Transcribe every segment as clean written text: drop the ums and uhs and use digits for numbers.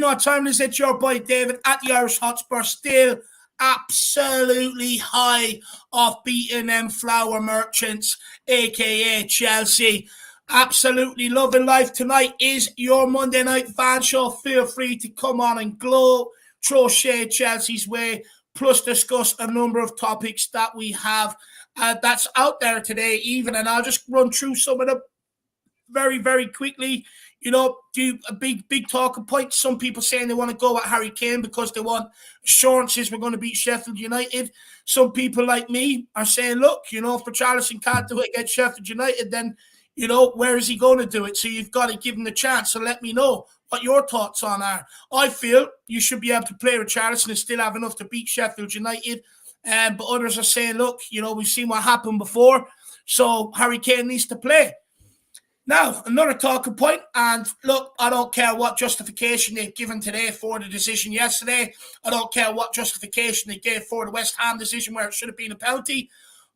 what time it is? It's your boy David at the Irish Hotspur, still absolutely high off beating them flower merchants, aka Chelsea. Absolutely loving life. Tonight is your Monday night fan show. Feel free to come on and glow, throw shade Chelsea's way, plus discuss a number of topics that we have that's out there today even. And I'll just run through some of them very, very quickly. Do a big talking point. Some people saying they want to go at Harry Kane because they want assurances we're going to beat Sheffield United. Some people like me are saying, look, if Richarlison can't do it against Sheffield United, then, where is he going to do it? So you've got to give him the chance. So let me know what your thoughts on are. I feel you should be able to play Richarlison and still have enough to beat Sheffield United. But others are saying, look, we've seen what happened before. So Harry Kane needs to play. Now, another talking point, and look, I don't care what justification they've given today for the decision yesterday. I don't care what justification they gave for the West Ham decision where it should have been a penalty,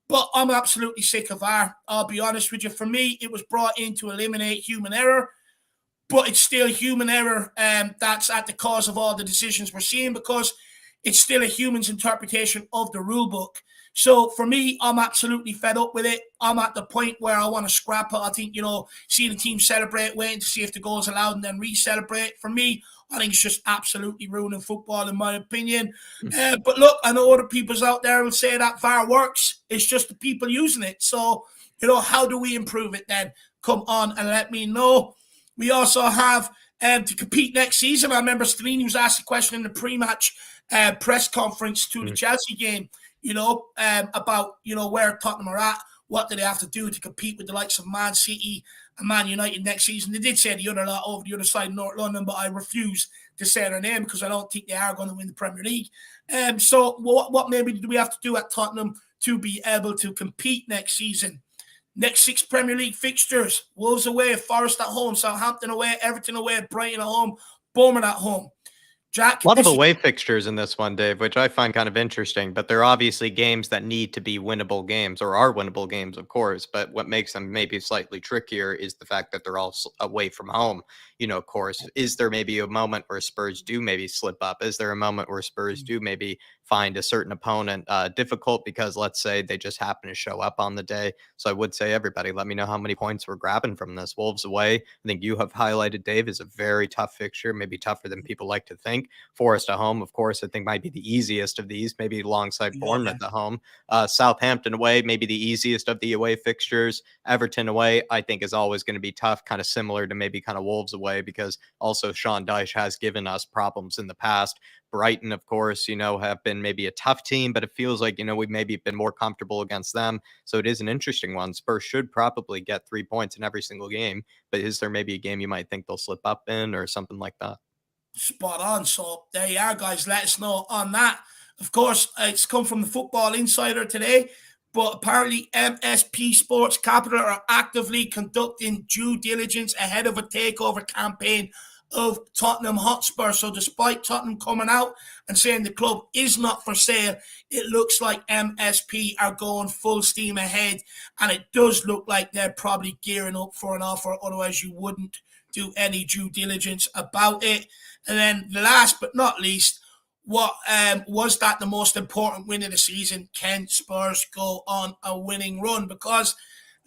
but I'm absolutely sick of VAR. I'll be honest with you. For me, it was brought in to eliminate human error, but it's still human error that's at the cause of all the decisions we're seeing because it's still a human's interpretation of the rule book. So for me, I'm absolutely fed up with it. I'm at the point where I want to scrap it. I think, see the team celebrate, waiting to see if the goal is allowed and then re-celebrate. For me, I think it's just absolutely ruining football in my opinion. But look, I know other people's out there will say that VAR works. It's just the people using it. So, how do we improve it then? Come on and let me know. We also have to compete next season. I remember Stellini was asked a question in the pre-match press conference to the Chelsea game. About, where Tottenham are at, what do they have to do to compete with the likes of Man City and Man United next season. They did say the other lot over the other side of North London, but I refuse to say their name because I don't think they are going to win the Premier League. So what maybe do we have to do at Tottenham to be able to compete next season? Next 6 Premier League fixtures: Wolves away, Forest at home, Southampton away, Everton away, Brighton at home, Bournemouth at home. Jack, a lot of away fixtures in this one, Dave, which I find kind of interesting, but they're obviously games that need to be winnable games, or are winnable games, of course. But what makes them maybe slightly trickier is the fact that they're all away from home. Of course, is there maybe a moment where Spurs do maybe slip up? Is there a moment where Spurs do maybe find a certain opponent difficult because, let's say, they just happen to show up on the day? So I would say, everybody, let me know how many points we're grabbing from this. Wolves away, I think you have highlighted, Dave, is a very tough fixture, maybe tougher than people like to think. Forest at home, of course, I think might be the easiest of these, maybe alongside Bournemouth at home. Southampton away, maybe the easiest of the away fixtures. Everton away, I think, is always going to be tough, kind of similar to maybe kind of Wolves away, because also Sean Dyche has given us problems in the past. Brighton, of course, have been maybe a tough team, but it feels like, we've maybe been more comfortable against them. So it is an interesting one. Spurs should probably get 3 points in every single game, but is there maybe a game you might think they'll slip up in or something like that? Spot on. So there you are, guys. Let us know on that. Of course, it's come from the Football Insider today, but apparently MSP Sports Capital are actively conducting due diligence ahead of a takeover campaign of Tottenham Hotspur. So despite Tottenham coming out and saying the club is not for sale, it looks like MSP are going full steam ahead, and it does look like they're probably gearing up for an offer. Otherwise, you wouldn't do any due diligence about it. And then last but not least, what was that the most important win of the season? Can Spurs go on a winning run? Because,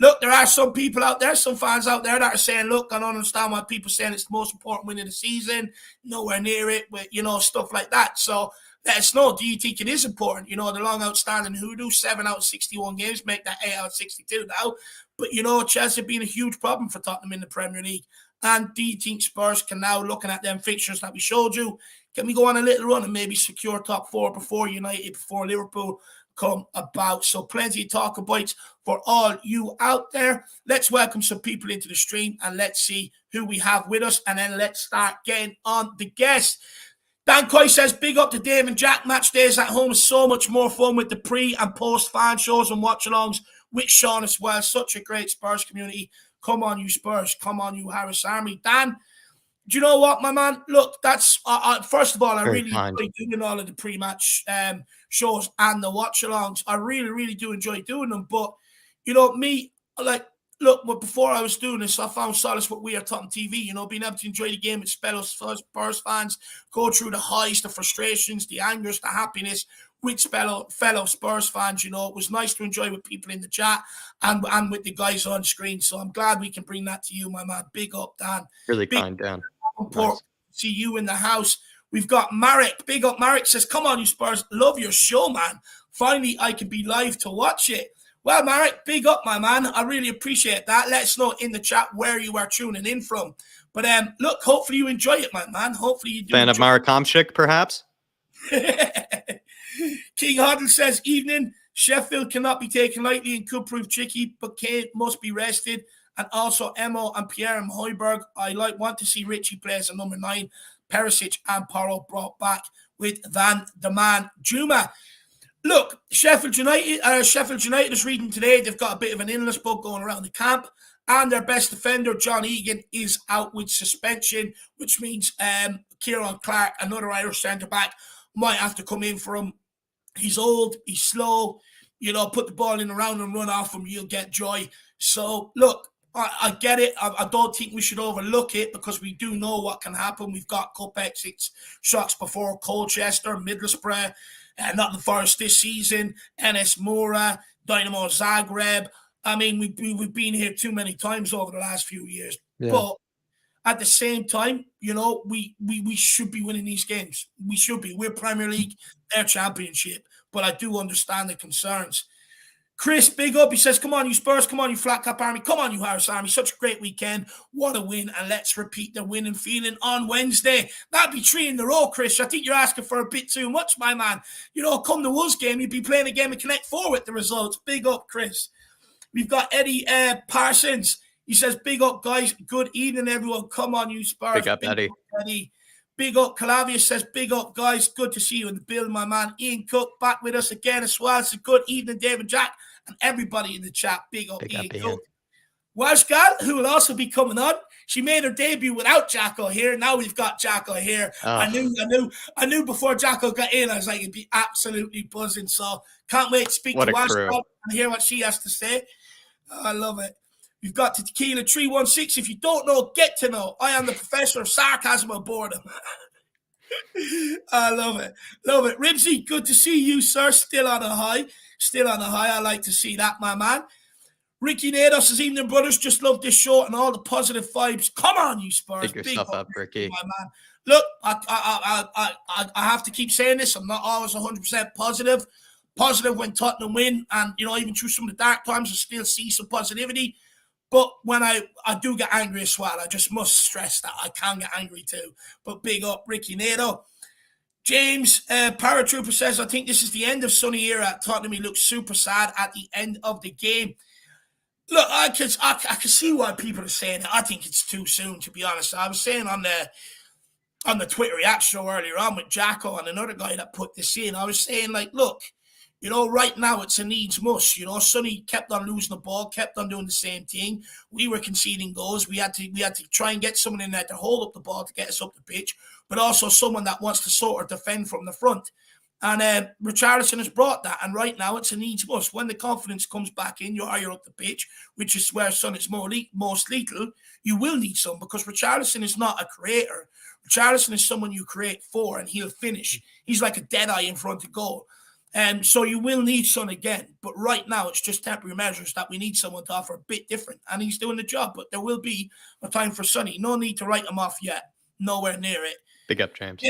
look, there are some people out there, some fans out there that are saying, look, I don't understand why people are saying it's the most important win of the season, nowhere near it, with, stuff like that. So let us know, do you think it is important? The long outstanding hoodoo, 7 out of 61 games, make that 8 out of 62 now. But, Chelsea have been a huge problem for Tottenham in the Premier League. And do you think Spurs can now, looking at them fixtures that we showed you, can we go on a little run and maybe secure top 4 before United, before Liverpool come about? So plenty of talking points for all you out there. Let's welcome some people into the stream and let's see who we have with us. And then let's start getting on the guests. Dan Coy says, big up to Dave and Jack. Match days at home is so much more fun with the pre and post fan shows and watch-alongs with Sean as well. Such a great Spurs community. Come on, you Spurs. Come on, you Harris Army. Dan, do you know what, my man? Look, that's first of all, I really enjoy doing all of the pre-match shows and the watch-alongs. I really, really do enjoy doing them. But, me, like, look, but before I was doing this, I found solace with We Are Tottenham TV, being able to enjoy the game with fellow Spurs fans, go through the highs, the frustrations, the angers, the happiness with fellow Spurs fans. It was nice to enjoy with people in the chat and with the guys on screen. So I'm glad we can bring that to you, my man. Big up, Dan. Really Big kind, Dan. nice. See you in the house. We've got Marek. Big up, Marek says, come on, you Spurs. Love your show, man. Finally, I can be live to watch it. Well, Marek, big up, my man. I really appreciate that. Let us know in the chat where you are tuning in from. But look, hopefully you enjoy it, my man. Hopefully you do. Fan of Marek Hamšík, perhaps? King Hoddle says, evening. Sheffield cannot be taken lightly and could prove tricky, but Kane must be rested. And also Emo and Pierre and Højbjerg. I want to see Richie play as a number 9. Perisic and Porro brought back with Van the Man Juma. Look, Sheffield United is reading today they've got a bit of an illness bug going around the camp, and their best defender, John Egan, is out with suspension, which means Kieran Clark, another Irish centre-back, might have to come in for him. He's old, he's slow, put the ball in around and run off him, you'll get joy. So, look, I get it. I don't think we should overlook it because we do know what can happen. We've got cup exits, shocks before Colchester, Middlesbrough, Nottingham Forest this season, NS Mora, Dynamo Zagreb. I mean, we've been here too many times over the last few years. Yeah. But at the same time, we should be winning these games. We should be. We're Premier League, their championship. But I do understand the concerns. Chris, big up. He says, come on, you Spurs. Come on, you Flat Cap Army. Come on, you Harris Army. Such a great weekend. What a win. And let's repeat the winning feeling on Wednesday. That'd be 3 in a row, Chris. I think you're asking for a bit too much, my man. Come the Wolves game, you'd be playing a game of Connect 4 with the results. Big up, Chris. We've got Eddie Parsons. He says, big up, guys. Good evening, everyone. Come on, you Spurs. Big up, Eddie. Big up, Calavius says, big up, guys. Good to see you in the building, my man. Ian Cook back with us again as well. So good evening, David Jack, and everybody in the chat. Big up, Ian Cook. Welsh Gal, who will also be coming on. She made her debut without Jacko here. Now we've got Jacko here. Oh. I knew before Jacko got in, I was like, it'd be absolutely buzzing. So can't wait to speak to Welsh Gal and hear what she has to say. I love it. We've got to Tequila 316. If you don't know, get to know. I am the professor of sarcasm and boredom. I love it. Love it. Ribsy, good to see you, sir. Still on a high. I like to see that, my man. Ricky Nados says, evening, brothers. Just love this show and all the positive vibes. Come on, you Spurs. Pick yourself up, Ricky. My man. Look, I have to keep saying this. I'm not always 100% positive. Positive when Tottenham win. And, even through some of the dark times, I still see some positivity. But when I do get angry as well, I just must stress that I can get angry too. But big up, Ricky Nato. James Paratrooper says, I think this is the end of Sonny era at Tottenham. He looks super sad at the end of the game. Look, I can see why people are saying it. I think it's too soon, to be honest. I was saying on the Twitter React show earlier on with Jacko and another guy that put this in, I was saying, like, look, right now it's a needs must. Sonny kept on losing the ball, kept on doing the same thing. We were conceding goals. We had to try and get someone in there to hold up the ball to get us up the pitch, but also someone that wants to sort of defend from the front. And Richarlison has brought that, and right now it's a needs must. When the confidence comes back in, you're higher up the pitch, which is where Son is most lethal. You will need some because Richarlison is not a creator. Richarlison is someone you create for, and he'll finish. He's like a dead eye in front of goal. So you will need Son again, but right now it's just temporary measures that we need someone to offer a bit different, and he's doing the job. But there will be a time for Sonny. No need to write him off yet. Nowhere near it. Big up, James.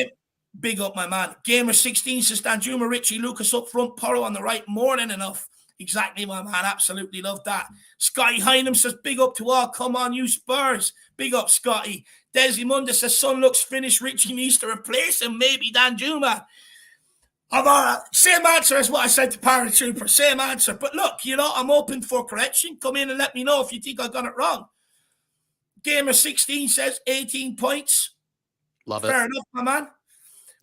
Big up, my man. Gamer16 says, Danjuma, Richie, Lucas up front, Porro on the right, more than enough. Exactly, my man. Absolutely love that. Scotty Hynam says, big up to all. Come on, you Spurs. Big up, Scotty. Desi Munda says, Son looks finished. Richie needs to replace him. Maybe Danjuma. Same answer as what I said to Paratrooper. Same answer. But look, I'm open for correction. Come in and let me know if you think I got it wrong. Gamer16 says 18 points. Love it. Fair enough, my man.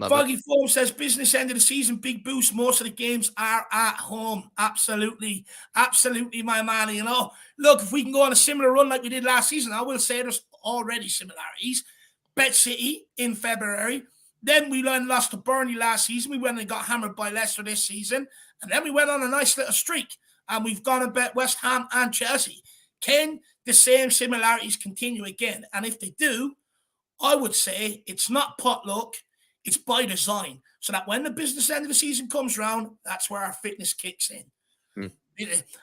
Foggy Foam says business end of the season, big boost. Most of the games are at home. Absolutely. Absolutely, my man. Look, if we can go on a similar run like we did last season, I will say there's already similarities. Bet City in February. Then we lost to Burnley last season. We went and got hammered by Leicester this season. And then we went on a nice little streak. And we've gone and bet West Ham and Chelsea. Can the same similarities continue again? And if they do, I would say it's not potluck, it's by design. So that when the business end of the season comes around, that's where our fitness kicks in.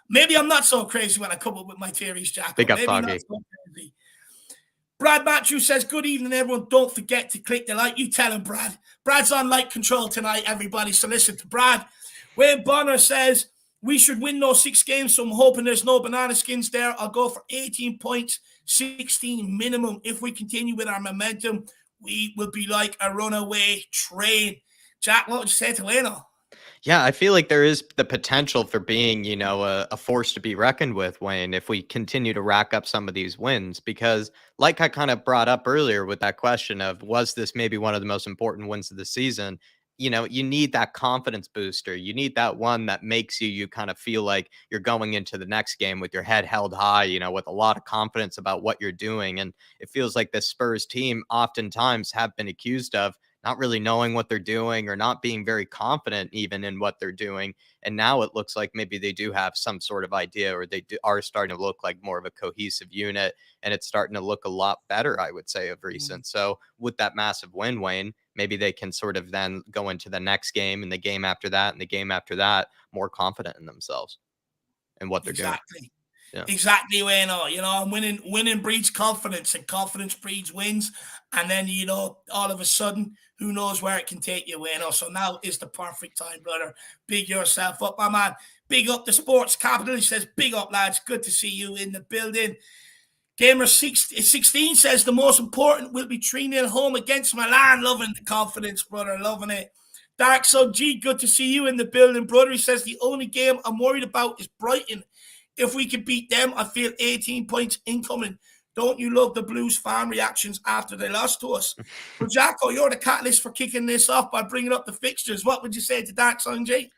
Maybe I'm not so crazy when I come up with my theories, Jack. Big up, Maybe Foggy. not so crazy. Brad Matthew says, good evening, everyone. Don't forget to click the like. You tell him, Brad. Brad's on like control tonight, everybody. So listen to Brad. Wayne Bonner says, we should win those 6 games, so I'm hoping there's no banana skins there. I'll go for 18 points, 16 minimum. If we continue with our momentum, we will be like a runaway train. Jack, what would you say to Leno? Yeah, I feel like there is the potential for being, a force to be reckoned with, Wayne, if we continue to rack up some of these wins. Because, like I kind of brought up earlier with that question of, was this maybe one of the most important wins of the season? You need that confidence booster. You need that one that makes you kind of feel like you're going into the next game with your head held high, with a lot of confidence about what you're doing. And it feels like the Spurs team oftentimes have been accused of not really knowing what they're doing or not being very confident even in what they're doing. And now it looks like maybe they do have some sort of idea, or are starting to look like more of a cohesive unit. And it's starting to look a lot better, I would say, of recent. So with that massive win, Wayne, maybe they can sort of then go into the next game and the game after that and the game after that more confident in themselves and what they're doing. Yeah. Exactly, Wayne. And winning breeds confidence, and confidence breeds wins. And then, all of a sudden, who knows where it can take you, Wayne. So now is the perfect time, brother. Big yourself up, my man. Big up the sports capital. He says, big up, lads. Good to see you in the building. Gamer 16 says the most important will be 3-0 home against Milan. Loving the confidence, brother. Loving it. Dark Sun G, good to see you in the building, brother. He says the only game I'm worried about is Brighton. If we can beat them, I feel 18 points incoming. Don't you love the Blues fan reactions after they lost to us? Well, Jacko, you're the catalyst for kicking this off by bringing up the fixtures. What would you say to Dark Sun G?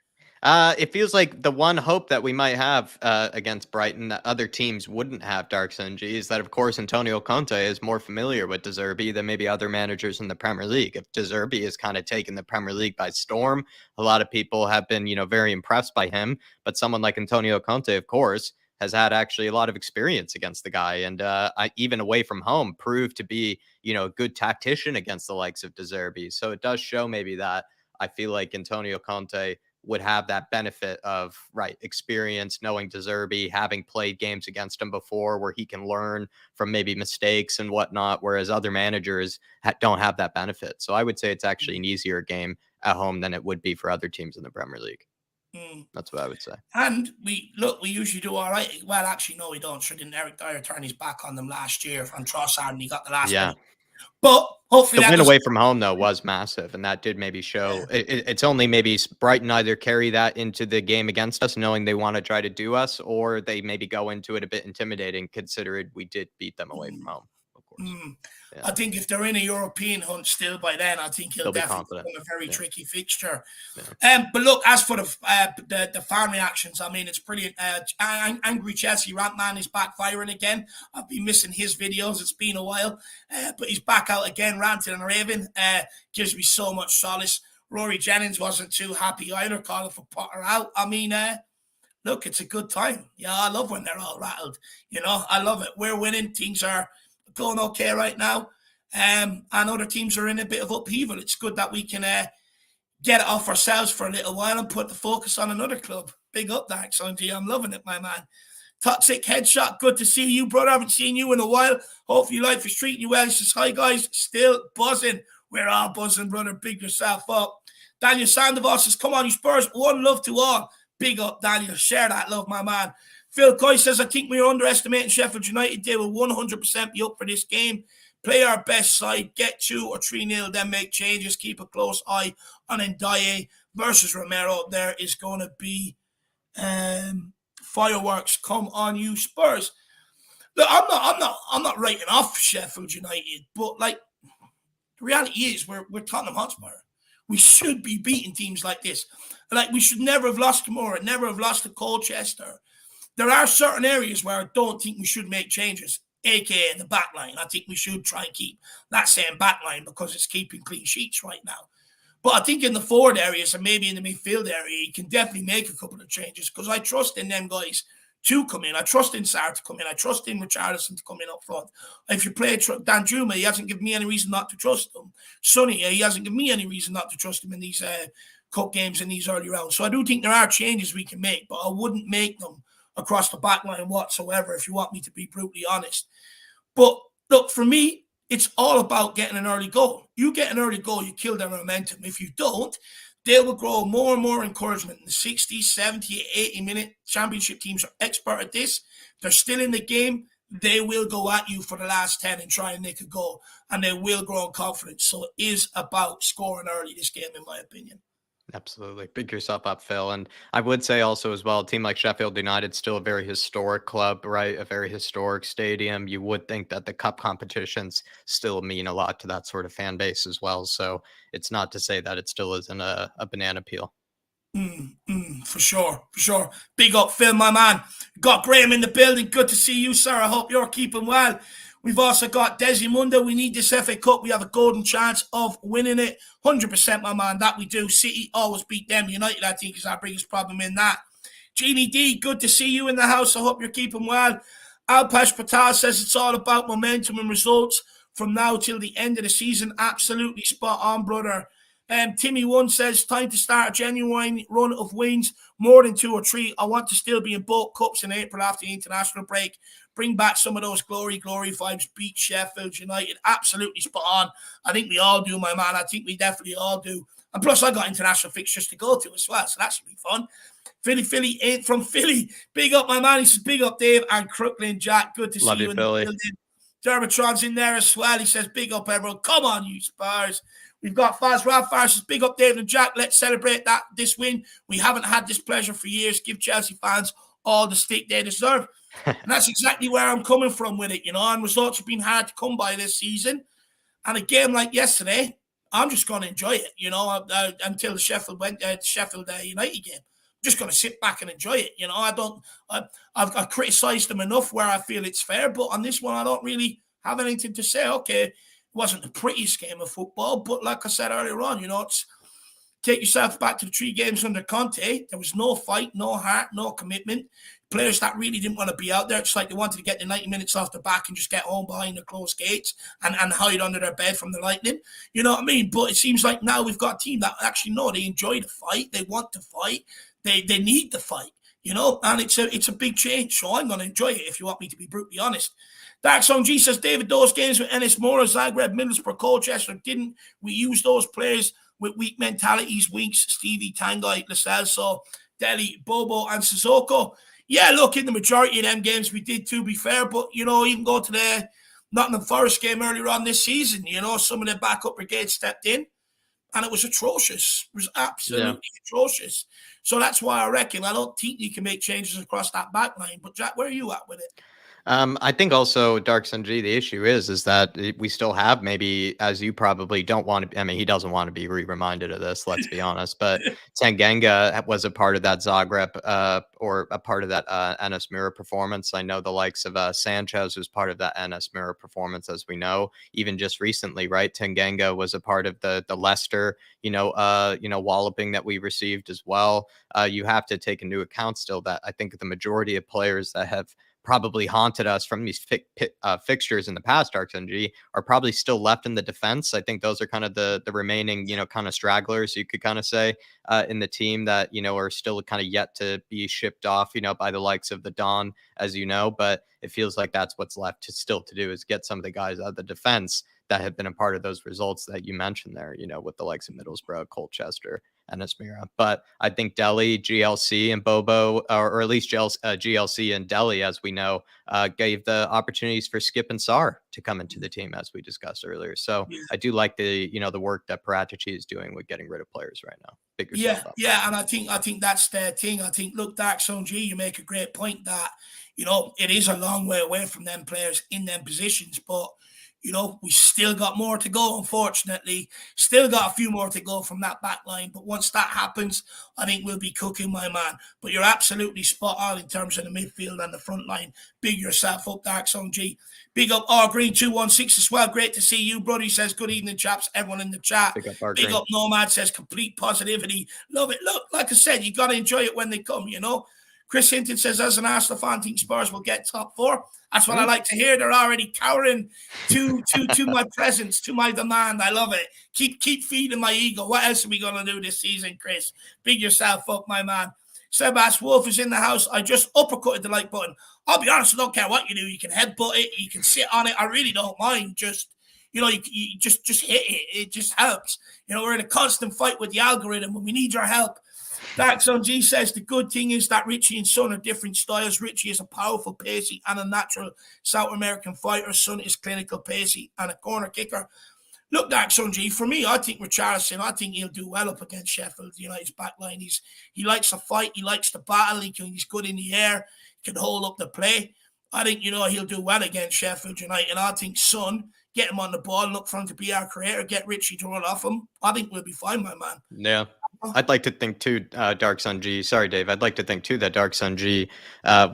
It feels like the one hope that we might have against Brighton that other teams wouldn't have, Dark Sun G, is that, of course, Antonio Conte is more familiar with De Zerbi than maybe other managers in the Premier League. If De Zerbi has kind of taken the Premier League by storm, a lot of people have been, very impressed by him. But someone like Antonio Conte, of course, has had actually a lot of experience against the guy. And even away from home, proved to be, a good tactician against the likes of De Zerbi. So it does show maybe that I feel like Antonio Conte would have that benefit of experience, knowing De Zerbi, having played games against him before, where he can learn from maybe mistakes and whatnot, whereas other managers don't have that benefit. So I would say it's actually an easier game at home than it would be for other teams in the Premier League. That's what I would say. And we usually do all right. Well, actually, no, we don't. Sure, didn't Eric Dyer turn his back on them last year on Trossard, and he got the last one. But hopefully the win away from home, though, was massive, and that did maybe show. Yeah. It's only maybe Brighton either carry that into the game against us, knowing they want to try to do us, or they maybe go into it a bit intimidating, considering we did beat them away from home, of course. Yeah. I think if they're in a European hunt still by then, I think he'll definitely become a very tricky fixture. Yeah. But look, as for the fan reactions, I mean, it's brilliant. Angry Chelsea rant man is back firing again. I've been missing his videos. It's been a while, but he's back out again, ranting and raving. Gives me so much solace. Rory Jennings wasn't too happy either, calling for Potter out. I mean, look, it's a good time. Yeah, I love when they're all rattled. I love it. We're winning. Teams are going okay right now, and other teams are in a bit of upheaval. It's good that we can get it off ourselves for a little while and put the focus on another club. Big up, Dark Sun G. I'm loving it, my man. Toxic Headshot, good to see you, brother. I haven't seen you in a while. Hopefully life is treating you well. He says, hi, guys. Still buzzing. We're all buzzing, brother. Big yourself up. Daniel Sandoval says, come on, you Spurs. One love to all. Big up, Daniel. Share that love, my man. Phil Coy says, I think we're underestimating Sheffield United. They will 100% be up for this game. Play our best side, get 2 or 3-0, then make changes. Keep a close eye on Ndiaye versus Romero. There is going to be fireworks. Come on, you Spurs. Look, I'm not writing off Sheffield United, but the reality is we're Tottenham Hotspur. We should be beating teams like this. We should never have lost Camora, never have lost to Colchester. There are certain areas where I don't think we should make changes, a.k.a. the back line. I think we should try and keep that same back line because it's keeping clean sheets right now. But I think in the forward areas and maybe in the midfield area, you can definitely make a couple of changes because I trust in them guys to come in. I trust in Sarr to come in. I trust in Richarlison to come in up front. If you play Dan Juma, he hasn't given me any reason not to trust him. Sonny, he hasn't given me any reason not to trust him in these cup games in these early rounds. So I do think there are changes we can make, but I wouldn't make them across the back line whatsoever, if you want me to be brutally honest. But look, for me, it's all about getting an early goal. You get an early goal, you kill their momentum. If you don't, they will grow more and more encouragement in the 60, 70, 80-minute championship teams are expert at this. They're still in the game. They will go at you for the last 10 and try and make a goal, and they will grow in confidence. So it is about scoring early, this game, in my opinion. Absolutely. Pick yourself up, Phil. And I would say also as well, a team like Sheffield United, still a very historic club, right? A very historic stadium. You would think that the cup competitions still mean a lot to that sort of fan base as well. So it's not to say that it still isn't a banana peel. For sure, for sure. Big up, Phil, my man. Got Graham in the building. Good to see you, sir. I hope you're keeping well. We've also got Desi Munda. We need this FA Cup. We have a golden chance of winning it. 100%, my man. That we do. City always beat them. United, I think, is our biggest problem in that. Jeannie D, good to see you in the house. I hope you're keeping well. Alpesh Patel says it's all about momentum and results from now till the end of the season. Absolutely spot on, brother. Timmy One says, time to start a genuine run of wins, more than 2 or 3. I want to still be in both cups in April after the international break. Bring back some of those glory vibes. Beat Sheffield United. Absolutely spot on. I think we all do, my man. I think we definitely all do. And plus, I got international fixtures to go to as well, so that should be fun. Philly ain't from Philly. Big up, my man. He says, big up, Dave and Crooklyn Jack. Good to see you in Philly. the building. Dermotron's in there as well. He says, big up, everyone. Come on, you Spurs. We've got Faz Ralphar says, big up, David and Jack. Let's celebrate this win. We haven't had this pleasure for years. Give Chelsea fans all the stick they deserve. And that's exactly where I'm coming from with it, and results have been hard to come by this season. And a game like yesterday, I'm just going to enjoy it, until the Sheffield United game. I'm just going to sit back and enjoy it. I've criticised them enough where I feel it's fair, but on this one, I don't really have anything to say. Okay, it wasn't the prettiest game of football, but like I said earlier on, it's take yourself back to the 3 games under Conte. There was no fight, no heart, no commitment. Players that really didn't want to be out there. It's like they wanted to get the 90 minutes off the back and just get home behind the closed gates and hide under their bed from the lightning. You know what I mean? But it seems like now we've got a team that actually know they enjoy the fight. They want to fight. They need the fight, and it's a big change. So I'm going to enjoy it if you want me to be brutally honest. Dark Song G says, David, those games with Ennis Mora, Zagreb, Middlesbrough, Colchester, didn't we use those players with weak mentalities? Winks, Stevie, Tanguy, Lo Celso, Deli, Bobo, and Sissoko. Yeah, look, in the majority of them games we did, to be fair, but, even go to the Nottingham Forest game earlier on this season, some of the backup brigade stepped in, and it was atrocious. It was absolutely atrocious. So that's why I reckon I don't think you can make changes across that back line. But, Jack, where are you at with it? I think also, Dark Sunji, the issue is that we still have, maybe, as you probably don't want to, he doesn't want to be reminded of this, let's be honest, but Tanganga was a part of that Zagreb or a part of that Enes Mira performance. I know the likes of Sanchez was part of that Enes Mira performance, as we know, even just recently, right? Tanganga was a part of the Leicester, walloping that we received as well. You have to take into account still that I think the majority of players that have probably haunted us from these fixtures in the past, RxNG, are probably still left in the defense. I think those are kind of the remaining, kind of stragglers, you could kind of say, in the team that, are still kind of yet to be shipped off, by the likes of the Don, as you know. But it feels like that's what's left to do is get some of the guys out of the defense that have been a part of those results that you mentioned there, with the likes of Middlesbrough, Colchester, and Asmira. But I think Delhi, GLC, and Bobo, or at least GLC and Delhi, as we know, gave the opportunities for Skip and Sarr to come into the team, as we discussed earlier. So I do like the work that Paratici is doing with getting rid of players right now. Yeah, and I think that's their thing. I think, look, Dark Zone G, you make a great point that, it is a long way away from them players in them positions, but we still got more to go, unfortunately. Still got a few more to go from that back line. But once that happens, I think we'll be cooking, my man. But you're absolutely spot on in terms of the midfield and the front line. Big yourself up, Dark Song G. Big up R-Green216 as well. Great to see you, brother. He says, good evening, chaps. Everyone in the chat. Big up Nomad says, complete positivity. Love it. Look, like I said, you got to enjoy it when they come, Chris Hinton says, as an Arsenal fan, I think Spurs will get top 4. That's what I like to hear. They're already cowering to my presence, to my demand. I love it. Keep feeding my ego. What else are we going to do this season, Chris? Big yourself up, my man. Sebas Wolf is in the house. I just uppercutted the like button. I'll be honest, I don't care what you do. You can headbutt it. You can sit on it. I really don't mind. Just, you just hit it. It just helps. We're in a constant fight with the algorithm and we need your help. Dark Sun G says the good thing is that Richie and Son are different styles. Richie is a powerful, pacey, and a natural South American fighter. Son is clinical, pacey, and a corner kicker. Look, Dark Sun G, for me, I think Richarlison, I think he'll do well up against Sheffield United's backline. He likes to fight. He likes to battle. He's good in the air. He can hold up the play. I think, he'll do well against Sheffield United. And I think Son, get him on the ball, look for him to be our creator, get Richie to run off him. I think we'll be fine, my man. Yeah. I'd like to think too, Dark Sun G. Sorry, Dave. I'd like to think too that Dark Sun G. I'd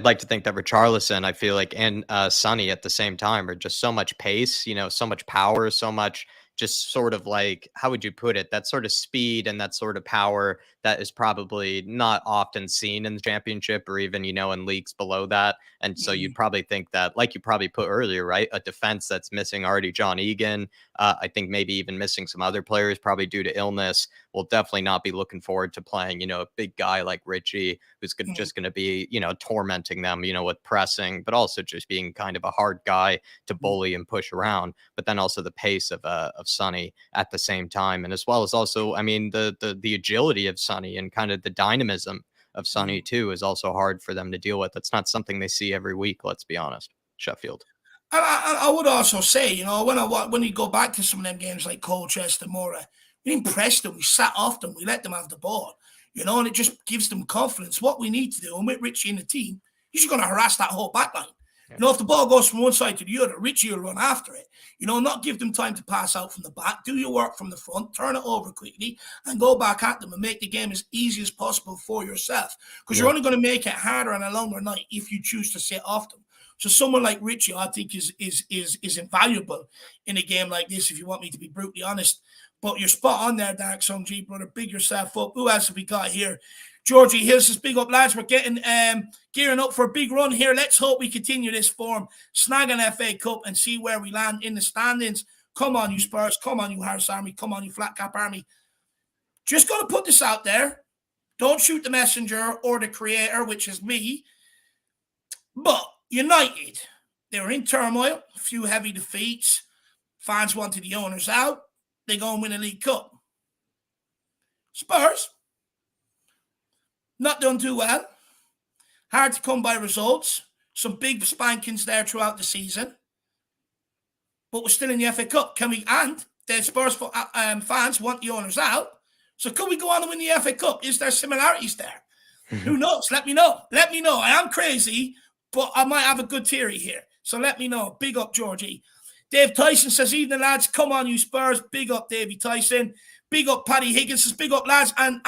like to think that Richarlison, I feel like, and Sonny at the same time are just so much pace, so much power, so much just sort of like, how would you put it? That sort of speed and that sort of power that is probably not often seen in the championship or even, in leagues below that. And so you'd probably think that, like you probably put earlier, right? A defense that's missing already John Egan. I think maybe even missing some other players probably due to illness. Will definitely not be looking forward to playing, a big guy like Richie, who's just going to be, tormenting them, with pressing, but also just being kind of a hard guy to bully and push around. But then also the pace of Sonny at the same time, and as well as also, I mean, the agility of Sonny and kind of the dynamism of Sonny too is also hard for them to deal with. It's not something they see every week. Let's be honest, Sheffield. I would also say, when you go back to some of them games like Colchester, Mora, we didn't press them. We sat off them. We let them have the ball, and it just gives them confidence. What we need to do, and with Richie in the team, he's just going to harass that whole back line. Yeah. If the ball goes from one side to the other, Richie will run after it. Not give them time to pass out from the back. Do your work from the front, turn it over quickly, and go back at them and make the game as easy as possible for yourself. Because you're only going to make it harder and a longer night if you choose to sit off them. So someone like Richie, I think, is invaluable in a game like this, if you want me to be brutally honest. But you're spot on there, Dark Sun G, brother. Big yourself up. Who else have we got here? Georgie Hill says, big up, lads. We're getting gearing up for a big run here. Let's hope we continue this form, snag an FA Cup, and see where we land in the standings. Come on, you Spurs. Come on, you Harris Army. Come on, you Flat Cap Army. Just going to put this out there. Don't shoot the messenger or the creator, which is me. But United, they were in turmoil. A few heavy defeats. Fans wanted the owners out. They go and win a League Cup. Spurs, not done too well. Hard to come by results. Some big spankings there throughout the season. But we're still in the FA Cup. And the Spurs fans want the owners out. So could we go on and win the FA Cup? Is there similarities there? Who knows? Let me know. Let me know. I am crazy, but I might have a good theory here. So let me know. Big up, Georgie. Dave Tyson says, evening, lads. Come on, you Spurs. Big up, Davey Tyson. Big up, Paddy Higgins says, big up, lads. And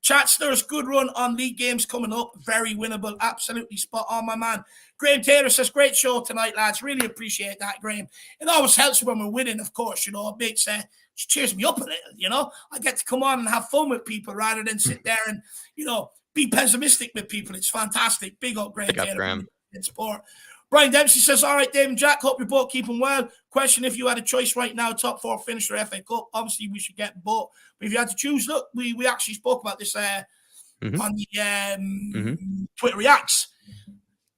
Chatsler's good run on league games coming up. Very winnable. Absolutely spot on, my man. Graham Taylor says, great show tonight, lads. Really appreciate that, Graham. It always helps when we're winning, of course. It makes cheers me up a little, I get to come on and have fun with people rather than sit there and, be pessimistic with people. It's fantastic. Big up, Graham Taylor. Graham. In sport. Brian Dempsey says, all right, Dave and Jack, hope you're both keeping well. Question, if you had a choice right now, top 4 finish or FA Cup, obviously we should get both. But if you had to choose, look, we actually spoke about this on the Twitter Reacts.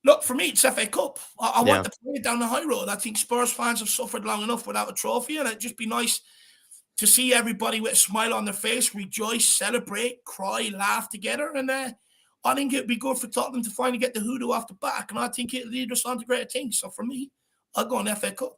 Look, for me, it's FA Cup. I want to play down the high road. I think Spurs fans have suffered long enough without a trophy, and it'd just be nice to see everybody with a smile on their face, rejoice, celebrate, cry, laugh together. And I think it'd be good for Tottenham to finally get the hoodoo off the back, and I think it'll lead us on to greater things. So for me, I'll go on FA Cup.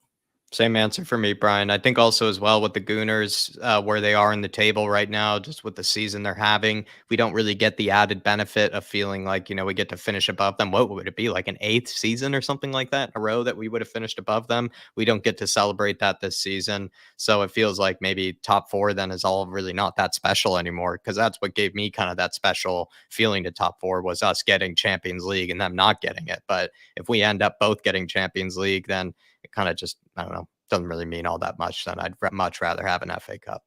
Same answer for me, Brian. I think also as well with the Gooners, where they are in the table right now, just with the season they're having, we don't really get the added benefit of feeling like, we get to finish above them. What would it be, like an 8th season or something like that in a row that we would have finished above them? We don't get to celebrate that this season. So it feels like maybe top 4 then is all really not that special anymore, because that's what gave me kind of that special feeling to top 4 was us getting Champions League and them not getting it. But if we end up both getting Champions League, then it kind of just, I don't know, doesn't really mean all that much. Then I'd much rather have an FA Cup.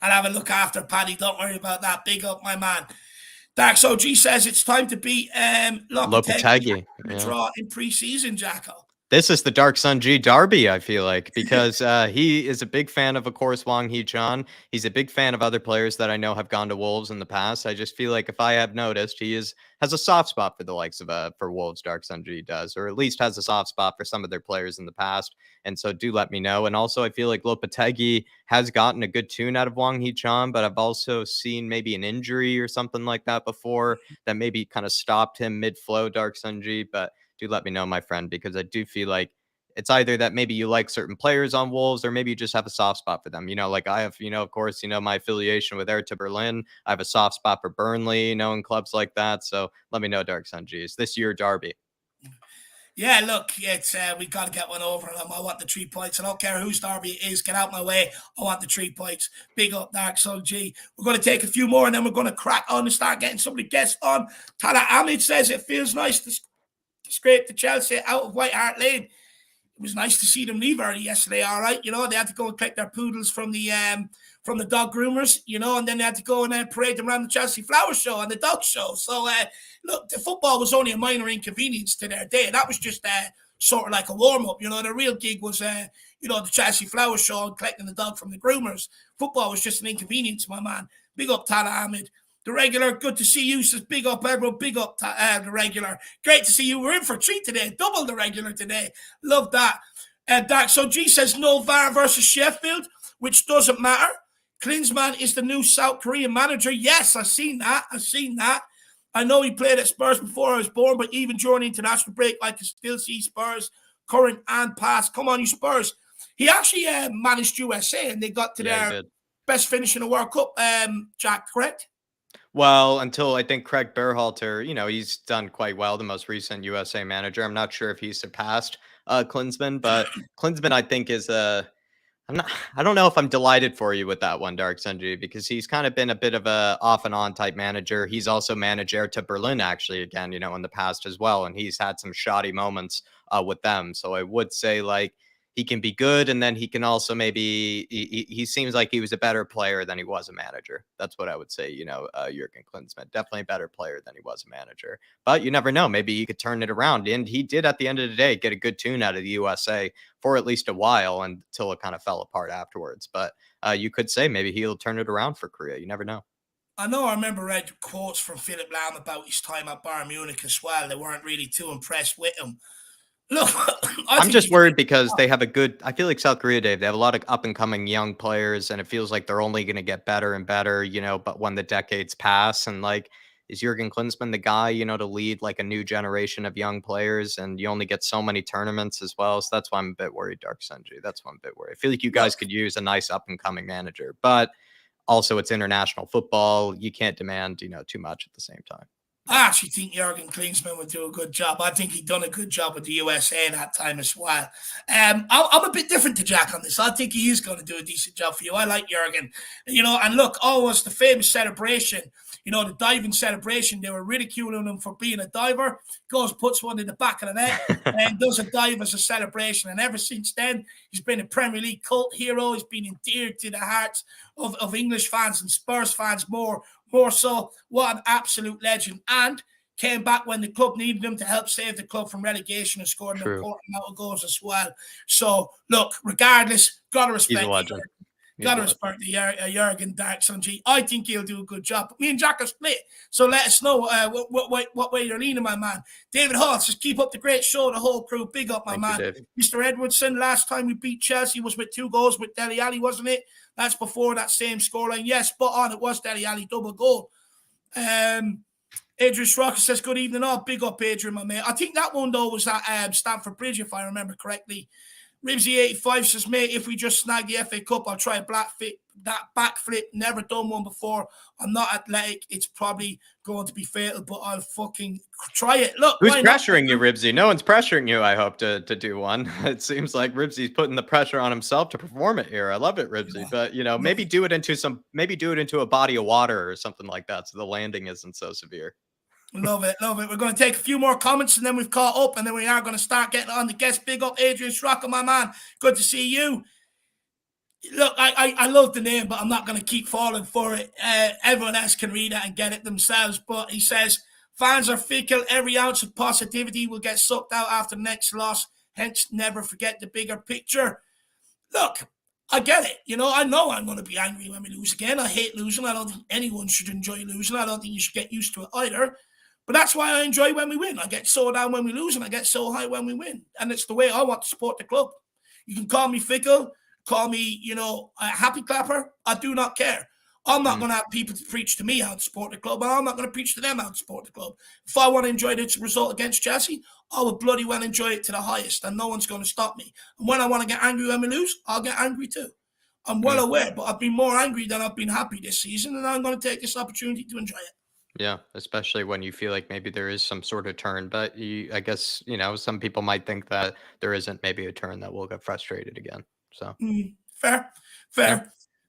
I'll have a look after Paddy. Don't worry about that. Big up, my man. Dax OG says it's time to beat Lopetegui Lopetegui. to Yeah. draw in pre-season, Jacko. This is the Dark Sun G Derby, I feel like, because he is a big fan of course, Wang Hee-chan. He's a big fan of other players that I know have gone to Wolves in the past. I just feel like if I have noticed, has a soft spot for the likes of for Wolves. Dark Sun G does, or at least has a soft spot for some of their players in the past. And so do let me know. And also, I feel like Lopetegui has gotten a good tune out of Wang Hee-chan, but I've also seen maybe an injury or something like that before that maybe kind of stopped him mid-flow, Dark Sun G. But do let me know, my friend, because I do feel like it's either that maybe you like certain players on Wolves or maybe you just have a soft spot for them. Like I have, of course, my affiliation with Hertha Berlin. I have a soft spot for Burnley, and clubs like that. So let me know, Dark Sun G. Is this your derby? Yeah, look, it's we got to get one over them. I want the 3 points. I don't care whose derby it is. Get out my way. I want the 3 points. Big up, Dark Sun G. We're going to take a few more, and then we're going to crack on and start getting some of the guests on. Tala Ahmed says it feels nice to scrape the Chelsea out of White Hart Lane. It was nice to see them leave early yesterday. All right, they had to go and collect their poodles from the dog groomers, and then they had to go and parade them around the Chelsea Flower Show and the dog show. So, look, the football was only a minor inconvenience to their day. That was just sort of like a warm up. The real gig was, the Chelsea Flower Show and collecting the dog from the groomers. Football was just an inconvenience, my man. Big up Tala Ahmed. The regular, good to see you. Says big up, everyone. Big up the regular. Great to see you. We're in for a treat today. Double the regular today. Love that. Dax OG says no VAR versus Sheffield, which doesn't matter. Klinsmann is the new South Korean manager. Yes, I've seen that. I know he played at Spurs before I was born, but even during the international break, I can still see Spurs, current and past. Come on, you Spurs. He actually managed USA, and they got to their best finish in the World Cup, Jack, correct? Well, until I think Craig Berhalter, he's done quite well, the most recent USA manager. I'm not sure if he surpassed Klinsmann, but Klinsmann, I think, is I don't know if I'm delighted for you with that one, Dark Sunji, because he's kind of been a bit of a off and on type manager. He's also managed Hertha Berlin, actually, again, in the past as well. And he's had some shoddy moments with them. So I would say, like, he can be good, and then he can also maybe he seems like he was a better player than he was a manager. That's what I would say. Jurgen Klinsmann, definitely a better player than he was a manager. But you never know. Maybe he could turn it around, and he did at the end of the day get a good tune out of the USA for at least a while until it kind of fell apart afterwards. But you could say maybe he'll turn it around for Korea. You never know. I remember read quotes from Philip Lahm about his time at Bayern Munich as well. They weren't really too impressed with him. Look, I'm just worried because they have I feel like South Korea, Dave, they have a lot of up and coming young players, and it feels like they're only going to get better and better, but when the decades pass, and like, is Jurgen Klinsmann the guy, to lead like a new generation of young players? And you only get so many tournaments as well. So that's why I'm a bit worried, Dark Sunji. That's why I'm a bit worried. I feel like you guys could use a nice up and coming manager, but also it's international football. You can't demand, too much at the same time. I actually think Jurgen Klinsmann would do a good job. I think he'd done a good job with the USA that time as well. I'm a bit different to Jack on this. I think he is going to do a decent job for you. I like Jurgen. And look, always the famous celebration, the diving celebration. They were ridiculing him for being a diver. Goes, puts one in the back of the net and does a dive as a celebration. And ever since then, he's been a Premier League cult hero. He's been endeared to the hearts of English fans and Spurs fans more so. What an absolute legend. And came back when the club needed him to help save the club from relegation and scored an important amount of goals as well. So, look, regardless, got to respect. He's a legend. Got to respect the Jurgen Dark Sunji. I think he'll do a good job. But me and Jack are split. So let us know what way you're leaning, my man. David Hall says, keep up the great show, the whole crew. Big up, my man. Mr. Edwardson, last time we beat Chelsea was with 2 goals with Dele Alli, wasn't it? That's before that same scoreline. Yes, spot on. It was Dele Alli, double goal. Adrian Schrocker says, good evening all. Big up, Adrian, my man. I think that one, though, was at Stamford Bridge, if I remember correctly. Ribsy85 says, mate, if we just snag the FA Cup, I'll try that backflip. Never done one before. I'm not athletic. It's probably going to be fatal, but I'll fucking try it. Look, who's pressuring you, Ribsy? No one's pressuring you, I hope, to do one. It seems like Ribsy's putting the pressure on himself to perform it here. I love it, Ribsy. But, maybe do it into a body of water or something like that so the landing isn't so severe. Love it. We're going to take a few more comments, and then we've caught up, and then we are going to start getting on the guest. Big up, Adrian Schrocker, my man. Good to see you. Look, I love the name, but I'm not going to keep falling for it. Everyone else can read it and get it themselves. But he says, fans are fickle. Every ounce of positivity will get sucked out after the next loss. Hence, never forget the bigger picture. Look, I get it. I know I'm going to be angry when we lose again. I hate losing. I don't think anyone should enjoy losing. I don't think you should get used to it either. But that's why I enjoy when we win. I get so down when we lose, and I get so high when we win. And it's the way I want to support the club. You can call me fickle, call me, a happy clapper. I do not care. I'm not going to have people to preach to me how to support the club, and I'm not going to preach to them how to support the club. If I want to enjoy this result against Chelsea, I will bloody well enjoy it to the highest, and no one's going to stop me. And when I want to get angry when we lose, I'll get angry too. I'm well aware, but I've been more angry than I've been happy this season, and I'm going to take this opportunity to enjoy it. Yeah, especially when you feel like maybe there is some sort of turn, but I guess, some people might think that there isn't maybe a turn, that we'll get frustrated again. So Fair. yeah.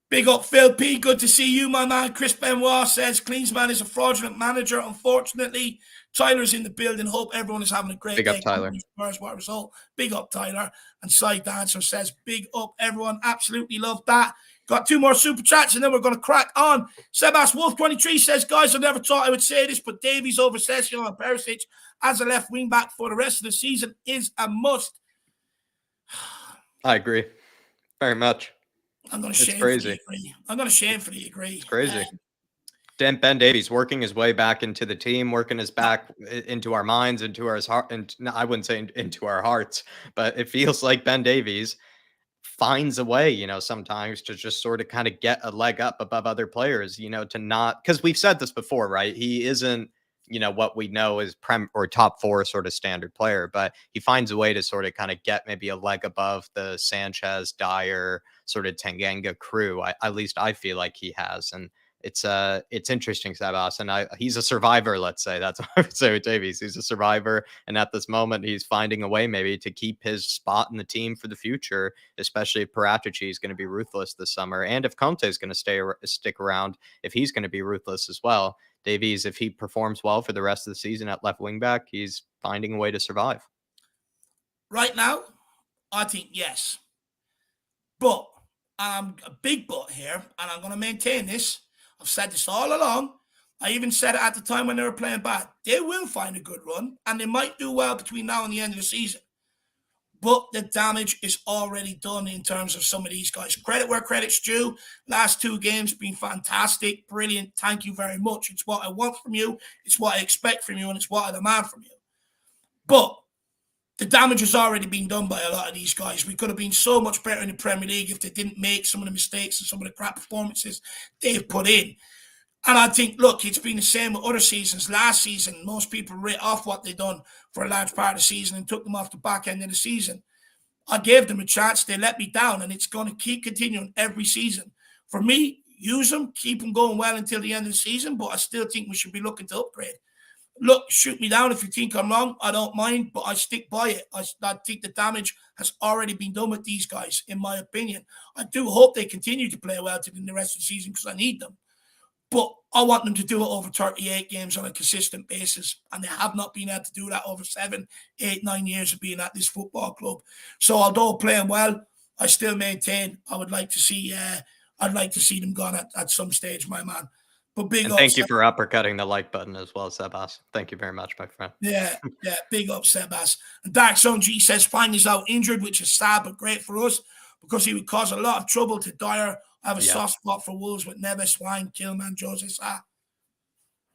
Big up, Phil P. Good to see you, my man. Chris Benoit says Klinsmann is a fraudulent manager. Unfortunately, Tyler's in the building. Hope everyone is having a great Big day. up, Tyler. What result? Big up, Tyler. And Side Dancer says, big up, everyone. Absolutely love that. Got 2 more super chats, and then we're going to crack on. Sebas Wolf 23 says, guys, I never thought I would say this, but Davies over Sessegnon and Perisic as a left wing back for the rest of the season is a must. I agree. Very much. I'm going to shamefully agree. It's crazy. Ben Davies working his way back into the team, working his back into our minds, into our heart, and I wouldn't say into our hearts, but it feels like Ben Davies finds a way, sometimes to just sort of kind of get a leg up above other players, to not, because we've said this before, right? He isn't, what we know is or top 4 sort of standard player, but he finds a way to sort of kind of get maybe a leg above the Sanchez, Dyer, sort of Tanganga crew. At least I feel like he has. And it's interesting, Sebas, and he's a survivor. Let's say that's what I would say with Davies. He's a survivor, and at this moment, he's finding a way maybe to keep his spot in the team for the future, especially if Paratici is going to be ruthless this summer, and if Conte is going to stick around, if he's going to be ruthless as well. Davies, if he performs well for the rest of the season at left wing back, he's finding a way to survive. Right now, I think yes, but I'm a big but here, and I'm going to maintain this. I've said this all along. I even said it at the time when they were playing bad. They will find a good run, and they might do well between now and the end of the season. But the damage is already done in terms of some of these guys. Credit where credit's due. Last 2 games been fantastic, brilliant. Thank you very much. It's what I want from you. It's what I expect from you, and it's what I demand from you. But the damage has already been done by a lot of these guys. We could have been so much better in the Premier League if they didn't make some of the mistakes and some of the crap performances they've put in. And I think, look, it's been the same with other seasons. Last season, most people writ off what they've done for a large part of the season and took them off the back end of the season. I gave them a chance. They let me down, and it's going to keep continuing every season. For me, use them, keep them going well until the end of the season, but I still think we should be looking to upgrade. Look, shoot me down if you think I'm wrong. I don't mind, but I stick by it. I think the damage has already been done with these guys, in my opinion. I do hope they continue to play well in the rest of the season because I need them. But I want them to do it over 38 games on a consistent basis, and they have not been able to do that over 7, 8, 9 years of being at this football club. So although playing well, I still maintain I would like to see. I'd like to see them gone at some stage, my man. But thank you for uppercutting the like button as well, Sebas. Thank you very much, my friend. Yeah, big up, Sebas. And Dark Zone G says, Fine is out injured, which is sad but great for us because he would cause a lot of trouble to Dyer. I have a soft spot for Wolves with Neves, Wine, Tillman, Jose Sa.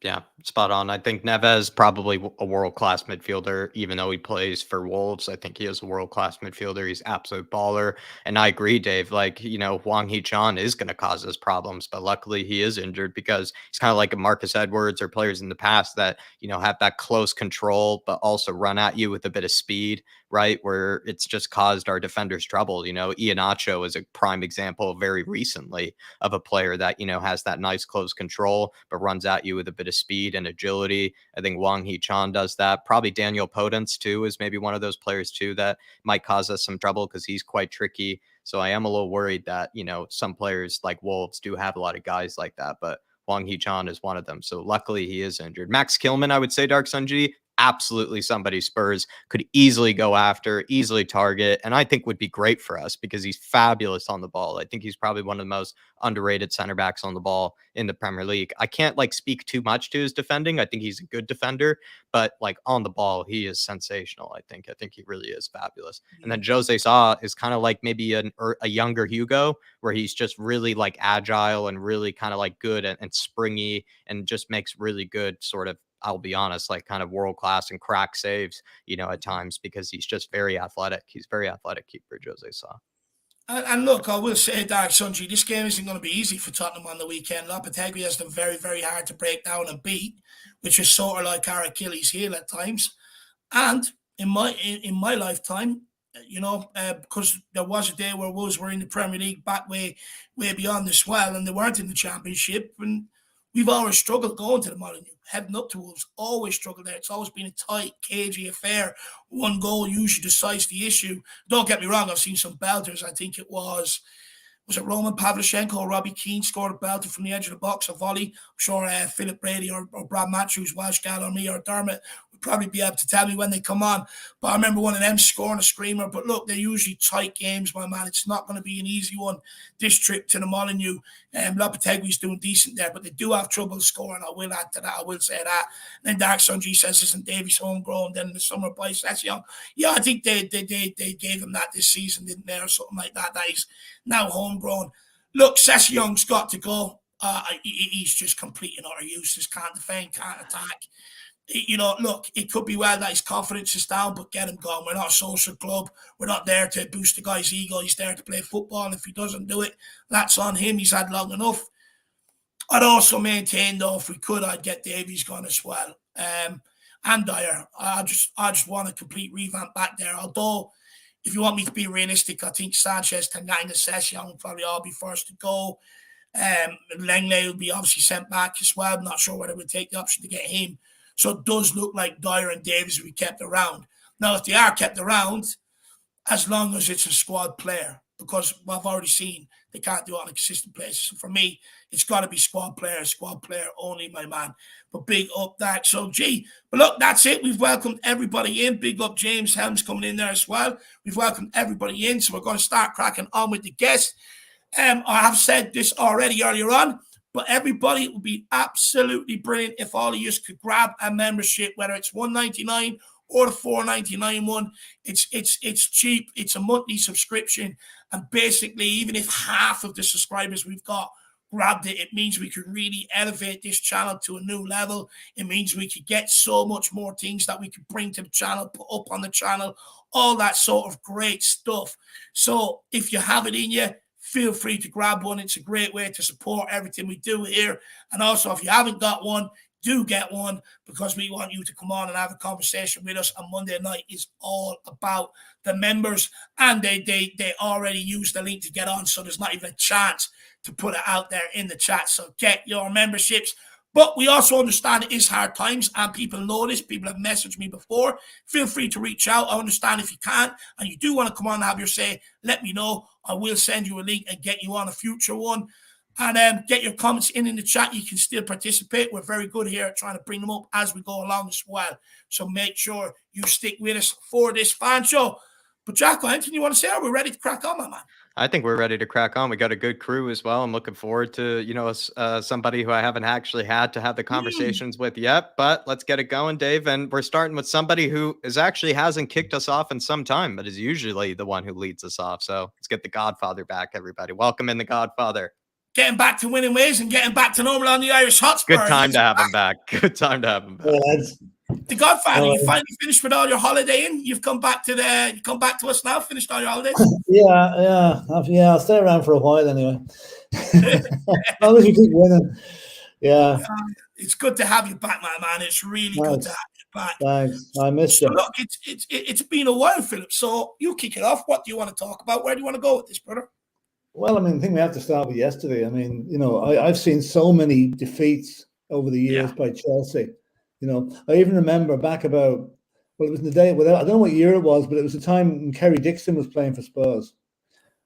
Yeah, spot on. I think Neves probably a world-class midfielder, even though he plays for Wolves. I think he is a world-class midfielder. He's absolute baller. And I agree, Dave. Like, Hwang Hee-chan is going to cause us problems, but luckily he is injured because he's kind of like a Marcus Edwards or players in the past that, have that close control, but also run at you with a bit of speed, right? Where it's just caused our defenders trouble. Iheanacho is a prime example very recently of a player that, has that nice close control, but runs at you with a bit of speed and agility. I think Hwang Hee-chan does that. Probably Daniel Podence too is maybe one of those players too that might cause us some trouble because he's quite tricky. So I am a little worried that, some players like Wolves do have a lot of guys like that, but Hwang Hee-chan is one of them. So luckily he is injured. Max Kilman, I would say, Dark Sunji, absolutely somebody Spurs could easily go after, easily target, and I think would be great for us because he's fabulous on the ball. I think he's probably one of the most underrated center backs on the ball in the Premier League. I can't like speak too much to his defending. I think he's a good defender, but like on the ball, he is sensational. I think he really is fabulous. And then Jose Sa is kind of like maybe a younger Hugo, where he's just really like agile and really kind of like good and springy and just makes really good sort of, I'll be honest, like kind of world class and crack saves, at times because he's just very athletic. He's very athletic keeper, Jose Sa. And look, I will say, Dark Sunji, this game isn't going to be easy for Tottenham on the weekend. Lopetegui has them very, very hard to break down and beat, which is sort of like our Achilles heel at times. And in my lifetime, because there was a day where Wolves were in the Premier League back way beyond as well, and they weren't in the Championship, and we've always struggled going to the Molineux, heading up to Wolves, always struggled there. It's always been a tight, cagey affair. One goal usually decides the issue. Don't get me wrong, I've seen some belters. I think it was it Roman Pavlyuchenko or Robbie Keane scored a belter from the edge of the box, a volley. I'm sure Philip Brady or Brad Matthews, Welsh Gal or me or Dermot would probably be able to tell me when they come on. But I remember one of them scoring a screamer. But look, they're usually tight games, my man. It's not going to be an easy one this trip to the Molineux. Lopetegui's doing decent there, but they do have trouble scoring. I will add to that. I will say that. And then Dark Sunji says, isn't Davies homegrown? Then in the summer by Session. Yeah, I think they gave him that this season, didn't they, or something like that. That he's now homegrown. Look, Session's got to go. He's just complete and utter useless. Can't defend, can't attack. Look, it could be well that his confidence is down, but get him gone. We're not a social club. We're not there to boost the guy's ego. He's there to play football. And if he doesn't do it, that's on him. He's had long enough. I'd also maintain, though, if we could, I'd get Davies gone as well. And Dyer. I just want a complete revamp back there. Although, if you want me to be realistic, I think Sanchez, Tanganga, Session will probably all be first to go. Langley will be obviously sent back as well. I'm not sure whether we'll take the option to get him. So it does look like Dyer and Davies will be kept around. Now, if they are kept around, as long as it's a squad player, because I've already seen they can't do it on a consistent basis. So for me, it's got to be squad player only, my man. But big up that. So, but look, that's it. We've welcomed everybody in. Big up James Helms coming in there as well. We've welcomed everybody in. So we're going to start cracking on with the guests. I have said this already earlier on, but everybody, it would be absolutely brilliant if all of you could grab a membership, whether it's $1.99 or the $4.99 one. It's cheap. It's a monthly subscription. And basically, even if half of the subscribers we've got grabbed it, it means we could really elevate this channel to a new level. It means we could get so much more things that we could bring to the channel, put up on the channel, all that sort of great stuff. So if you have it in you, feel free to grab one. It's a great way to support everything we do here. And also, if you haven't got one, do get one, because we want you to come on and have a conversation with us. On Monday night is all about the members, and they already used the link to get on, so there's not even a chance to put it out there in the chat. So get your memberships. But we also understand it is hard times, and people know this. People have messaged me before. Feel free to reach out. I understand if you can't, and you do want to come on and have your say, let me know. I will send you a link and get you on a future one. And get your comments in the chat. You can still participate. We're very good here at trying to bring them up as we go along as well. So make sure you stick with us for this fan show. But Jacko, anything you want to say? Are we ready to crack on, my man? I think we're ready to crack on. We got a good crew as well. I'm looking forward to, somebody who I haven't actually had to have the conversations with yet, but let's get it going, Dave. And we're starting with somebody who hasn't kicked us off in some time, but is usually the one who leads us off. So let's get the Godfather back, everybody. Welcome in the Godfather. Getting back to winning ways and getting back to normal on the Irish Hotspur. Good time to have him back. Good time to have him back. The Godfather, you finally finished with all your holidaying. You've come back to us now. Finished all your holidays. Yeah. I'll stay around for a while anyway. As long as you keep winning. Yeah. It's good to have you back, my man. It's really good to have you back. Thanks. I missed you. Look, it's been a while, Philip. So you kick it off. What do you want to talk about? Where do you want to go with this, brother? Well, I think we have to start with yesterday. I've seen so many defeats over the years by Chelsea. I even remember back it was in the day, I don't know what year it was, but it was the time when Kerry Dixon was playing for Spurs.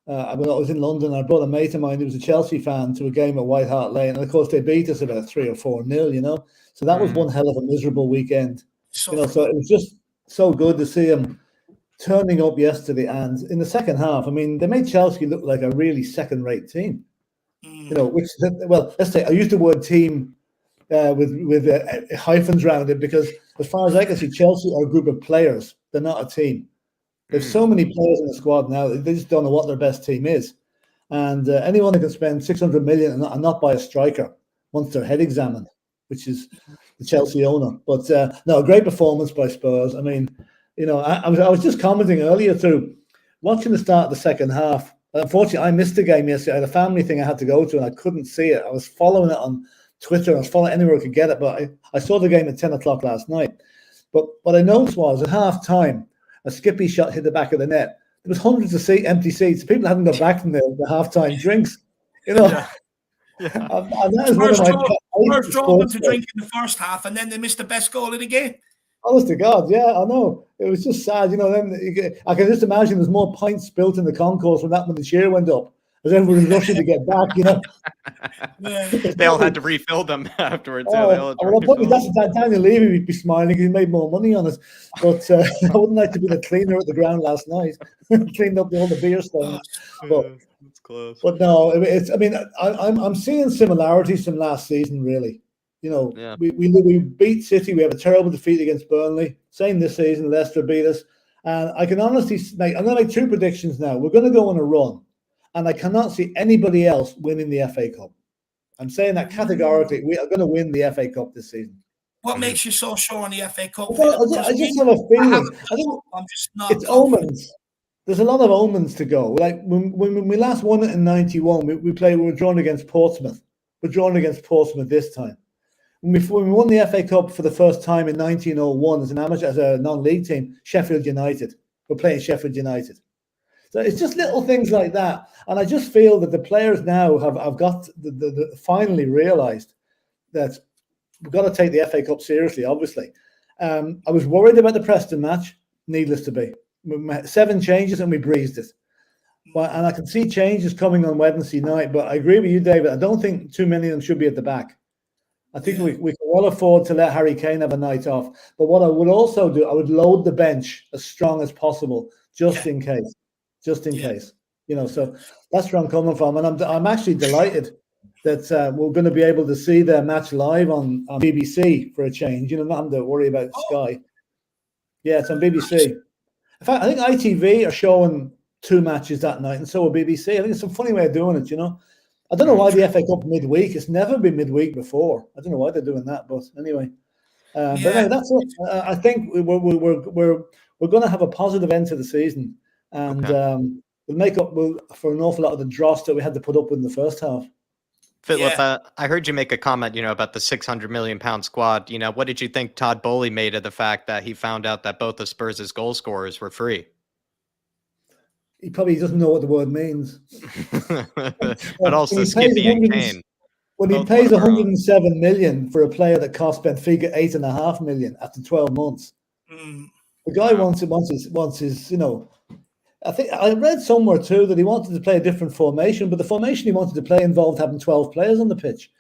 I was in London. I brought a mate of mine who was a Chelsea fan to a game at White Hart Lane. And of course, they beat us about 3 or 4-0, So that was one hell of a miserable weekend. So it was just so good to see him turning up yesterday. And in the second half, I mean, they made Chelsea look like a really second-rate team. Which, well, let's say I use the word team with hyphens around it, because as far as I can see, Chelsea are a group of players. They're not a team. There's so many players in the squad now, they just don't know what their best team is. And anyone who can spend 600 million and not buy a striker wants their head examined, which is the Chelsea owner. But no, great performance by Spurs. I mean, I was just commenting earlier through watching the start of the second half. Unfortunately, I missed the game yesterday. I had a family thing I had to go to, and I couldn't see it. I was following it on Twitter. I was following anywhere I could get it, but I saw the game at 10 o'clock last night. But what I noticed was at half time, a Skippy shot hit the back of the net. There was hundreds of empty seats. People hadn't got back from the half-time drinks. And that is one of my first drove them to drink in the first half, and then they missed the best goal of the game. Honest to God, yeah, I know. It was just sad, Then I can just imagine there's more pints spilt in the concourse when the cheer went up, as everyone was rushing to get back. They all had to refill them afterwards. Daniel Levy would be smiling because he made more money on it. But I wouldn't like to be the cleaner at the ground last night, cleaned up all the beer stones. It's close. But no, it's. I mean, I'm seeing similarities from last season, really. We beat City. We have a terrible defeat against Burnley. Same this season. Leicester beat us. And I can honestly make. I'm going to make two predictions now. We're going to go on a run, and I cannot see anybody else winning the FA Cup. I'm saying that categorically. We are going to win the FA Cup this seaon. What makes you so sure on the FA Cup? I just have a feeling. It's omens. There's a lot of omens to go. Like when we last won it in '91, we were drawn against Portsmouth. We're drawn against Portsmouth this time. When we won the FA Cup for the first time in 1901 as a non-league team, Sheffield United. We're playing Sheffield United. So it's just little things like that. And I just feel that the players now have got finally realised that we've got to take the FA Cup seriously, obviously. I was worried about the Preston match, needless to be. 7 changes and we breezed it. And I can see changes coming on Wednesday night, but I agree with you, David. I don't think too many of them should be at the back. I think we can well afford to let Harry Kane have a night off. But what I would also do, I would load the bench as strong as possible, just in case. Just in case. So that's where I'm coming from. And I'm actually delighted that we're going to be able to see their match live on BBC for a change. Not having to worry about Sky. Yeah, it's on BBC. In fact, I think ITV are showing 2 matches that night, and so will BBC. I think it's some funny way of doing it, I don't know why the FA Cup midweek. It's never been midweek before. I don't know why they're doing that, but anyway. But no, that's it. I think we're going to have a positive end to the season, and we'll make up for an awful lot of the dross that we had to put up with in the first half. Philip, I heard you make a comment, about the £600 million squad. What did you think Todd Bowley made of the fact that he found out that both of Spurs' goal scorers were free? He probably doesn't know what the word means. But also Skippy and Kane. When he pays 107 million for a player that cost Benfica 8.5 million after 12 months, the guy wants his. I think I read somewhere too that he wanted to play a different formation, but the formation he wanted to play involved having 12 players on the pitch.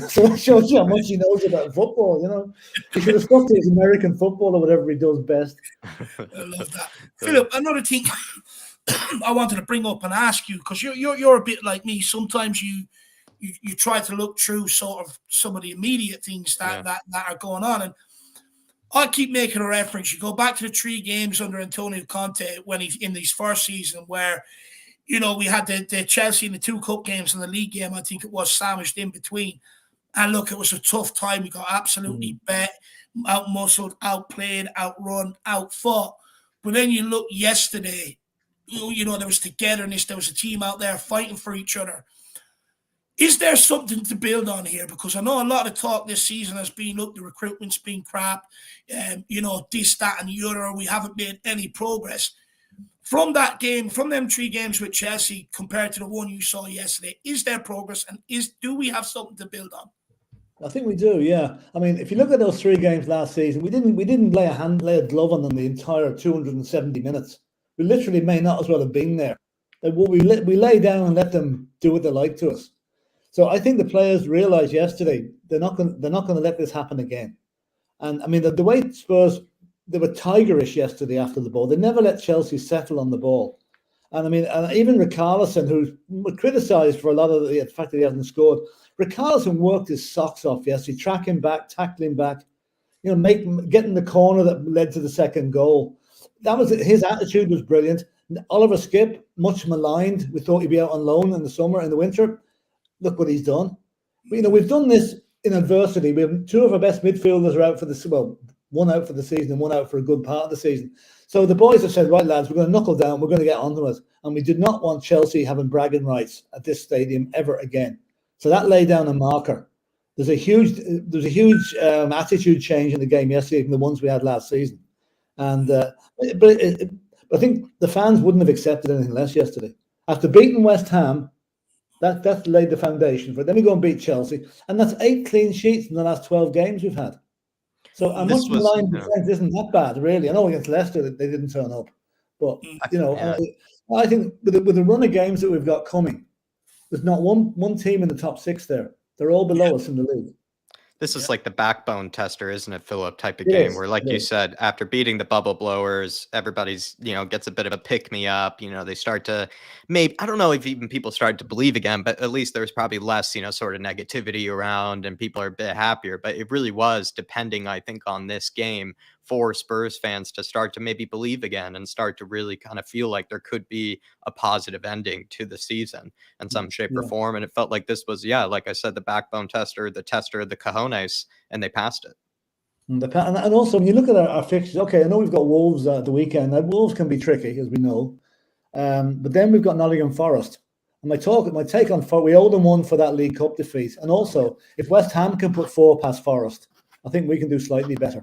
So that shows you how much he knows about football. He should have stuck to his American football or whatever he does best. I love that, Philip. Another thing I wanted to bring up and ask you, because you're a bit like me. Sometimes you try to look through sort of some of the immediate things that are going on, and I keep making a reference. You go back to the 3 games under Antonio Conte when he's in his first season, where we had the Chelsea and the 2 cup games and the league game. I think it was sandwiched in between, and look, it was a tough time. We got absolutely bet, out-muscled, outplayed, outrun, outfought. But then you look yesterday. There was togetherness. There was a team out there fighting for each other. Is there something to build on here? Because I know a lot of talk this season has been, look, the recruitment's been crap, this, that, and the other. We haven't made any progress. From that game, from them 3 games with Chelsea compared to the one you saw yesterday, is there progress, and do we have something to build on? I think we do, yeah. I mean, if you look at those 3 games last season, we didn't lay a glove on them the entire 270 minutes. We literally may not as well have been there. We lay down and let them do what they like to us. So I think the players realised yesterday they're not going to let this happen again. And I mean, the way Spurs, they were tigerish yesterday after the ball. They never let Chelsea settle on the ball. And I mean, even Richarlison, who's criticised for a lot of the fact that he hasn't scored, Richarlison worked his socks off yesterday, tracking back, tackling back, getting the corner that led to the second goal. That was his attitude was brilliant. Oliver Skip, much maligned. We thought he'd be out on loan in the summer, in the winter. Look what he's done. But, we've done this in adversity. We have two of our best midfielders are out for one out for the season and one out for a good part of the season. So the boys have said, right, lads, we're going to knuckle down. We're going to get onto it. And we did not want Chelsea having bragging rights at this stadium ever again. So that laid down a marker. There's a huge attitude change in the game yesterday from the ones we had last season. And I think the fans wouldn't have accepted anything less yesterday. After beating West Ham, that laid the foundation for it. Then we go and beat Chelsea. And that's 8 clean sheets in the last 12 games we've had. So a much maligned defence isn't that bad, really. I know against Leicester that they didn't turn up. But, I think with the run of games that we've got coming, there's not one team in the top 6 there. They're all below us in the league. This is like the backbone tester, isn't it, Philip, type of game where, like you said, after beating the bubble blowers, everybody's, gets a bit of a pick-me-up. They start to maybe, I don't know if even people started to believe again, but at least there's probably less, sort of negativity around and people are a bit happier. But it really was depending, I think, on this game for Spurs fans to start to maybe believe again and start to really kind of feel like there could be a positive ending to the season in some shape or form. And it felt like this was, like I said, the backbone tester, the tester of the cojones, and they passed it. And also, when you look at our fixtures, okay, I know we've got Wolves at the weekend. Now, Wolves can be tricky, as we know. But then we've got Nottingham Forest. And my take on we owe them one for that League Cup defeat. And also, if West Ham can put 4 past Forest, I think we can do slightly better.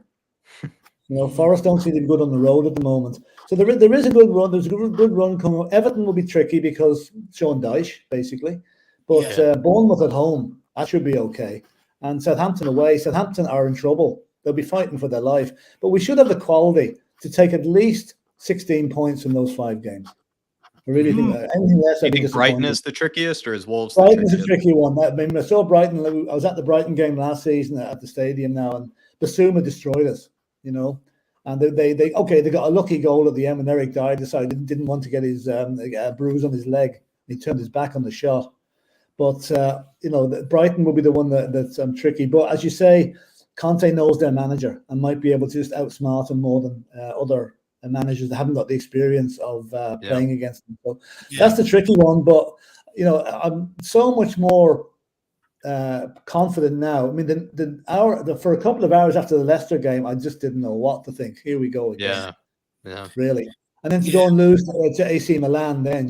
Forest don't seem to be good on the road at the moment. So there is a good run. There's a good run coming. Everton will be tricky because Sean Dyche, basically. But Bournemouth at home, that should be okay. And Southampton away. Southampton are in trouble. They'll be fighting for their life. But we should have the quality to take at least 16 points in those 5 games. I really think that. Anything less, Do you think Brighton is the trickiest, or is Wolves the Brighton's trickiest? a tricky one. I saw Brighton. I was at the Brighton game last season at the stadium now, and Basuma destroyed us. And they got a lucky goal at the end when Eric Dyer decided didn't want to get his bruise on his leg. He turned his back on the shot. But Brighton will be the one that's tricky. But as you say, Conte knows their manager and might be able to just outsmart him more than other managers that haven't got the experience of playing against them. So that's the tricky one. But I'm so much more confident now. I mean, for a couple of hours after the Leicester game, I just didn't know what to think. Here we go again. Yeah. Really. And then to go and lose to AC Milan, then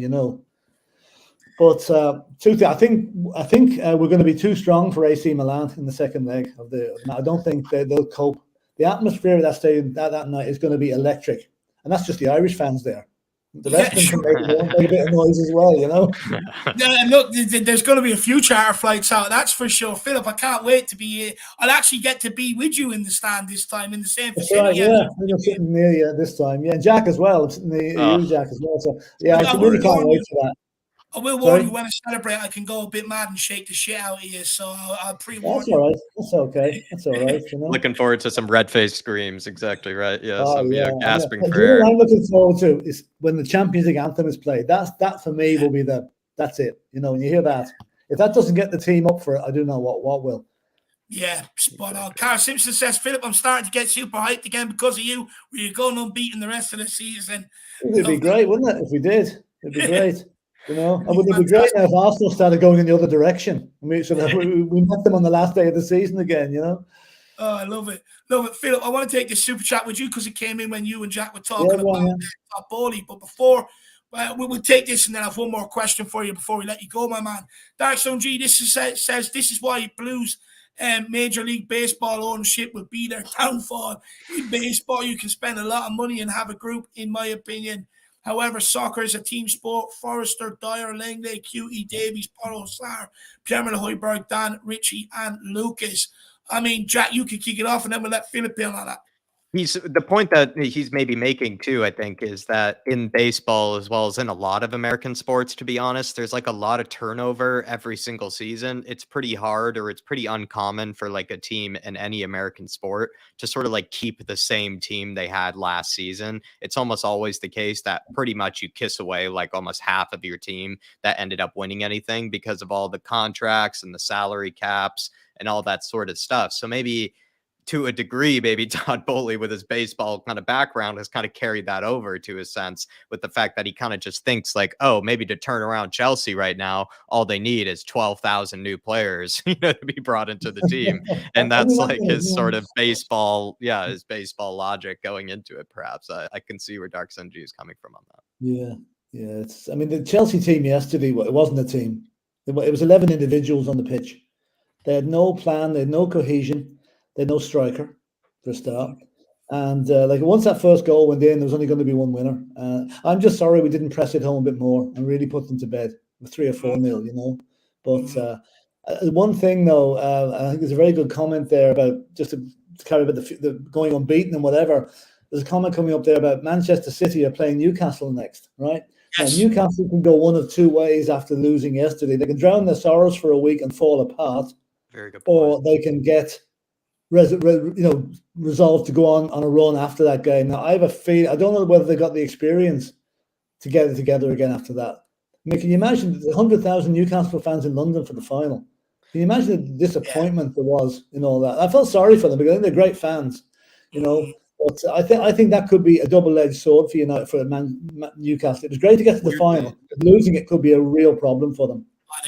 But I think we're going to be too strong for AC Milan in the second leg of the. I don't think they'll cope. The atmosphere of that stadium that night is going to be electric, and that's just the Irish fans there. The rest of them can make a bit of noise as well, Yeah, look, there's going to be a few charter flights out, that's for sure. Philip, I can't wait to be here. I'll actually get to be with you in the stand this time, in the same vicinity. Right, I'm sitting near you this time. Yeah, Jack as well. I'm sitting near you, Jack, as well. So, I really can't wait for that. I will warn you, when I celebrate, I can go a bit mad and shake the shit out of you. So I'll pre-warn you. That's all right. That's okay. That's all right. Looking forward to some red-faced screams. Exactly right. Yeah. Gasping for air. What I'm looking forward to is when the Champions League anthem is played. That for me will be that's it. When you hear that, if that doesn't get the team up for it, I don't know what will. Yeah, spot on. Carl Simpson says, Philip, I'm starting to get super hyped again because of you. We're going unbeaten the rest of the season. It'd be great, wouldn't it, if we did? It'd be great. And would it be great now if Arsenal started going in the other direction? I mean, we met them on the last day of the season again, Oh, I love it. Philip, I want to take this super chat with you because it came in when you and Jack were talking about Top Bowley. But before we'll take this, and then I have one more question for you before we let you go, my man. Dark Stone G, says this is why Blues Major League Baseball ownership will be their downfall. In baseball, you can spend a lot of money and have a group, in my opinion. However, soccer is a team sport. Forrester, Dyer, Langley, QE, Davies, Paulo Sar, Pierre Hoiberg, Dan, Richie, and Lucas. I mean, Jack, you can kick it off, and then we'll let Philip in on that. The point that he's maybe making too, I think, is that in baseball as well as in a lot of American sports, to be honest, there's like a lot of turnover every single season. It's pretty hard, or it's pretty uncommon for like a team in any American sport to sort of like keep the same team they had last season. It's almost always the case that pretty much you kiss away like almost half of your team that ended up winning anything because of all the contracts and the salary caps and all that sort of stuff. So maybe to a degree, maybe Todd Bowley with his baseball kind of background has kind of carried that over to a sense, with the fact that he kind of just thinks like, oh, maybe to turn around Chelsea right now, all they need is 12,000 new players, to be brought into the team. And that's like his sort of baseball, his baseball logic going into it, perhaps. I can see where Dark Sun G is coming from on that. Yeah. The Chelsea team yesterday, it wasn't a team. It was 11 individuals on the pitch. They had no plan, they had no cohesion. They had no striker for a start. And once that first goal went in, there was only going to be one winner. I'm just sorry we didn't press it home a bit more and really put them to bed with 3 or 4-0, But one thing, though, I think there's a very good comment there about, just to carry about the going unbeaten and whatever. There's a comment coming up there about Manchester City are playing Newcastle next, right? Yes. Now, Newcastle can go one of two ways after losing yesterday. They can drown their sorrows for a week and fall apart. Very good point. Or they can get resolved to go on a run after that game. Now, I have a feeling, I don't know whether they got the experience to get it together again after that. I mean, can you imagine the 100,000 Newcastle fans in London for the final? Can you imagine the disappointment there was in all that? I felt sorry for them because I think they're great fans, But I think that could be a double-edged sword for United, for Newcastle. It was great to get to the final, but losing it could be a real problem for them.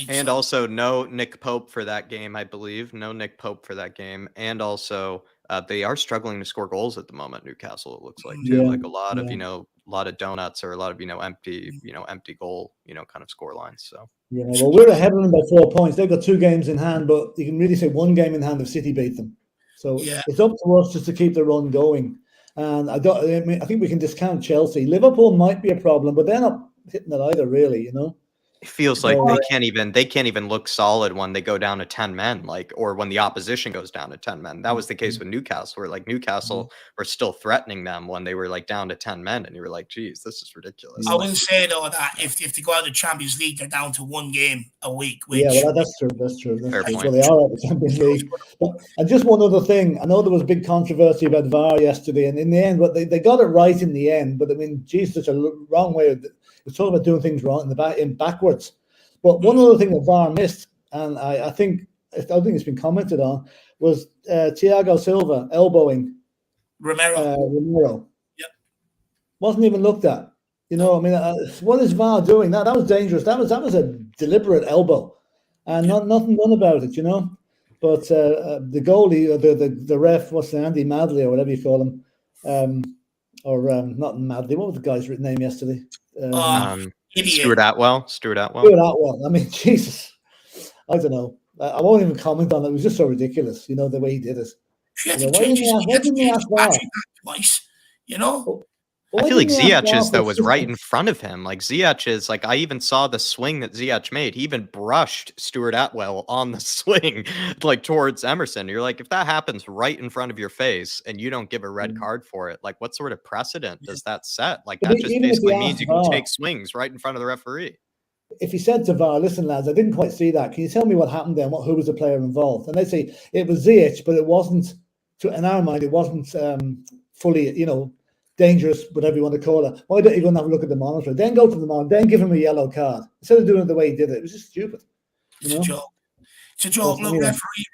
And also no Nick Pope for that game, I believe. No Nick Pope for that game. And also they are struggling to score goals at the moment, Newcastle, it looks like too. Like a lot of, a lot of donuts, or a lot of, empty goal, kind of score lines. So well, we're ahead of them by 4 points. They've got 2 games in hand, but you can really say 1 game in hand if City beat them. So it's up to us just to keep the run going. And I think we can discount Chelsea. Liverpool might be a problem, but they're not hitting it either, really, It feels like they can't even look solid when they go down to 10 men, or when the opposition goes down to 10 men. That was the case with Newcastle, where Newcastle were still threatening them when they were down to 10 men, and you were like, geez, this is ridiculous. I will say though that if they go out of the Champions League, they're down to 1 game a week. Which, that's true. That's well, they are at the Champions League. And just one other thing, I know there was a big controversy about VAR yesterday, and in the end, but they got it right in the end. But I mean, geez, such a wrong way of. It's talking about doing things wrong in backwards. But one other thing that VAR missed, and I think it's been commented on, was Thiago Silva elbowing Romero. Yep. Wasn't even looked at. What is VAR doing? That was dangerous. That was a deliberate elbow, and none about it. But the goalie, the ref, Andy Madley or whatever you call him, not Madley. What was the guy's name yesterday? Stuart Atwell. I mean, Jesus. I don't know. I won't even comment on it. It was just so ridiculous, the way he did it. Why didn't he ask that twice? I feel like Ziyech's, though, was right in front of him. Ziyech's, I even saw the swing that Ziyech made. He even brushed Stuart Atwell on the swing, towards Emerson. You're like, if that happens right in front of your face and you don't give a red card for it, what sort of precedent does that set? That just basically means you can take swings right in front of the referee. If he said to VAR, listen, lads, I didn't quite see that. Can you tell me what happened there? Who was the player involved? And they'd say it was Ziyech, but it wasn't, in our mind, it wasn't fully, dangerous, whatever you want to call it. Why don't you go and have a look at the monitor? Then go to the monitor, then give him a yellow card. Instead of doing it the way he did it. It was just stupid. It's a joke. It's a joke. Look,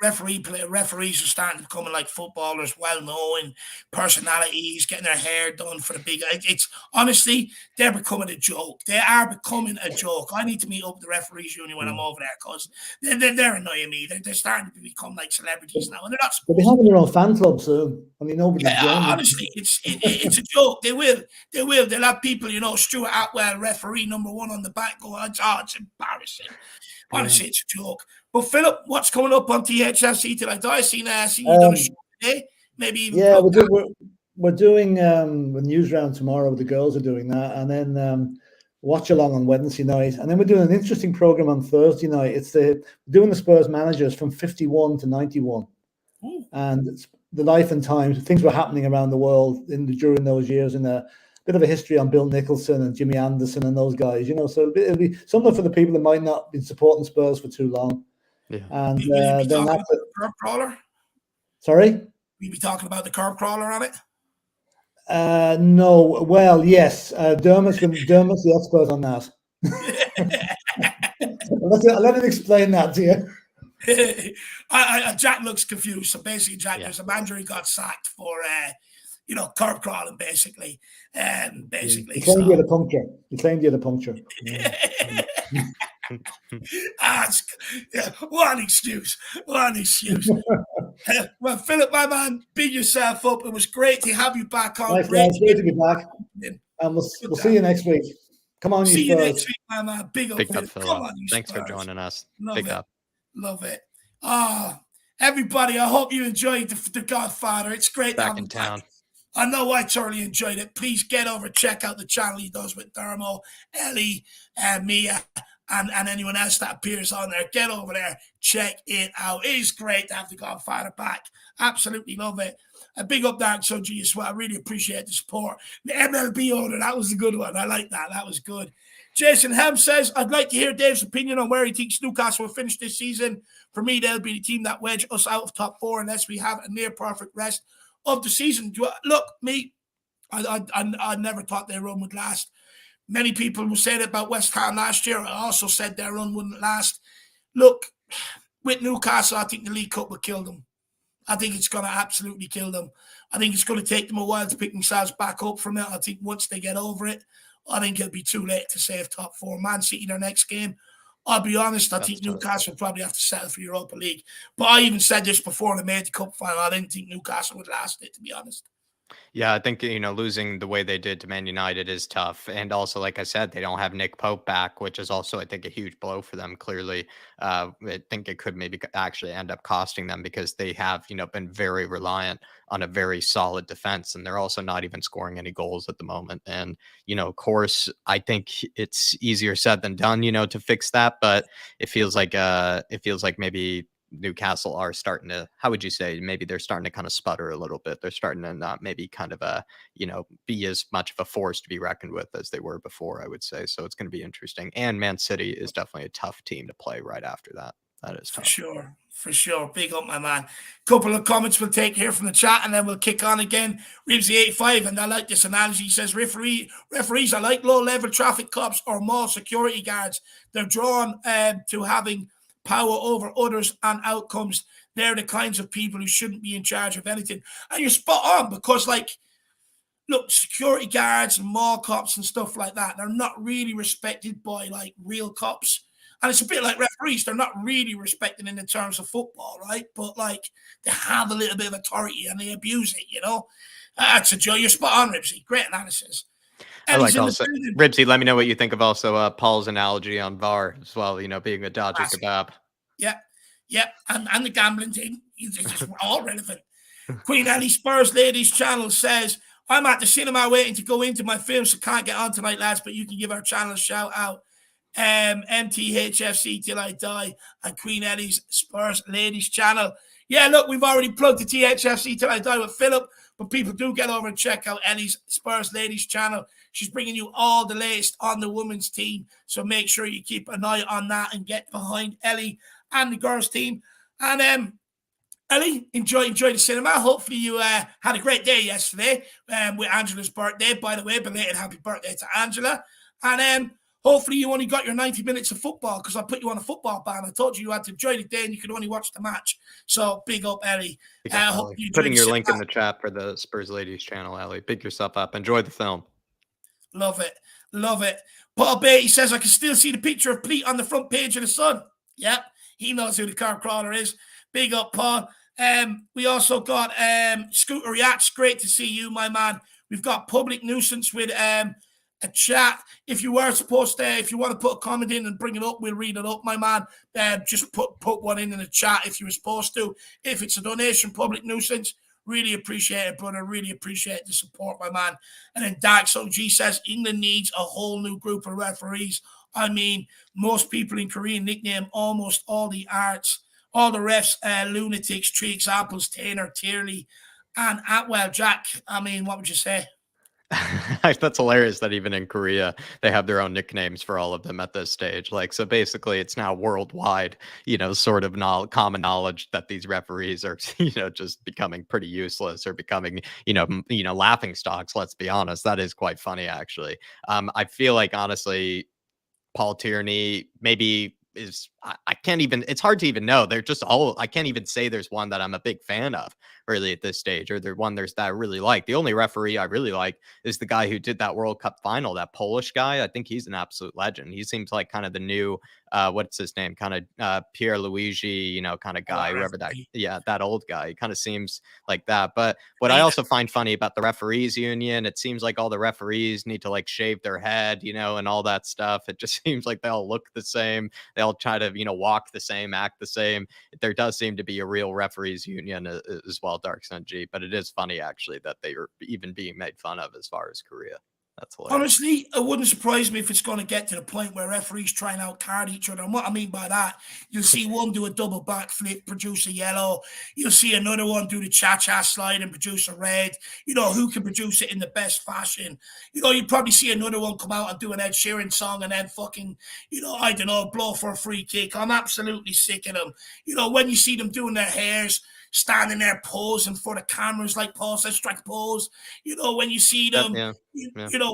referees are starting to become like footballers, well-known personalities, getting their hair done for the big. It's honestly, they're becoming a joke. They are becoming a joke. I need to meet up with the referees union when I'm over there because they're annoying me. They're starting to become like celebrities now, and they're not. They'll be having their own fan club soon. I mean, nobody's honestly, it's a joke. They will. They'll have people, Stuart Atwell, referee number 1 on the back, go, it's embarrassing. Honestly, it's a joke. But Philip, what's coming up on THLC tonight? I seen you done a show today. Maybe even we're doing a news round tomorrow. The girls are doing that, and then watch along on Wednesday night, and then we're doing an interesting program on Thursday night. It's doing the Spurs managers from 51 to 91, and the life and times, things were happening around the world during those years, and a bit of a history on Bill Nicholson and Jimmy Anderson and those guys, so it'll be something for the people that might not be supporting Spurs for too long. Yeah. And Will you be then talking that's about the curb crawler? Sorry? Will you be talking about the curb crawler on it? No. Well, yes. Dermot's the expert on that. I'll let him explain that to you. Jack looks confused. So basically, Jack, there's a manager who got sacked for, curb crawling, basically. He claimed he had a puncture. One excuse. Well, Philip, my man, big yourself up. It was great to have you back on. Nice, great to be back. And we'll see you next week. Come on, see you Spurs. You next week, my man. Big up, Philip. Come on, you Thanks Spurs. for joining us. Love it. Everybody, I hope you enjoyed the Godfather. It's great back in town. I know I thoroughly enjoyed it. Please get over, check out the channel he does with Dermot, Ellie, Mia, and anyone else that appears on there. Get over there, check it out. It is great to have the Godfather back. Absolutely love it. A big up Dark Soji as well. I really appreciate the support. The MLB order, that was a good one. I like that. That was good. Jason Helm says, I'd like to hear Dave's opinion on where he thinks Newcastle will finish this season. For me, they'll be the team that wedge us out of top four unless we have a near perfect rest of the season. Look, I never thought their run would last. Many people were saying it about West Ham last year. I also said their run wouldn't last. Look, with Newcastle, I think the League Cup will kill them. I think it's going to absolutely kill them. I think it's going to take them a while to pick themselves back up from it. I think once they get over it, I think it'll be too late to save top four. Man City their next game. I'll be honest, I think Newcastle will probably have to settle for Europa League. But I even said this before they made the cup final. I didn't think Newcastle would last it, to be honest. Yeah, I think, losing the way they did to Man United is tough. And also, like I said, they don't have Nick Pope back, which is also, I think, a huge blow for them, clearly. I think it could maybe actually end up costing them because they have, been very reliant on a very solid defense. And they're also not even scoring any goals at the moment. And, of course, I think it's easier said than done, to fix that. But it feels like maybe Newcastle are starting to, how would you say, maybe they're starting to kind of sputter a little bit. They're starting to not maybe kind of be as much of a force to be reckoned with as they were before, I would say. So it's going to be interesting. And Man City is definitely a tough team to play right after that. That is tough. For sure. Big up, my man. Couple of comments we'll take here from the chat and then we'll kick on again. Ribsy85, and I like this analogy. He says, referees are like low-level traffic cops or mall security guards. They're drawn to having power over others and outcomes. They're the kinds of people who shouldn't be in charge of anything. And you're spot on because, look, security guards and mall cops and stuff like that, they're not really respected by, real cops. And it's a bit like referees. They're not really respected in the terms of football, right? But, they have a little bit of authority and they abuse it, That's a joy. You're spot on, Ribsy. Great analysis. I like also, Ribsy, let me know what you think of also Paul's analogy on VAR as well, being a dodgy kebab. Yeah, and the gambling thing. It's all relevant. Queen Annie Spurs Ladies Channel says, I'm at the cinema waiting to go into my film, so can't get on tonight, lads, but you can give our channel a shout out. MTHFC Till I Die and Queen Ellie's Spurs Ladies Channel. Yeah, look, we've already plugged the THFC Till I Die with Philip, but people do get over and check out Ellie's Spurs Ladies Channel. She's bringing you all the latest on the women's team, so make sure you keep an eye on that and get behind Ellie and the girls team. And Ellie, enjoy the cinema. Hopefully you had a great day yesterday with Angela's birthday. By the way, belated happy birthday to Angela. And hopefully you only got your 90 minutes of football because I put you on a football ban. I told you had to enjoy the day and you could only watch the match. So big up, Ellie. Putting your link in the chat for the Spurs Ladies channel, Ellie. Big yourself up. Enjoy the film. Love it. Paul Bay, he says, I can still see the picture of Pleat on the front page of the Sun. Yep, he knows who the car crawler is. Big up, Paul. We also got Scooter Yachts. Great to see you, my man. We've got Public Nuisance with a chat. If you want to put a comment in and bring it up, we'll read it up, my man. Just put one in the chat if you were supposed to. If it's a donation, Public Nuisance, really appreciate it, brother. Really appreciate the support, my man. And then Dax OG says England needs a whole new group of referees. I mean, most people in Korean nickname almost all the arts All the refs, lunatics, 3 examples, Taylor, Tierney, and Atwell. Jack, I mean, what would you say? That's hilarious that even in Korea they have their own nicknames for all of them at this stage. Like, so basically it's now worldwide, sort of common knowledge that these referees are, just becoming pretty useless or becoming, laughing stocks. Let's be honest. That is quite funny, actually. I feel like, honestly, Paul Tierney maybe is I can't even, it's hard to even know. They're just all, I can't even say there's one that I'm a big fan of really at this stage, or there's that I really like. The only referee I really like is the guy who did that World Cup final, that Polish guy. I think he's an absolute legend. He seems like kind of the new what's his name, kind of Pierre Luigi, kind of guy, whoever that old guy. He kind of seems like that. But what I also find funny about the referees union, it seems like all the referees need to like shave their head, and all that stuff. It just seems like they all look the same. They all try to, walk the same, act the same. There does seem to be a real referees union as well, Dark Sun G. But it is funny, actually, that they are even being made fun of as far as Korea. That's hilarious. Honestly, it wouldn't surprise me if it's going to get to the point where referees try and outcard each other. And what I mean by that, you'll see one do a double backflip, produce a yellow. You'll see another one do the cha-cha slide and produce a red. Who can produce it in the best fashion? You'd probably see another one come out and do an Ed Sheeran song and then fucking, I don't know, blow for a free kick. I'm absolutely sick of them. When you see them doing their hairs, standing there posing for the cameras like Paul says, strike pose. When you see them,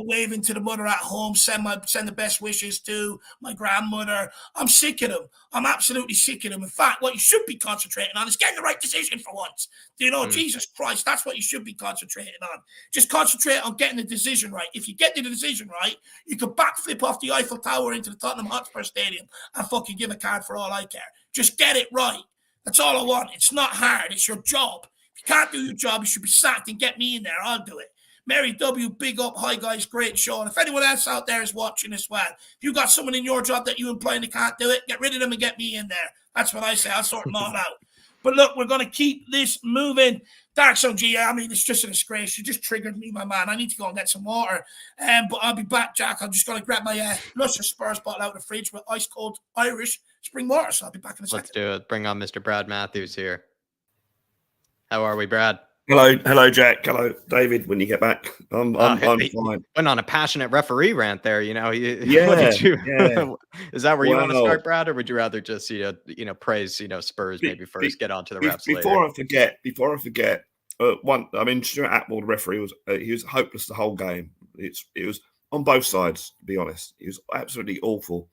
waving to the mother at home, send the best wishes to my grandmother. I'm sick of them. I'm absolutely sick of them. In fact, what you should be concentrating on is getting the right decision for once. Jesus Christ, that's what you should be concentrating on. Just concentrate on getting the decision right. If you get the decision right, you can backflip off the Eiffel Tower into the Tottenham Hotspur Stadium and fucking give a card for all I care. Just get it right. That's all I want. It's not hard. It's your job. If you can't do your job, you should be sacked and get me in there. I'll do it. Mary W., big up. Hi, guys. Great show. And if anyone else out there is watching as well, if you got someone in your job that you employ and they can't do it, get rid of them and get me in there. That's what I say. I'll sort them all out. But look, we're going to keep this moving. Dark Zone G, I mean, it's just a disgrace. You just triggered me, my man. I need to go and get some water. But I'll be back, Jack. I'm just going to grab my luscious Spurs bottle out of the fridge with ice cold Irish spring water. So I'll be back in a second. Let's do it. Bring on Mr. Brad Matthews here. How are we, Brad? Hello, Jack. Hello, David. When you get back, I'm fine. Went on a passionate referee rant there. Yeah. Is that where you want to start, Brad, or would you rather just praise Spurs maybe first, get on to the refs later? Before I forget, Stuart Atwell, the referee, he was hopeless the whole game. It was on both sides. To be honest, it was absolutely awful,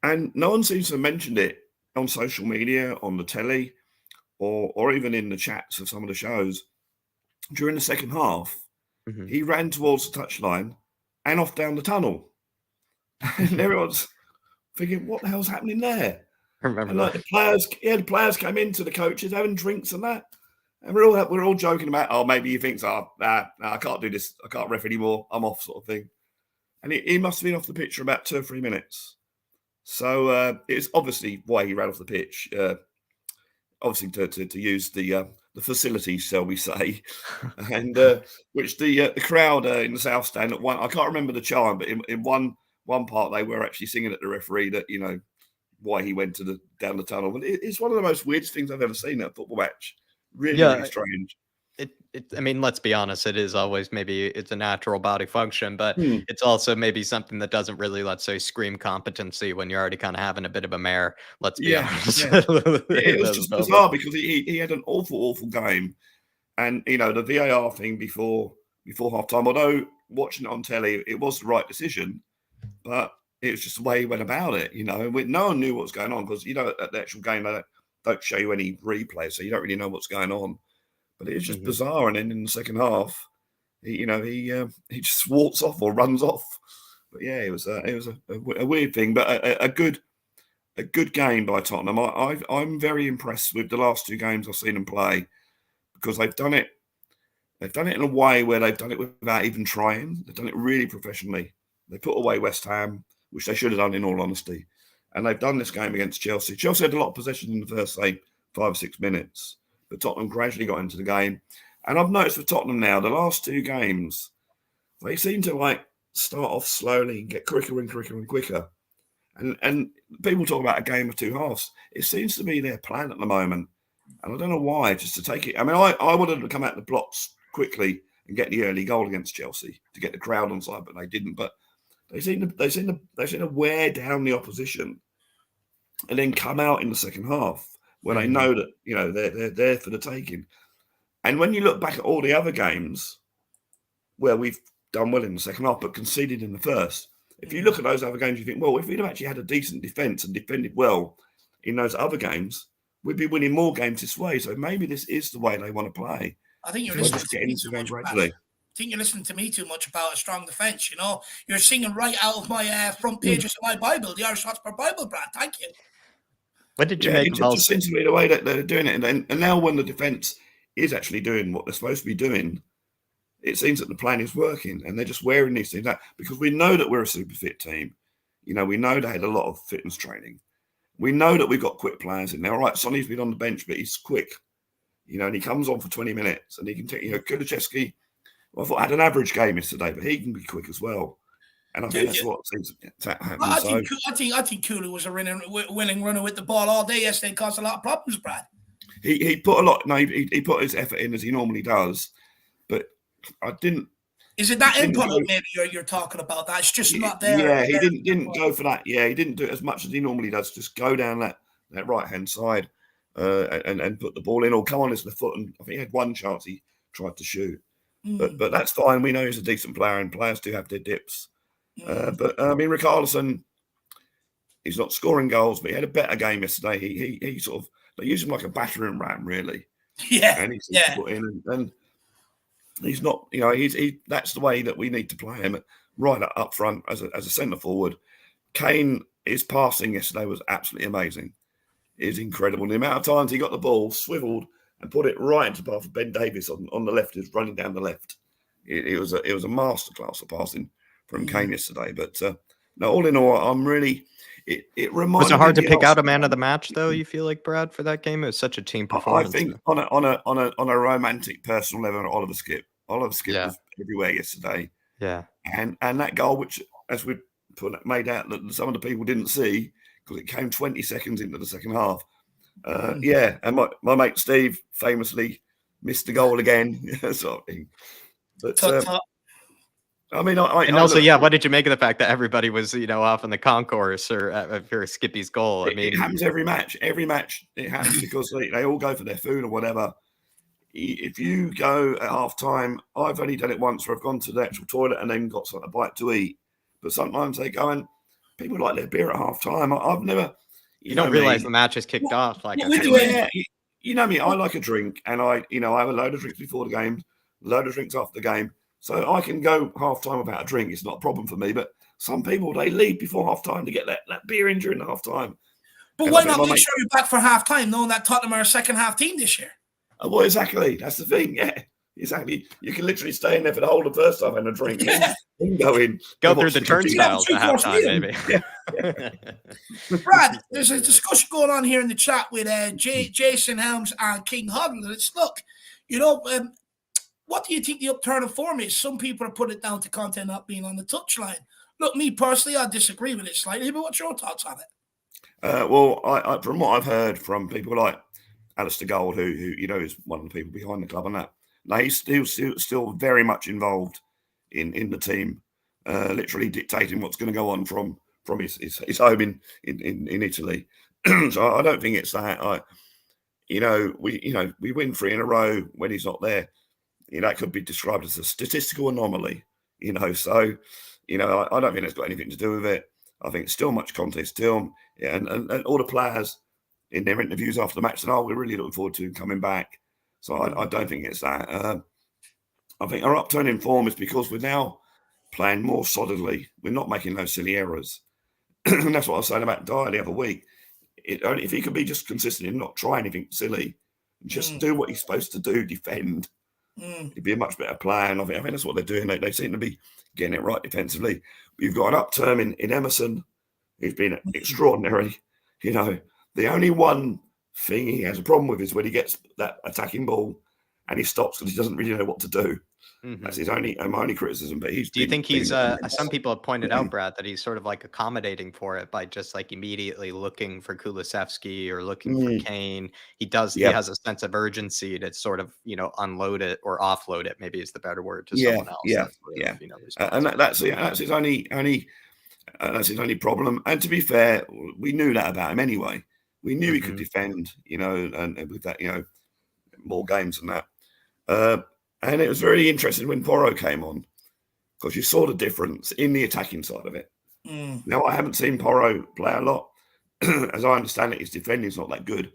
and no one seems to have mentioned it on social media, on the telly, or even in the chats of some of the shows. During the second half, he ran towards the touchline and off down the tunnel. And everyone's thinking, what the hell's happening there? I remember and the players came into the coaches having drinks and that. And we're all joking about, maybe he thinks, I can't do this. I can't ref anymore. I'm off, sort of thing. And he must have been off the pitch for about 2 or 3 minutes. So it's obviously why he ran off the pitch. Obviously to use the facilities, shall we say, and which the crowd in the South Stand at one, I can't remember the chant, but in one part they were actually singing at the referee that why he went down the tunnel. And it's one of the most weirdest things I've ever seen at a football match. Really strange. I mean, let's be honest, it is always, maybe it's a natural body function, but it's also maybe something that doesn't really, let's say, scream competency when you're already kind of having a bit of a mare. Let's be honest. Yeah. It was just bizarre because he had an awful game. And, the VAR thing before half-time, although watching it on telly, it was the right decision, but it was just the way he went about it, No one knew what was going on because, at the actual game, they don't show you any replay, so you don't really know what's going on. But it was just bizarre, and then in the second half, he just walks off or runs off. But yeah, it was a weird thing, but a good game by Tottenham. I'm very impressed with the last 2 games I've seen them play because they've done it in a way where they've done it without even trying. They've done it really professionally. They put away West Ham, which they should have done in all honesty, and they've done this game against Chelsea. Chelsea had a lot of possession in the first, say, 5 or 6 minutes. But Tottenham gradually got into the game. And I've noticed with Tottenham now, the last 2 games, they seem to start off slowly and get quicker and quicker and quicker. And people talk about a game of two halves. It seems to be their plan at the moment. And I don't know why, just to take it. I mean, I wanted to come out the blocks quickly and get the early goal against Chelsea to get the crowd on side, but they didn't. But they seem to wear down the opposition and then come out in the second half when they know that, you know, they're there for the taking. And when you look back at all the other games where we've done well in the second half but conceded in the first, if you look at those other games, you think, well, if we'd have actually had a decent defence and defended well in those other games, we'd be winning more games this way. So maybe this is the way they want to play. I think you're listening to me too much. I think you're listening to me too much about a strong defence. You know, you're singing right out of my front pages of my Bible, the Irish Hotspur Bible, Brad. Thank you. What did you make it just seems to be the way that they're doing it. And now when the defence is actually doing what they're supposed to be doing, it seems that the plan is working, and they're just wearing these things out because we know that we're a super fit team. You know, we know they had a lot of fitness training. We know that we've got quick players in there. All right, Sonny's been on the bench, but he's quick. You know, and he comes on for 20 minutes and he can take, you know, Kulichevsky, I thought had an average game yesterday, but he can be quick as well. And I think that's what seems to happen. I think Cooley was a winning runner with the ball all day yesterday and caused a lot of problems, Brad. He put a lot, no, he put his effort in as he normally does, but I didn't. Is it that input maybe you're talking about? That's just not there. Yeah, he didn't go for that. Yeah, he didn't do it as much as he normally does. Just go down that right-hand side and put the ball in or come on his left foot. And I think he had one chance he tried to shoot. But that's fine. We know he's a decent player and players do have their dips. But I mean, Richarlison, he's not scoring goals, but he had a better game yesterday. He sort of, they use him like a battering ram, really. Yeah. And he's put in and he's not, you know, that's the way that we need to play him right up front as a centre forward. Kane, his passing yesterday was absolutely amazing. It is incredible. The amount of times he got the ball, swiveled, and put it right into the path of Ben Davies on the left, who's running down the left. It was a masterclass of passing from Kane yesterday. But no, all in all, I'm really. It reminded. Was it hard to pick out a man of the match, though? You feel like, Brad, for that game? It was such a team performance. I think on a romantic, personal level, Oliver Skipp was everywhere yesterday. Yeah, and that goal, which as we made out that some of the people didn't see because it came 20 seconds into the second half. And my mate Steve famously missed the goal again, sort of thing. But I mean, what did you make of the fact that everybody was, you know, off in the concourse or for Skippy's goal? I mean, it happens every match. Every match it happens because they all go for their food or whatever. If you go at half time, I've only done it once where I've gone to the actual toilet and then got a bite to eat. But sometimes they go and people like their beer at half time. I've never. You don't realize the match has kicked off. Like you know me, I like a drink, and I have a load of drinks before the game, a load of drinks after the game, so I can go half time without a drink. It's not a problem for me. But some people they leave before half time to get that beer in during the half time. But why not make sure you're back for half time, knowing that Tottenham are a second half team this year? Oh, well, exactly. That's the thing. Yeah, exactly. You can literally stay in there for the whole of the first time and a drink. Yeah. Go through the turnstiles at halftime, maybe. Brad, there's a discussion going on here in the chat with Jason Helms and King Huddle. And it's, look, you know, what do you think the upturn of form is? Some people are putting it down to Conte not being on the touchline. Look, me personally, I disagree with it slightly, but what's your thoughts on it? Well, I from what I've heard from people like Alistair Gold, who you know is one of the people behind the club and that, now he's still very much involved in the team, literally dictating what's going to go on from his home in Italy. So I don't think it's that. We win 3 in a row when he's not there. You know, that could be described as a statistical anomaly. You know, so I don't think it's got anything to do with it. I think it's still much context still, and all the players in their interviews after the match said, we're really looking forward to him coming back. So I don't think it's that. I think our upturn in form is because we're now playing more solidly. We're not making those silly errors. And that's what I was saying about Dyer the other week. If he could be just consistent and not try anything silly, just do what he's supposed to do, defend, he'd be a much better player. And I think that's what they're doing. They seem to be getting it right defensively. We've got an upturn in Emerson, who's been extraordinary. You know, the only one thing he has a problem with is when he gets that attacking ball and he stops because he doesn't really know what to do. That's my only criticism. But do you think he's? Some people have pointed out, Brad, that he's sort of like accommodating for it by just like immediately looking for Kulusevski or looking for Kane. He has a sense of urgency to sort of unload it or offload it. Maybe is the better word to someone else. And that's his only problem. And to be fair, we knew that about him anyway. We knew he could defend, and with that, more games than that. And it was very interesting when Porro came on, because you saw the difference in the attacking side of it. Now, I haven't seen Porro play a lot. As I understand it, his defending's not that good.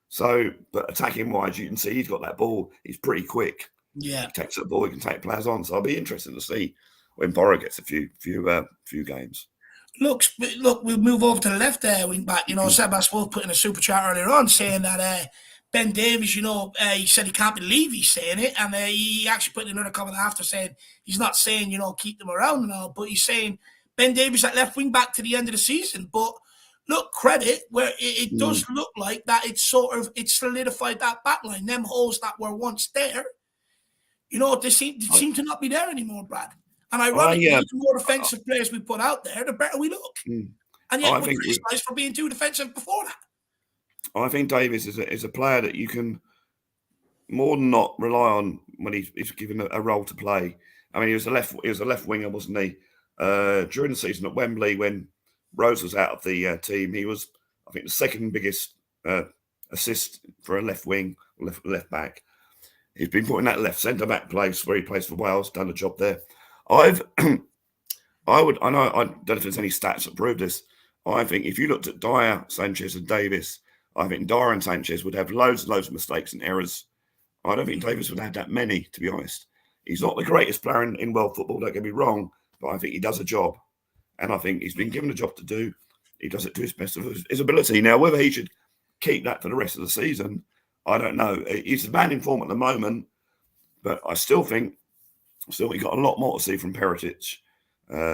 So, but attacking-wise, you can see he's got that ball. He's pretty quick. Yeah. He takes the ball, he can take players on. So I'll be interested to see when Porro gets a few games. Look, we'll move over to the left there, wing back. Sebas Wolf put in a super chat earlier on saying that Ben Davies, he said he can't believe he's saying it. And he actually put in another comment after saying he's not saying, keep them around and all, but he's saying Ben Davies at left wing back to the end of the season. But look, credit where it does look like that it's solidified that back line. Them holes that were once there, they seem to not be there anymore, Brad. And ironically, the more defensive players we put out there, the better we look. And yet we're criticised for being too defensive before that. I think Davis is a player that you can more than not rely on when he's given a role to play. I mean, he was a left winger, wasn't he? During the season at Wembley, when Rose was out of the team, he was, I think, the second biggest assist for a left wing, left back. He's been put in that left centre back place where he plays for Wales, done a job there. I don't know if there's any stats that prove this. I think if you looked at Dyer, Sanchez, and Davis, I think Dyer and Sanchez would have loads of mistakes and errors. I don't think Davis would have that many, to be honest. He's not the greatest player in world football, don't get me wrong, but I think he does a job. And I think he's been given a job to do. He does it to his best of his ability. Now, whether he should keep that for the rest of the season, I don't know. He's the man in form at the moment, but I still think we got a lot more to see from Perisic.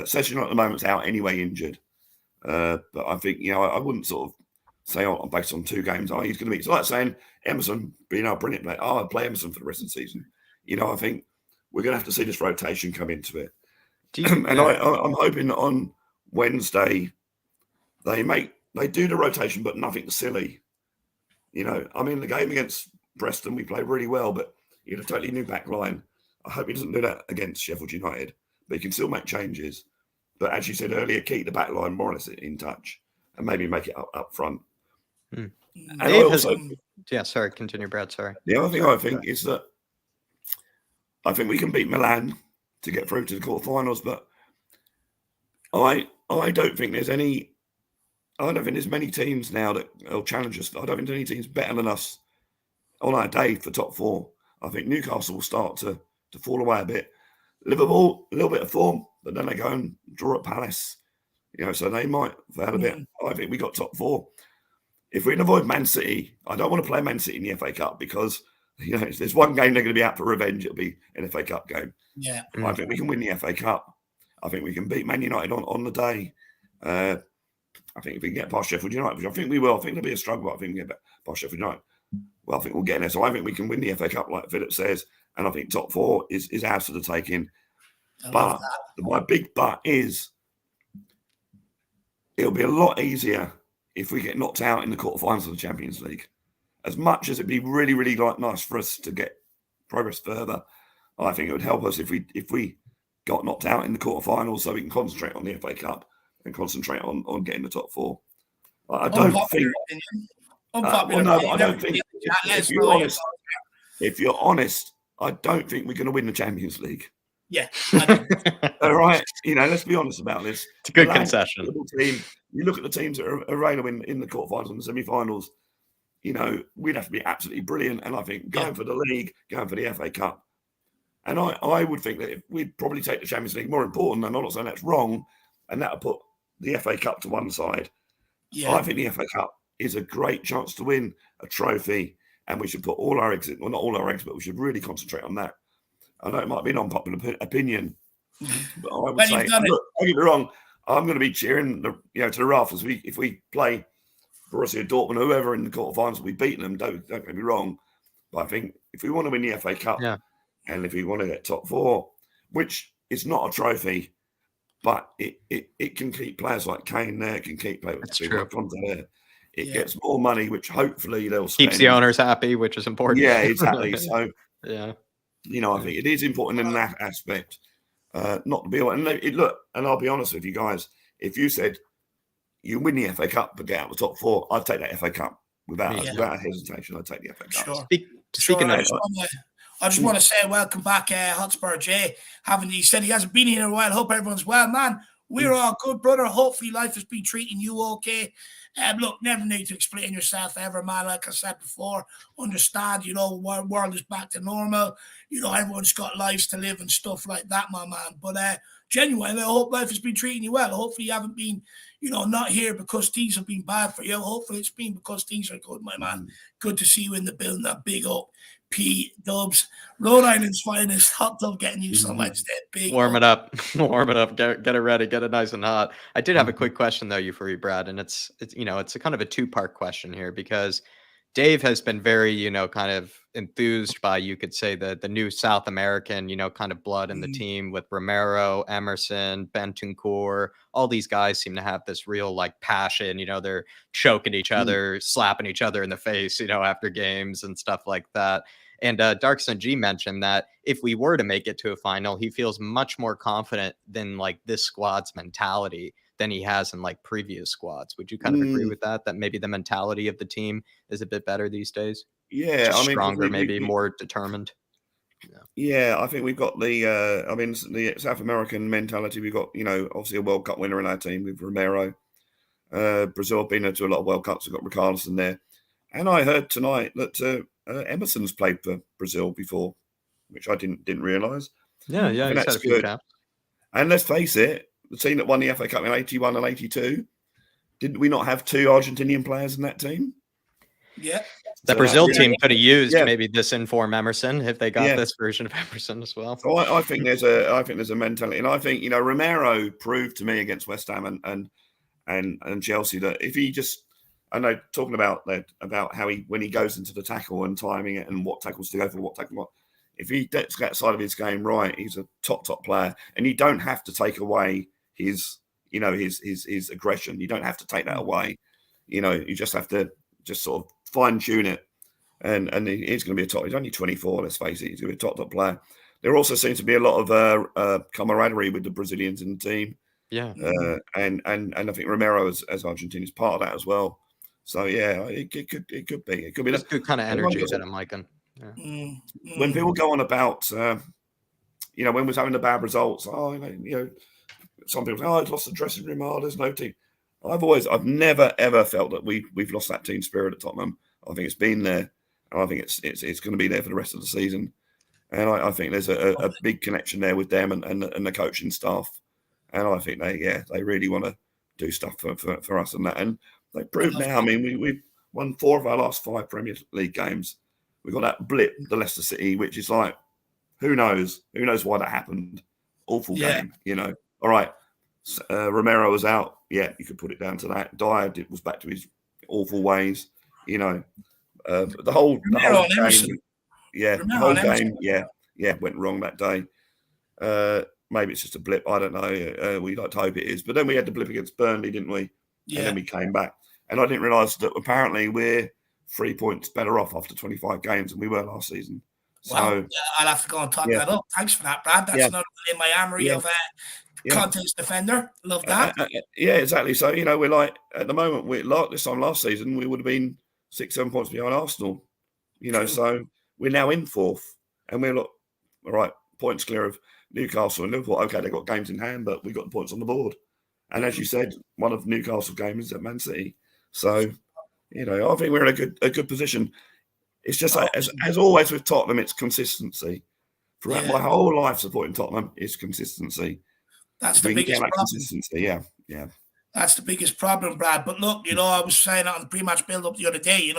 Session at the moment's out anyway, injured. But I think, I wouldn't sort of say based on 2 games, he's going to be. It's like saying Emerson being our brilliant player. I'd play Emerson for the rest of the season. I think we're going to have to see this rotation come into it. And I'm hoping that on Wednesday they do the rotation, but nothing silly. I mean, the game against Preston, we played really well, but he had a totally new back line. I hope he doesn't do that against Sheffield United, but he can still make changes. But as you said earlier, keep the back line more or less in touch and maybe make it up front. And sorry, continue, Brad. Sorry. The other thing I think is that I think we can beat Milan to get through to the quarterfinals, but I don't think there's any. I don't think there's many teams now that will challenge us. I don't think there's any teams better than us on our day for top 4. I think Newcastle will start to fall away a bit. Liverpool, a little bit of form, but then they go and draw at Palace. So they might fail a bit. I think we got top 4. If we can avoid Man City, I don't want to play Man City in the FA Cup because, if there's one game they're going to be out for revenge, it'll be an FA Cup game. Yeah. I think we can win the FA Cup. I think we can beat Man United on the day. I think if we can get past Sheffield United, which I think we will, I think it'll be a struggle, but I think we can get past Sheffield United. Well, I think we'll get in there. So I think we can win the FA Cup, like Philip says, and I think top 4 is ours for the taking. But my big but is it'll be a lot easier if we get knocked out in the quarterfinals of the Champions League. As much as it'd be really, really nice for us to get progress further, I think it would help us if we got knocked out in the quarterfinals so we can concentrate on the FA Cup and concentrate on getting the top 4. I don't think. I don't think. If you're honest, I don't think we're going to win the Champions League. Yeah. All right. Let's be honest about this. It's a good concession. Team, you look at the teams that are available in the quarterfinals and the semi-finals. We'd have to be absolutely brilliant. And I think going for the league, going for the FA Cup. And I would think that we'd probably take the Champions League more important. And I'm not saying that's wrong. And that would put the FA Cup to one side. Yeah. I think the FA Cup is a great chance to win a trophy. And we should put all our eggs in. Well, not all our eggs, but we should really concentrate on that. I know it might be an unpopular opinion, but I would say, look, don't get me wrong, I'm going to be cheering to the rafters. If we play Borussia Dortmund, whoever in the quarterfinals, we beat them. Don't get me wrong, but I think if we want to win the FA Cup, And if we want to get top 4, which is not a trophy, but it can keep players like Kane there, it can keep players like Conte there. It gets more money, which hopefully they'll spend. Keeps the owners happy, which is important. Yeah, exactly. So, yeah, I think it is important in that aspect. Not to be and look, and I'll be honest with you guys, if you said you win the FA Cup but get out of the top 4, I'd take that FA Cup without hesitation. I'd take the FA Cup. Sure. Speaking of, I just want to say welcome back, Hotspur Jay. He said he hasn't been here in a while. Hope everyone's well, man. We're all good, brother. Hopefully life has been treating you okay. Look, never need to explain yourself ever, man. Like I said before, understand, world is back to normal. Everyone's got lives to live and stuff like that, my man. But genuinely, I hope life has been treating you well. Hopefully you haven't been, not here because things have been bad for you. Hopefully it's been because things are good, my man. Good to see you in the building. That big up P Dubs, Rhode Island's finest, hot tub getting you some Wednesday. Big warm it up, get it ready, get it nice and hot. I did have a quick question though, for you, Brad, and it's a kind of a 2-part question here, because Dave has been very, kind of enthused by, you could say, the new South American, kind of blood in the team with Romero, Emerson, Bentancur. All these guys seem to have this real passion. They're choking each other, slapping each other in the face, after games and stuff like that. And Darkson G mentioned that if we were to make it to a final, he feels much more confident than this squad's mentality than he has in previous squads. Would you kind of agree with that? That maybe the mentality of the team is a bit better these days? Yeah, just stronger, maybe more determined. Yeah, I think we've got the South American mentality. We've got obviously a World Cup winner in our team with Romero. Brazil have been to a lot of World Cups. We've got Richarlison there, and I heard tonight that Emerson's played for Brazil before, which I didn't realise. Yeah, he's had a few caps. And let's face it, the team that won the FA Cup in 81 and 82, didn't we not have 2 Argentinian players in that team? Yeah. The Brazil team could have used maybe this inform Emerson if they got this version of Emerson as well. So I think there's a mentality, and I think Romero proved to me against West Ham and Chelsea that if he just, I know talking about how when he goes into the tackle and timing it and what tackles to go for, what tackle what. If he gets that side of his game right, he's a top player, and you don't have to take away his aggression. You don't have to take that away. You just have to just sort of fine tune it, and he's going to be a top. He's only 24. Let's face it, he's going to be a top player. There also seems to be a lot of camaraderie with the Brazilians in the team. Yeah, and I think Romero as Argentina is part of that as well. So yeah, it could be. It could be that's good kind of energy that I'm liking. Yeah. When people go on about, when we're having the bad results, some people say, I've lost the dressing room. There's no team. I've never ever felt that we've lost that team spirit at Tottenham. I think it's been there, and I think it's going to be there for the rest of the season. And I think there's a big connection there with them and the coaching staff. And I think they really want to do stuff for us and that. And they proved now. I mean, we've won 4 of our last 5 Premier League games. We've got that blip, the Leicester City, which is who knows? Who knows why that happened? Awful game, All right, Romero was out. Yeah, you could put it down to that. Dyer was back to his awful ways. The whole game, went wrong that day. Maybe it's just a blip. I don't know. We'd like to hope it is. But then we had the blip against Burnley, didn't we? Yeah. And then we came back. And I didn't realise that apparently we're 3 points better off after 25 games than we were last season. So I'll have to go and talk that up. Thanks for that, Brad. That's not in my armory of contest defender. Love that. Yeah, exactly. So, we're at the moment, this time last season, we would have been 6-7 points behind Arsenal. So we're now in 4th. And we're all right, points clear of Newcastle and Liverpool. Okay, they've got games in hand, but we got the points on the board. And as you said, one of Newcastle's games is at Man City. So, I think we're in a good position. It's just as always with Tottenham, it's consistency. Throughout my whole life supporting Tottenham, it's consistency. That's the biggest problem. Consistency, yeah. That's the biggest problem, Brad. But look, I was saying on the pre-match build-up the other day,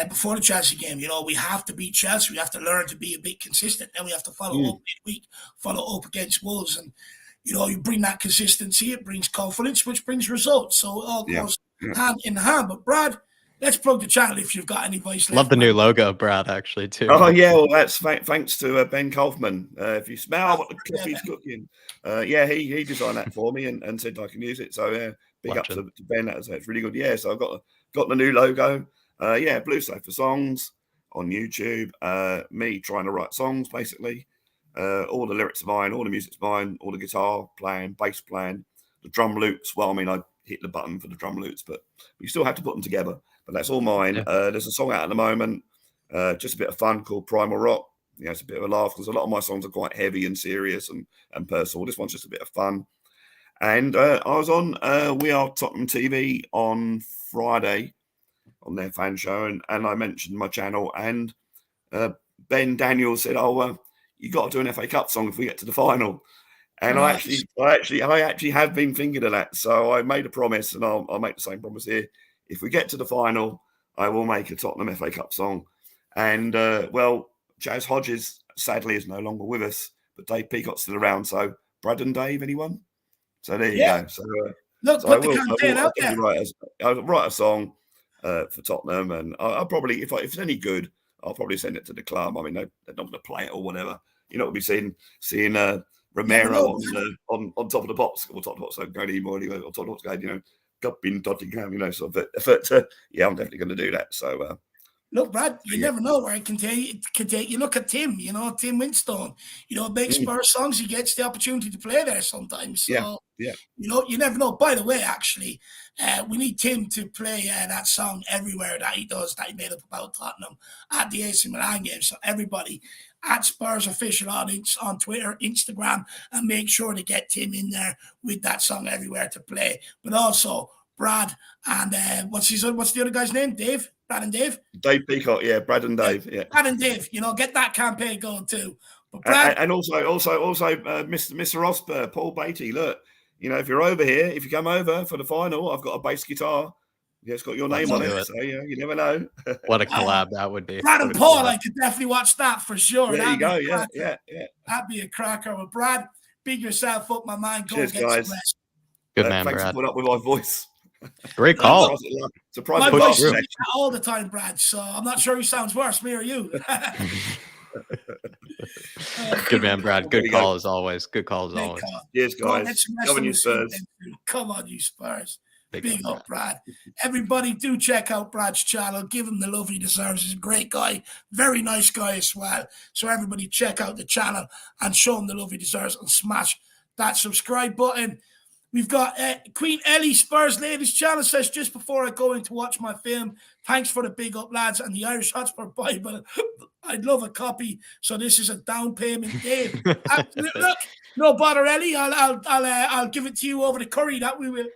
before the Chelsea game, we have to beat Chelsea. We have to learn to be a bit consistent. Then we have to follow up midweek, follow up against Wolves. And, you bring that consistency, it brings confidence, which brings results. So it all goes hand in hand. But Brad, let's plug the channel if you've got any voice left. Love the new logo, Brad, actually, too. Oh, yeah, well, that's thanks to Ben Kaufman. If you smell what the coffee's cooking, he designed that for me and said I can use it. So, big up to Ben. That's really good. Yeah, so I've got the new logo. Blue Sofa Songs on YouTube. Me trying to write songs, basically. All the lyrics are mine, all the music's mine, all the guitar playing, bass playing, the drum loops. Well, I mean, I hit the button for the drum loops, but you still have to put them together. But that's all mine. Yeah. There's a song out at the moment, just a bit of fun called Primal Rock. It's a bit of a laugh because a lot of my songs are quite heavy and serious and personal. This one's just a bit of fun. And I was on We Are Tottenham TV on Friday on their fan show, and I mentioned my channel, and Ben Daniels said, you got to do an FA Cup song if we get to the final. And I actually have been thinking of that. So I made a promise, and I'll make the same promise here. If we get to the final, I will make a Tottenham FA Cup song. And Jazz Hodges sadly is no longer with us, but Dave Peacock's still around. So Brad and Dave, anyone? So there you go. So look, so put the campaign out there. I'll write a song for Tottenham, and I'll probably, if it's any good, I'll probably send it to the club. I mean, they're not going to play it or whatever. You're not going to be seeing Romero on top of the box, or top of the box, don't go anymore anyway, on top of the box going, Cup in Tottenham, sort of. But I'm definitely going to do that. So look, Brad, you never know where it can take. You look at Tim, Tim Winstone, big Spurs songs, he gets the opportunity to play there sometimes. So, you never know. By the way, actually, we need Tim to play that song everywhere that he made up about Tottenham at the AC Milan game. So everybody at Spurs Official on Twitter, Instagram, and make sure to get Tim in there with that song everywhere to play. But also Brad and what's the other guy's name? Dave? Brad and Dave? Dave Peacock, Brad and Dave, Brad and Dave, get that campaign going too. But Brad, and also Mr. Osper, Paul Beatty, look, if you're over here, if you come over for the final, I've got a bass guitar. It's got your name on it, so you never know. What a collab that would be. Brad and Paul, I could definitely watch that for sure. There you go, yeah. That'd be a cracker. Well, Brad, big yourself up, my man. Go Cheers, and get guys. some rest. Good man, thanks Brad. for putting up with my voice. Great call. My voice is all the time, Brad, so I'm not sure who sounds worse, me or you. Good man, Brad. Good call as always. Good call as always. Yes, guys. Come on, you Spurs. Come on, you Spurs. Big up, Brad. Everybody do check out Brad's channel. Give him the love he deserves. He's a great guy. Very nice guy as well. So everybody check out the channel and show him the love he deserves and smash that subscribe button. We've got Queen Ellie, Spurs Ladies channel, says, just before I go in to watch my film, thanks for the big up, lads, and the Irish Hotspur Bible. I'd love a copy, so this is a down payment, Dave. Look, no bother, Ellie. I'll give it to you over the curry that we will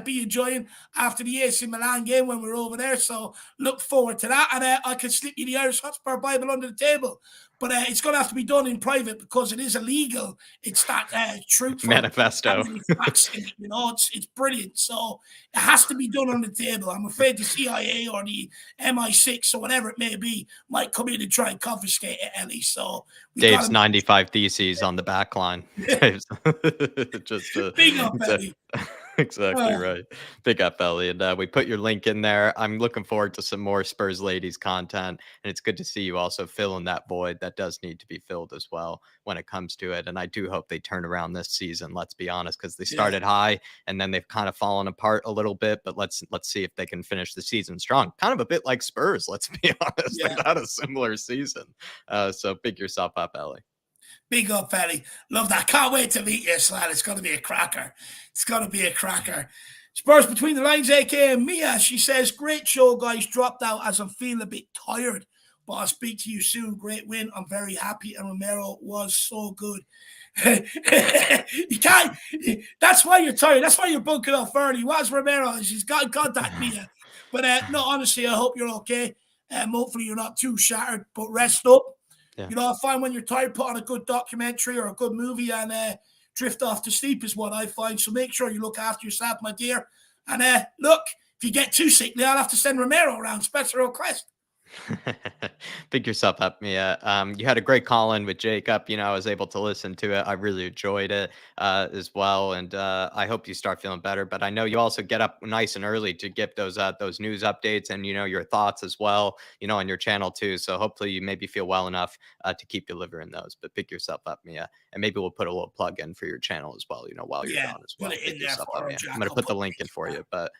be enjoying after the AC Milan game when we're over there. So look forward to that, and I can slip you the Irish Hotspur Bible under the table. But it's going to have to be done in private because it is illegal. It's that truth manifesto. It's brilliant. So it has to be done on the table. I'm afraid the CIA or the MI6 or whatever it may be might come in and try and confiscate it, Ellie. So Dave's 95 Theses on the back line. Just big up, Ellie. Exactly right. Big up, Ellie. And we put your link in there. I'm looking forward to some more Spurs Ladies content. And it's good to see you also filling that void that does need to be filled as well when it comes to it. And I do hope they turn around this season, let's be honest, because they started high and then they've kind of fallen apart a little bit. But let's see if they can finish the season strong. Kind of a bit like Spurs, let's be honest. They've had a similar season. So big yourself up, Ellie. Big up, Ellie. Love that. Can't wait to meet you, Slan. It's going to be a cracker. It's going to be a cracker. Spurs Between the Lines, a.k.a. Mia. She says, great show, guys. Dropped out as I'm feeling a bit tired, but I'll speak to you soon. Great win. I'm very happy, and Romero was so good. You can't. That's why you're tired. That's why you're bunking off early. What's Romero? She's got in contact, Mia. But no, honestly, I hope you're okay. Hopefully you're not too shattered, but rest up. Yeah. I find when you're tired, put on a good documentary or a good movie and drift off to sleep is what I find. So make sure you look after yourself, my dear. And look, if you get too sickly, I'll have to send Romero around, special request. Pick yourself up, Mia. You had a great call-in with Jacob. I was able to listen to it. I really enjoyed it as well, and I hope you start feeling better. But I know you also get up nice and early to get those news updates and your thoughts as well. On your channel too. So hopefully you maybe feel well enough to keep delivering those. But pick yourself up, Mia, and maybe we'll put a little plug in for your channel as well. While you're gone as well. Put it in there for her, Jack. I'm gonna put the link in for you. But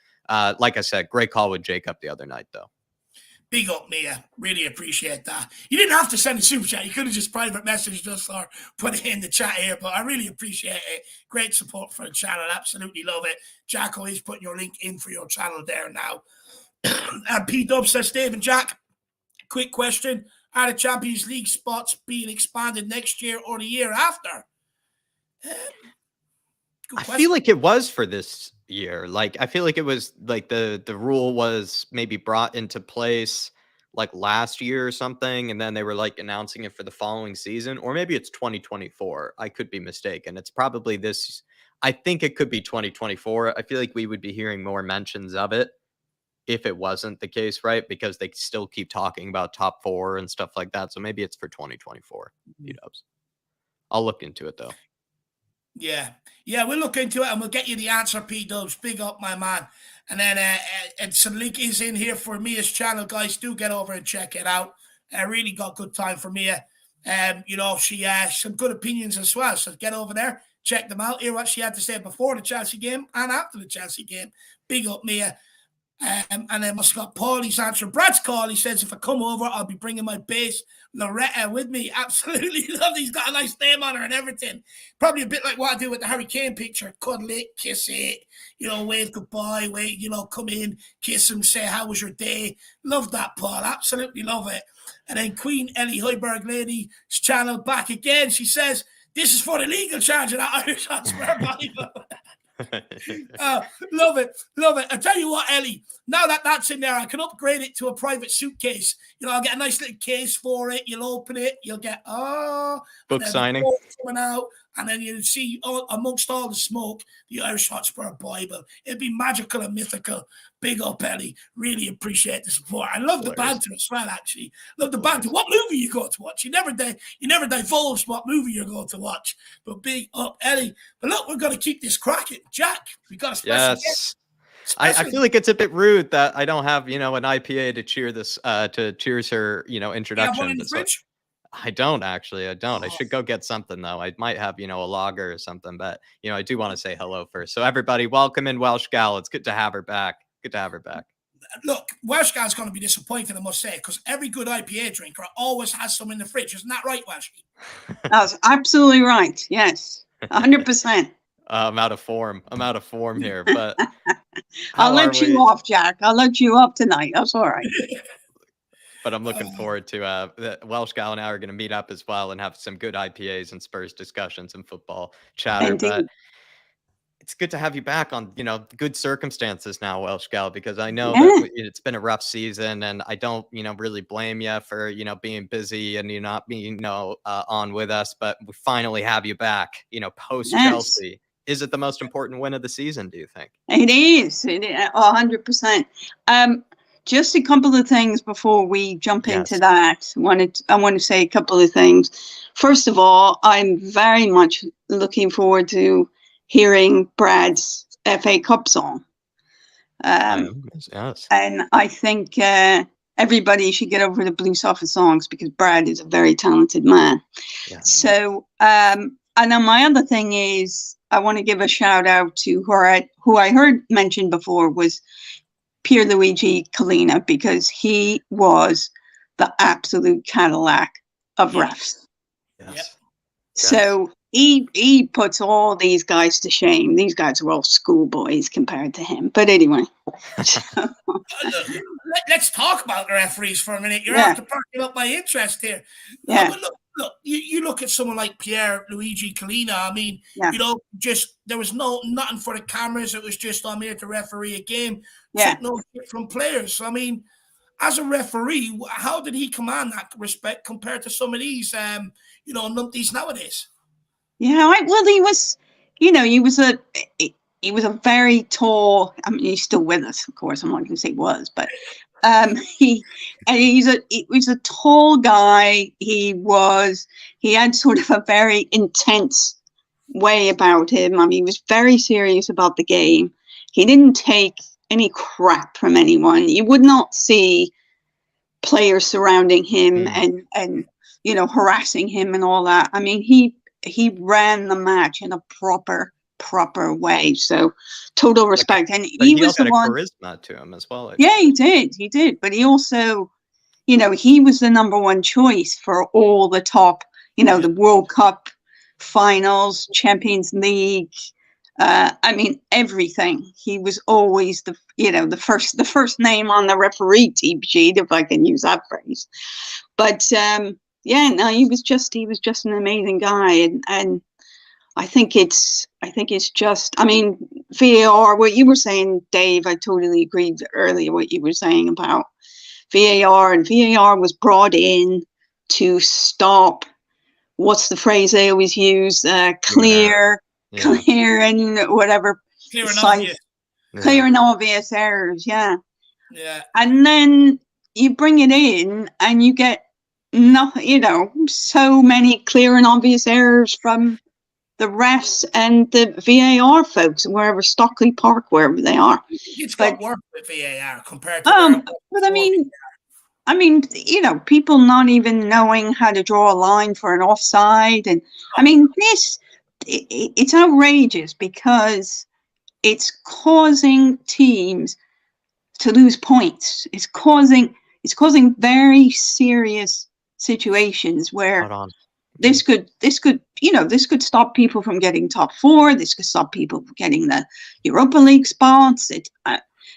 like I said, great call with Jacob the other night, though. Big up, Mia. Really appreciate that. You didn't have to send a super chat. You could have just private messaged us or put it in the chat here, but I really appreciate it. Great support for the channel. Absolutely love it. Jacko is putting your link in for your channel there now. And P-Dub says, Dave and Jack, quick question. Are the Champions League spots being expanded next year or the year after? I feel like it was for this year. I feel like it was like the rule was maybe brought into place like last year or something, and then they were like announcing it for the following season, or maybe it's 2024. I could be mistaken. It's probably this. I think it could be 2024. I feel like we would be hearing more mentions of it if it wasn't the case, right? Because they still keep talking about top 4 and stuff like that. So maybe it's for 2024. P-Dubs. I'll look into it though. Yeah, we'll look into it and we'll get you the answer, P-Dubs. Big up, my man. And then and some link is in here for Mia's channel, guys. Do get over and check it out. I really got good time for Mia. She has some good opinions as well. So get over there, check them out, hear what she had to say before the Chelsea game and after the Chelsea game. Big up, Mia. And then we've got Paul. He's answering Brad's call. He says, if I come over, I'll be bringing my bass Loretta with me. Absolutely love it. He's got a nice name on her and everything. Probably a bit like what I do with the Harry Kane picture. Cuddle it, kiss it, wave goodbye, wait, come in, kiss him, say, how was your day? Love that, Paul. Absolutely love it. And then Queen Ellie Hoiberg Lady's channel back again. She says, this is for the legal charge of that Irish Hotspur Bible. Love it. I tell you what, Ellie, now that that's in there, I can upgrade it to a private suitcase. I'll get a nice little case for it. You'll open it, you'll get book signing coming out, and then you'll see amongst all the smoke the Irish Hotspur Bible. It'd be magical and mythical. Big up, Ellie. Really appreciate the support. I love the banter as well, actually. Love the banter. What movie you go to watch? You never divulge what movie you're going to watch. But big up, Ellie. But look, we're going to keep this cracking. Jack, we got a special guest. I feel like it's a bit rude that I don't have, an IPA to cheer this, to cheers her, introduction. You have one in the fridge? I don't actually. I don't. I should go get something though. I might have, a lager or something, but I do want to say hello first. So everybody, welcome in Welsh Gal. It's good to have her back. Look, Welsh Gal's going to be disappointed, I must say, because every good IPA drinker always has some in the fridge. Isn't that right, Welshie? That's absolutely right. Yes, 100%. I'm out of form here, but I'll let you off, Jack. I'll let you up tonight. That's all right. But I'm looking forward to the Welsh Gal and I are going to meet up as well and have some good IPAs and Spurs discussions and football chatter. Indeed. But it's good to have you back on, good circumstances now, Welsh Gal, because I know that it's been a rough season and I don't, really blame you for, being busy and you not being, on with us, but we finally have you back, post Chelsea. Yes. Is it the most important win of the season, do you think? It is. 100%. Just a couple of things before we jump into that. I want to say a couple of things. First of all, I'm very much looking forward to hearing Brad's FA Cup song. Yes. And I think everybody should get over the Blues Office songs because Brad is a very talented man. Yeah. So, and then my other thing is I want to give a shout out to who I heard mentioned before was Pierluigi Collina, because he was the absolute Cadillac of refs. Yes. So he puts all these guys to shame. These guys are all schoolboys compared to him. But anyway. Let's talk about the referees for a minute. You're after perking up my interest here. Yeah. Look, you look at someone like Pierluigi Collina. I mean, just there was nothing for the cameras. It was just I'm here to referee a game. Took no shit from players. So, I mean, as a referee, how did he command that respect compared to some of these, numpties nowadays? Yeah, well, he was a very tall. I mean, he's still with us, of course. I'm not going to say was, but He was a tall guy. He had sort of a very intense way about him. I mean, he was very serious about the game. He didn't take any crap from anyone. You would not see players surrounding him and harassing him and all that. I mean, he ran the match in a proper way. So total respect. And he was the one. Charisma to him as well. Yeah, he did. But he also, he was the number one choice for all the top, the World Cup finals, Champions League. I mean, everything. He was always the first name on the referee team sheet, if I can use that phrase. But he was just an amazing guy, and I think it's just, I mean, VAR, what you were saying, Dave, I totally agreed earlier what you were saying about VAR, and VAR was brought in to stop, what's the phrase they always use, clear and whatever. Clear and obvious errors, yeah. And then you bring it in and you get nothing, so many clear and obvious errors from the refs and the VAR folks, wherever Stockley Park, wherever they are. It's got work with VAR compared to. But I mean, people not even knowing how to draw a line for an offside, and I mean, it's outrageous because it's causing teams to lose points. It's causing very serious situations where this could stop people from getting top four. This could stop people from getting the Europa League spots. And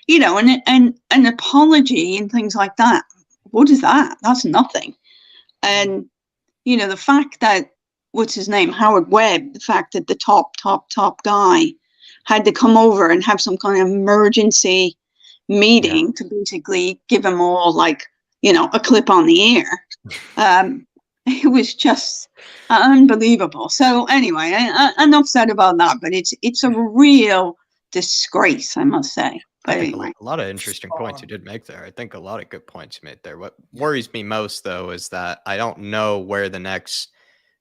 an apology and things like that. What is that? That's nothing. And the fact that what's his name, Howard Webb, the fact that the top guy had to come over and have some kind of emergency meeting to basically give them all like a clip on the ear. It was just unbelievable. So anyway, enough said about that, but it's a real disgrace, I must say. But anyway, a lot of interesting points you did make there. I think a lot of good points you made there. What worries me most, though, is that I don't know where the next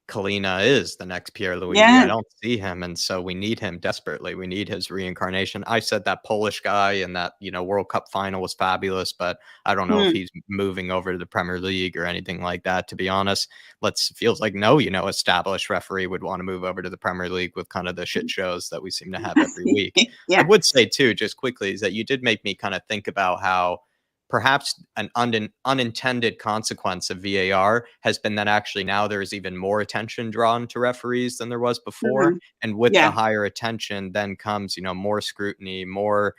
Kalina is, the next Pierre-Louis. I don't see him, and so we need him desperately. We need his reincarnation. I said that Polish guy and that World Cup final was fabulous, but I don't know if he's moving over to the Premier League or anything like that, to be honest. Feels like no established referee would want to move over to the Premier League with kind of the shit shows that we seem to have every week. I would say too, just quickly, is that you did make me kind of think about how perhaps an unintended consequence of VAR has been that actually now there's even more attention drawn to referees than there was before. And with the higher attention then comes, more scrutiny, more,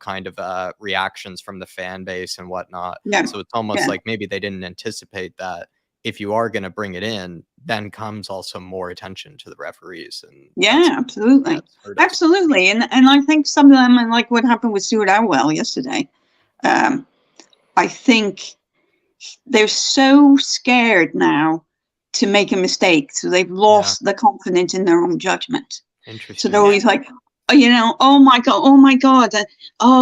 kind of reactions from the fan base and whatnot. So it's almost like maybe they didn't anticipate that if you are going to bring it in, then comes also more attention to the referees. And absolutely. Absolutely. And I think some of them, and like what happened with Stuart Atwell yesterday, I think they're so scared now to make a mistake. So they've lost the confidence in their own judgment. Interesting. So they're always like, oh my God,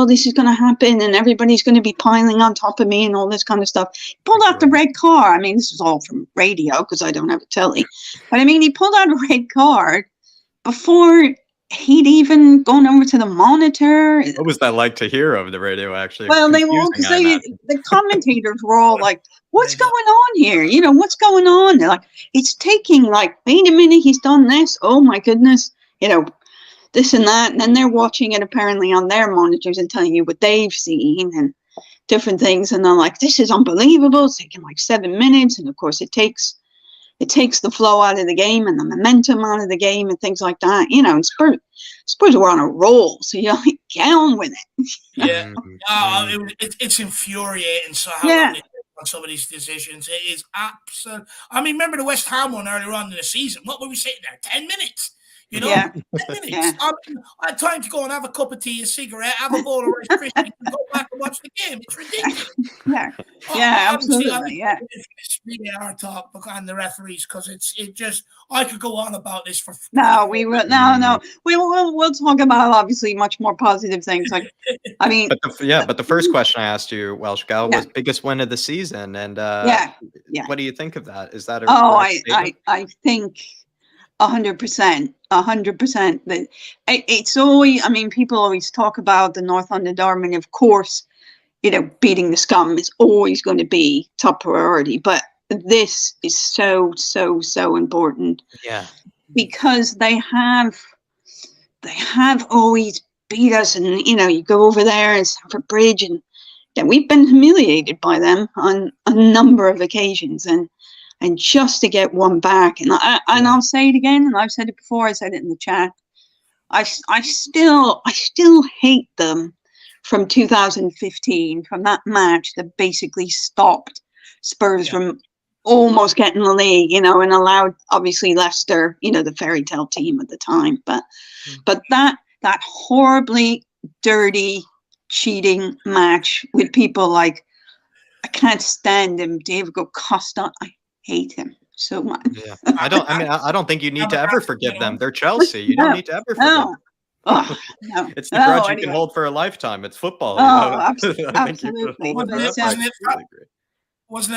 this is going to happen and everybody's going to be piling on top of me and all this kind of stuff. He pulled out the red card. I mean, this is all from radio because I don't have a telly. But I mean, he pulled out a red card before he'd even gone over to the monitor. What was that like to hear over the radio, actually? Well, the commentators were all like, what's going on here? What's going on? They're like, it's taking like, wait a minute, he's done this. Oh my goodness. This and that. And then they're watching it apparently on their monitors and telling you what they've seen and different things. And they're like, this is unbelievable. It's taking like 7 minutes. And of course it takes the flow out of the game and the momentum out of the game and things like that. And Spurs were on a roll, so you get on with it. It's infuriating. So how long they take on some of these decisions, it is absolute. I mean, remember the West Ham one earlier on in the season? What were we sitting there? 10 minutes. You know, Yeah. 10 minutes. I had time to go and have a cup of tea, a cigarette, have a bowl of Rice Krispies, and go back and watch the game. It's ridiculous. Yeah, Obviously, absolutely. Yeah. It's really hard talk behind the referees because it just I could go on about this for. No, we will. No. We'll talk about obviously much more positive things. Like, I mean, but the first question I asked you, Welsh Gal, was biggest win of the season, and what do you think of that? Is that I think 100%, 100%. That it's always. I mean, people always talk about the North London Derby, and of course, you know, beating the scum is always going to be top priority. But this is so important. Yeah, because they have always beat us, and you know, you go over there and Stamford Bridge, and we've been humiliated by them on a number of occasions, and just to get one back, and I'll say it again, and I've said it before, I said it in the chat, I still hate them from 2015, from that match that basically stopped Spurs from almost getting the league, you know, and allowed obviously Leicester, you know, the fairy tale team at the time, but that horribly dirty cheating match with people like, I can't stand him, David Costa. I hate him so much. Yeah, I don't think you need to ever forgive them. They're Chelsea. You don't need to ever forgive them. Oh, no. It's the grudge you can hold for a lifetime. It's football. Absolutely. Wasn't it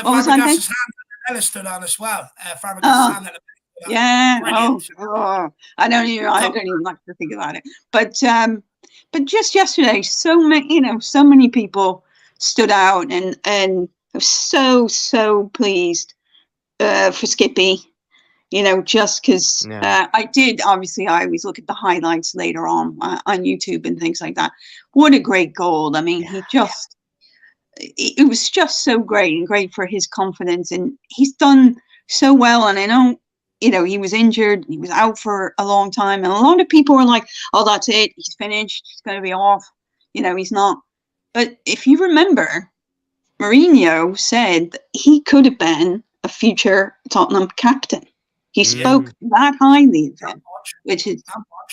Fabregas's hand that Ellis stood on as well? Fabregas's hand that I don't even like to think about it. But just yesterday, so many people stood out, and I was so pleased for Skippy. You know, just because I always look at the highlights later on YouTube and things like that. What a great goal. I mean, it was just so great, and great for his confidence. And he's done so well. And I know, you know, he was injured. He was out for a long time. And a lot of people were like, oh, that's it. He's finished. He's going to be off. You know, he's not. But if you remember, Mourinho said that he could have been a future Tottenham captain. He spoke that highly of him, which is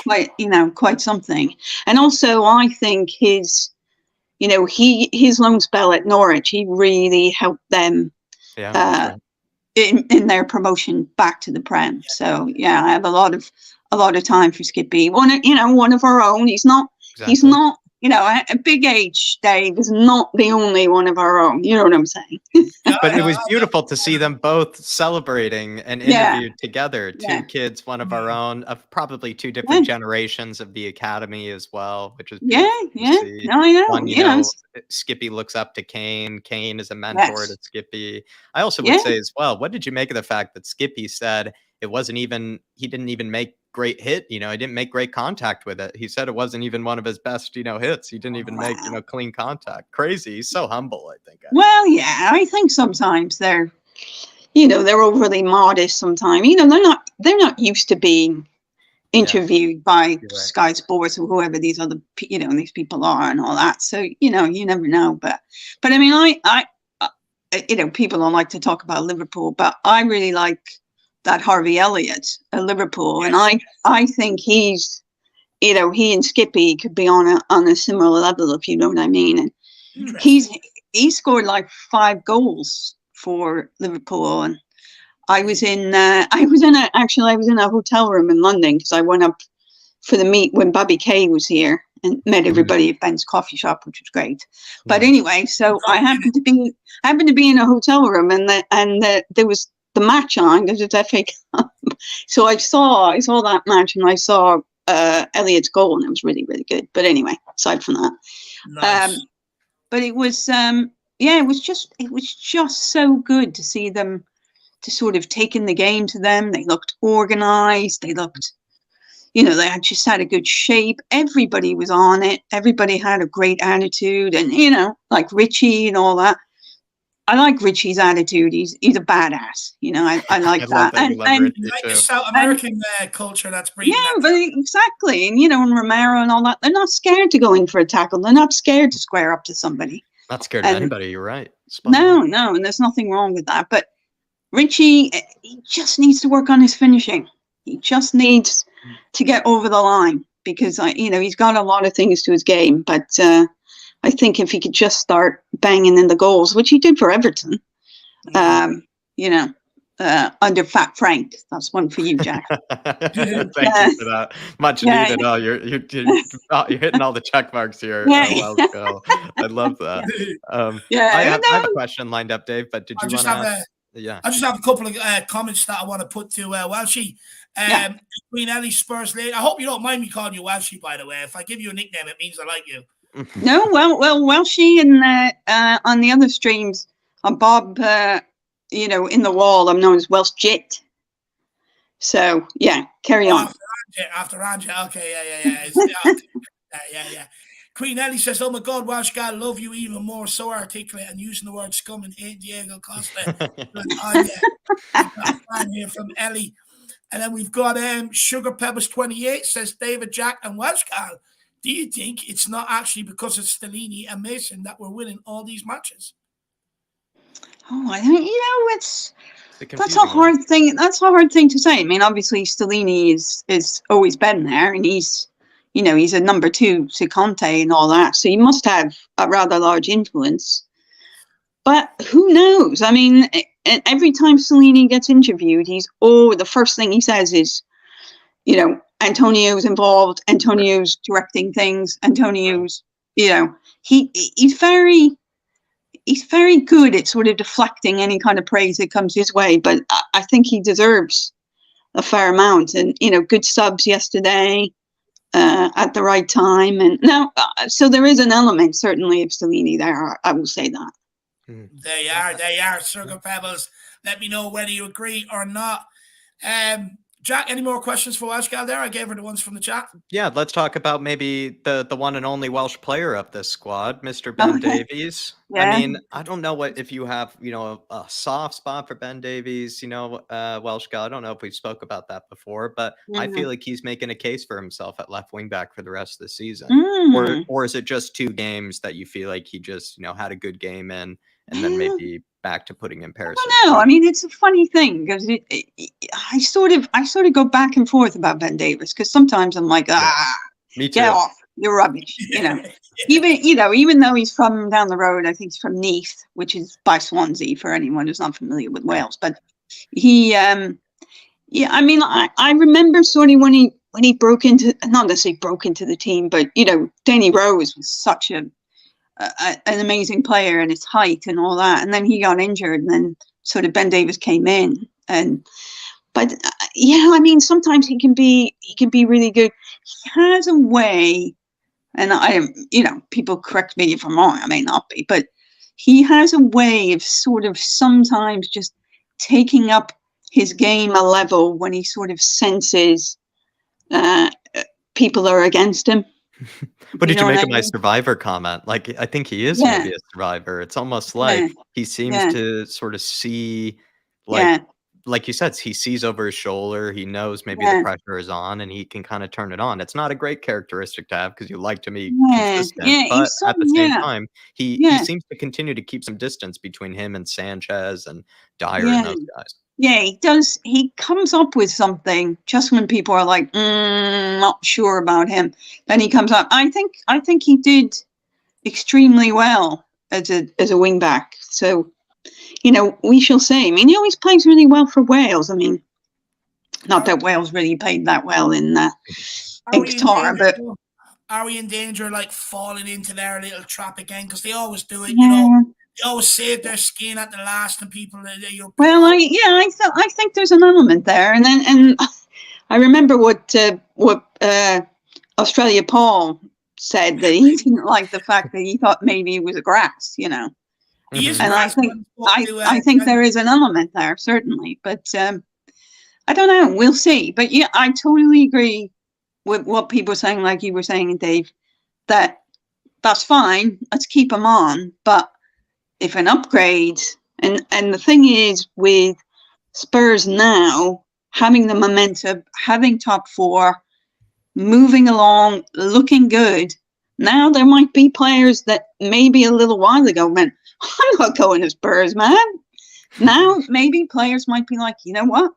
quite something. And also, I think his loan spell at Norwich, he really helped them in their promotion back to the Prem. So I have a lot of time for Skippy. One of our own. He's not. You know, a Big H, Dave, is not the only one of our own. You know what I'm saying? But it was beautiful to see them both celebrating and interviewed together. Two kids, one of our own, of probably two different generations of the academy as well, which is No, I know. One, Skippy looks up to Kane. Kane is a mentor to Skippy. I also would say as well, what did you make of the fact that Skippy said he didn't even make great hit, you know, he didn't make great contact with it. He said it wasn't even one of his best, hits. He didn't even make, clean contact. Crazy. He's so humble, I think. Well, I think sometimes they're overly modest sometimes. You know, they're not used to being interviewed by Sky Sports or whoever these other, these people are and all that. So, you never know. But I mean, I people don't like to talk about Liverpool, but I really like that Harvey Elliott at Liverpool, and I think he's, he and Skippy could be on a similar level, if you know what I mean. And he scored like 5 goals for Liverpool, and I was in a hotel room in London because I went up for the meet when Bobby Kay was here and met everybody at Ben's coffee shop, which was great. But anyway, so I happened to be in a hotel room, and there was the match on because it's FA Cup. So I saw that match, and I saw Elliott's goal, and it was really, really good. But anyway, aside from that, but it was it was just so good to see them to sort of taking the game to them. They looked organized. They looked, they had just had a good shape. Everybody was on it. Everybody had a great attitude, and like Richie and all that. I like Richie's attitude. He's a badass. I like that. And the South American culture that's bringing. Yeah, but exactly. And and Romero and all that. They're not scared to go in for a tackle. They're not scared to square up to somebody. Not scared of anybody. You're right. No, and there's nothing wrong with that. But Richie, he just needs to work on his finishing. He just needs to get over the line, because he's got a lot of things to his game, but I think if he could just start banging in the goals, which he did for Everton, under Fat Frank. That's one for you, Jack. Thank you for that. Much needed. Oh, you're hitting all the check marks here. Welsh Gal. I love that. I have a question lined up, Dave, but did you want to ask? I just have a couple of comments that I want to put to Welshie. Queen Ellie Spurs late. I hope you don't mind me calling you Welshie, by the way. If I give you a nickname, it means I like you. No, well, Welshie, and on the other streams, on Bob, in the wall, I'm known as Welsh Jit. So carry on. After Anja, okay, yeah. Queen Ellie says, "Oh my God, Welsh Gal, love you even more. So articulate and using the word scum and hate Diego Costa." Fan here from Ellie, and then we've got Sugar Pebbles 28 says, "David, Jack, and Welsh Gal, do you think it's not actually because of Stellini and Mason that we're winning all these matches?" Oh, I think that's a hard thing. That's a hard thing to say. I mean, obviously Stellini is always been there, and he's a number 2 to Conte and all that, so he must have a rather large influence. But who knows? I mean, every time Stellini gets interviewed, the first thing he says is, Antonio's involved, Antonio's directing things, Antonio's, he's very good at sort of deflecting any kind of praise that comes his way, but I think he deserves a fair amount. And, good subs yesterday at the right time. And now, so there is an element, certainly, of Stellini there. I will say that. They are. Sugar Pebbles. Let me know whether you agree or not. Jack, any more questions for Welsh Gal there? I gave her the ones from the chat. Yeah, let's talk about maybe the one and only Welsh player of this squad, Mr. Ben Davies. Yeah. I mean, I don't know if you have, a soft spot for Ben Davies, Welsh Gal. I don't know if we spoke about that before, but I feel like he's making a case for himself at left wing back for the rest of the season. Or is it just 2 games that you feel like he just, had a good game in, and then maybe back to putting in Paris? I don't know. I mean, it's a funny thing because I sort of go back and forth about Ben Davies, because sometimes I'm like, me too. Get off, you're rubbish. Even though he's from down the road, I think he's from Neath, which is by Swansea for anyone who's not familiar with Wales. But he, I mean, I remember sort of when he broke into, not necessarily broke into the team, but Danny Rose was such an amazing player, and his height and all that, and then he got injured, and then sort of Ben Davies came in, but I mean, sometimes he can be really good. He has a way, and people correct me if I'm wrong, I may not be, but he has a way of sort of sometimes just taking up his game a level when he sort of senses people are against him. What did you make of my survivor comment? Like, I think he is maybe a survivor. It's almost like he seems to sort of see, like you said, he sees over his shoulder. He knows maybe the pressure is on, and he can kind of turn it on. It's not a great characteristic to have, because you like to be consistent, but at the same time, he seems to continue to keep some distance between him and Sanchez and Dyer and those guys. Yeah, he does. He comes up with something just when people are like, not sure about him. Then he comes up. I think he did extremely well as a wing back. So, we shall see. I mean, he always plays really well for Wales. I mean, not that Wales really played that well in Qatar, but are we in danger like falling into their little trap again? Because they always do it, They always save their skin at the last, and people. Well, I think there's an element there, and I remember what Australia Paul said, that he didn't like the fact that he thought maybe it was a grass, He is, and I think there is an element there, certainly, but I don't know. We'll see. But I totally agree with what people are saying, like you were saying, Dave, that's fine. Let's keep him on, but if an upgrade, and the thing is with Spurs now, having the momentum, having top 4, moving along, looking good, now there might be players that maybe a little while ago went, I'm not going to Spurs, man. Now maybe players might be like, you know what?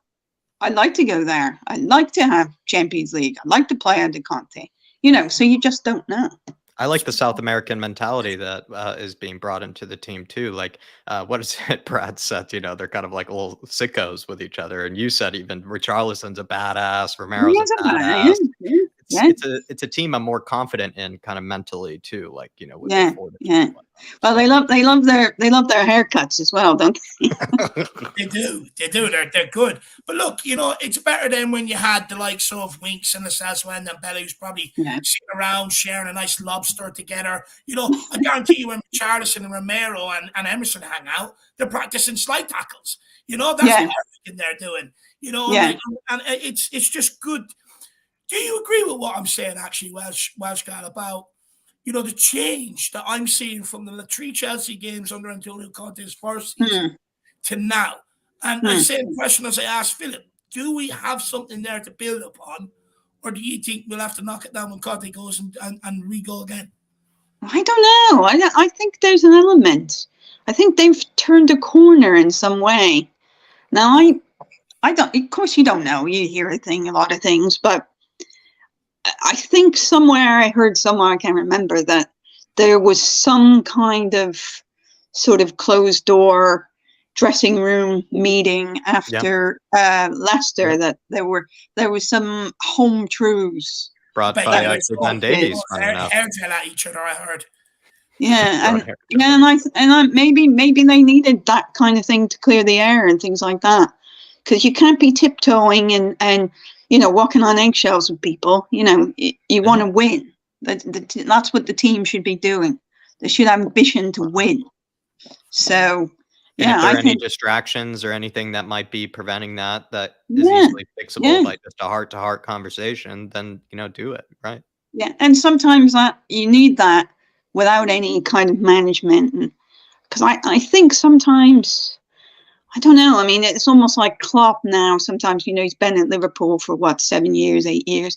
I'd like to go there. I'd like to have Champions League. I'd like to play under Conte. You know, so you just don't know. I like the South American mentality that is being brought into the team too. Like, what is it? Brad said, you know, they're kind of like little sickos with each other. And you said even Richarlison's a badass, Romero's a badass. It's a team I'm more confident in, kind of mentally too. Like, you know, with Well, they love their haircuts as well, don't they? They do. They're good. But look, you know, it's better than when you had the likes of Winks and the Sassuan and Bella, who's probably sitting around sharing a nice lobster together. You know, I guarantee you when Charleston and Romero and Emerson hang out, they're practicing slide tackles. You know, that's everything they're doing. You know, and it's just good. Do you agree with what I'm saying, actually, Welsh Gal, about, you know, the change that I'm seeing from the 3 Chelsea games under Antonio Conte's first season to now? And the same question as I asked Philip, do we have something there to build upon, or do you think we'll have to knock it down when Conte goes and re-go again? I don't know. I think there's an element. I think they've turned a corner in some way. Now, I don't, of course you don't know. You hear a lot of things, but I think somewhere I heard somewhere, I can't remember, that there was some kind of sort of closed door dressing room meeting after Leicester, that there was some home truths brought by Ben Davies. Hair gel at each other, I heard. Yeah, and maybe they needed that kind of thing to clear the air and things like that, because you can't be tiptoeing and you know, walking on eggshells with people. You know, you want to win. That's what the team should be doing. They should have ambition to win. So, and if there are any distractions or anything that might be preventing that is easily fixable by just a heart-to-heart conversation, then, you know, do it, right? Yeah, and sometimes that you need that without any kind of management. Because I think sometimes, I don't know. I mean, it's almost like Klopp now. Sometimes, you know, he's been at Liverpool for 7 years, 8 years.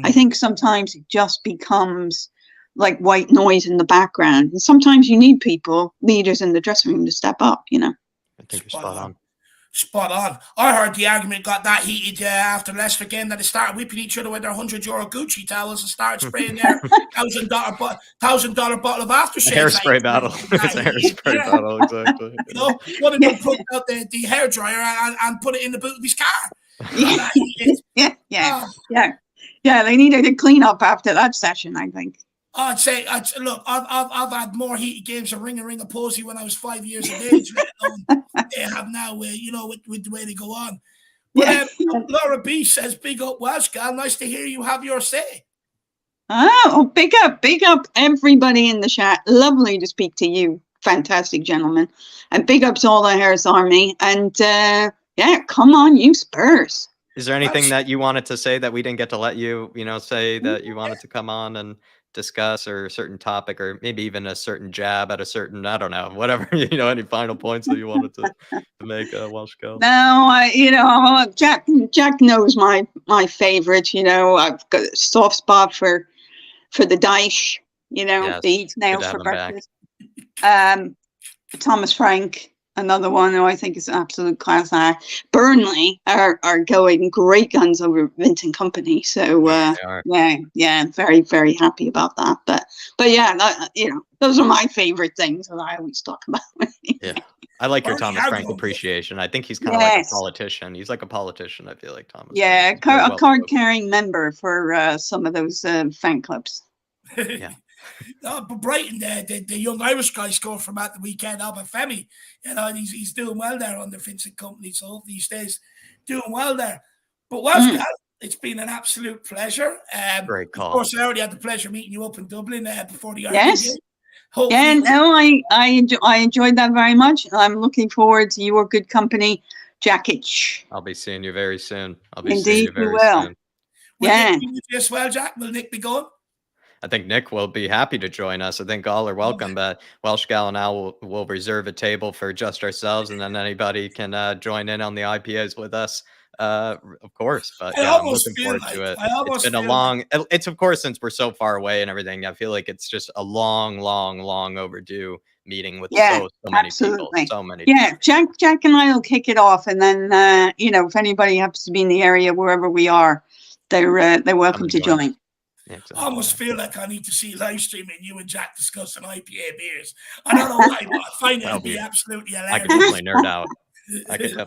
I think sometimes it just becomes like white noise in the background. And sometimes you need leaders in the dressing room to step up, you know. I think you're spot on. Spot on. I heard the argument got that heated after Leicester game that they started whipping each other with their €100 Gucci towels and started spraying their $1,000 bottle of aftershave. Hairspray battle. It's a hairspray battle, exactly. You know, one of them put out the hairdryer and put it in the boot of his car. Yeah. They needed to clean up after that session, I think. I'd say, look, I've had more heated games of Ring a Posy when I was 5 years of age, let alone they have now, you know, with the way they go on. But Laura B says, big up Welsh Gal, nice to hear you have your say. Oh, big up everybody in the chat. Lovely to speak to you, fantastic gentlemen. And big up to all the Harris Army. And come on, you Spurs. Is there anything that you wanted to say that we didn't get to let you, you know, say that you wanted to come on and discuss, or a certain topic, or maybe even a certain jab at a certain, I don't know, whatever, you know, any final points that you wanted to make, Welsh Gal? No, Jack knows my favorite. You know, I've got a soft spot for the Dyche, you know, the eat nails for breakfast. Thomas Frank, another one who I think is an absolute class act. Burnley are going great guns over Vincent Company. So very, very happy about that. But yeah, you know, those are my favorite things that I always talk about. I like your Thomas Frank appreciation. I think he's kind of like a politician. He's like a politician, I feel like, Thomas. Yeah, a card-carrying member for some of those fan clubs. Yeah. But Brighton, the young Irish guy scored from at the weekend, Femi. You know, he's doing well there under Vincent Company. So hopefully he stays doing well there. But Welsh Gal, it's been an absolute pleasure. Great call. Of course, I already had the pleasure meeting you up in Dublin before the game. Yeah, no, I enjoyed that very much. I'm looking forward to your good company, Jackich. I'll be seeing you very soon. Indeed, very will. soon. Will Nick be with you as well, Jack? Will Nick be going? I think Nick will be happy to join us. I think all are welcome, but Welsh Gal and I will reserve a table for just ourselves, and then anybody can join in on the IPAs with us Of course, but I yeah, I'm almost looking feel forward like to it. I It's almost been a feel like long. It's of course since we're so far away and everything. I feel like it's just a long, long, long overdue meeting with Yeah, so many people, absolutely. so many. Yeah, people. Jack and I will kick it off, and then if anybody happens to be in the area wherever we are, they're welcome to join. Yeah, exactly. I almost feel like I need to see live streaming you and Jack discussing IPA beers. I don't know why, but I find it would be absolutely hilarious. I could definitely nerd out.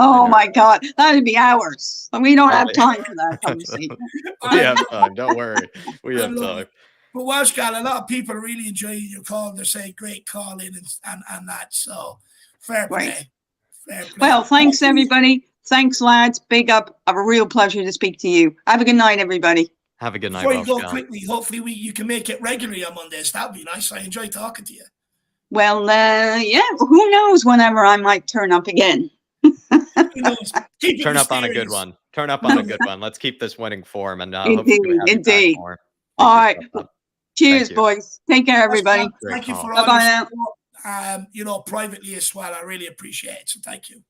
Oh my God, that would be hours. We don't have time for that conversation. We have time. Don't worry. We have time. But Welsh Gal, a lot of people are really enjoying your call. They're saying great call in and that. So fair play. Fair play. Well, thanks everybody. Thanks, lads. Big up. Have a real pleasure to speak to you. Have a good night, everybody. Have a good night. Before you go quickly, hopefully you can make it regularly on Mondays. That'd be nice. I enjoy talking to you. Well, yeah. Who knows? Whenever I might turn up again. Turn up on a good one. Turn up on a good one. Let's keep this winning form and indeed. All right. Cheers, boys. Take care, everybody. Thank you for all your support. Privately as well. I really appreciate it. So thank you.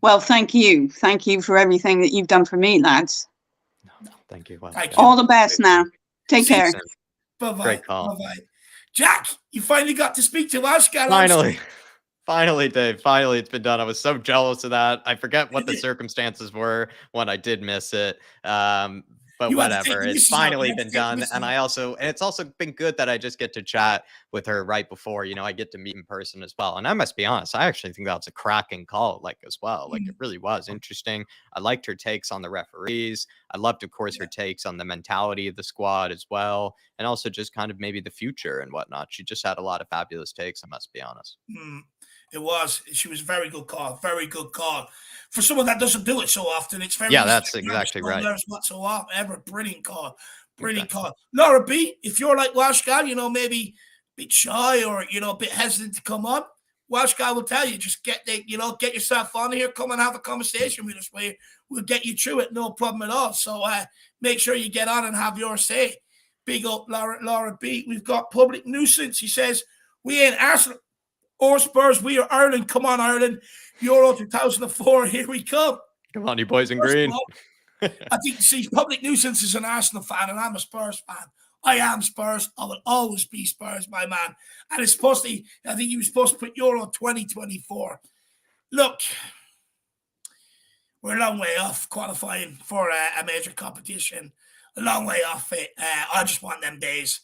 Well, thank you. Thank you for everything that you've done for me, lads. No, thank you. All the best now. Take care. Bye-bye. Great call. Bye-bye. Jack, you finally got to speak to Welsh Gal. Finally, Dave. Finally, it's been done. I was so jealous of that. I forget what the circumstances were when I did miss it. But whatever, it's finally been done. And it's also been good that I just get to chat with her right before, I get to meet in person as well. And I must be honest, I actually think that was a cracking call, as well. It really was interesting. I liked her takes on the referees. I loved, of course, her takes on the mentality of the squad as well. And also just kind of maybe the future and whatnot. She just had a lot of fabulous takes, I must be honest. It was. She was a very good call. Very good call. For someone that doesn't do it so often, it's very that's exactly right. Whatsoever. Brilliant call. Brilliant call. Laura B, if you're like Welsh Gal, maybe a bit shy or a bit hesitant to come on, Welsh Gal will tell you, just get yourself on here, come and have a conversation with us. We'll get you through it, no problem at all. So make sure you get on and have your say. Big up, Laura B. We've got Public Nuisance. He says, we ain't Arsenal or Spurs, we are Ireland. Come on, Ireland. Euro 2004, here we come. Come on, you boys in green. I think, Public Nuisance is an Arsenal fan, and I'm a Spurs fan. I am Spurs. I will always be Spurs, my man. And it's supposed to, I think he was supposed to put Euro 2024. Look, we're a long way off qualifying for a major competition. A long way off it. I just want them days.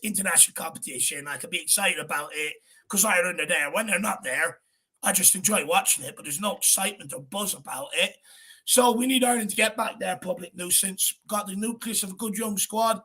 International competition. I can be excited about it because Ireland are there. When they're not there, I just enjoy watching it, but there's no excitement or buzz about it. So we need Ireland to get back there, Public Nuisance. Got the nucleus of a good young squad.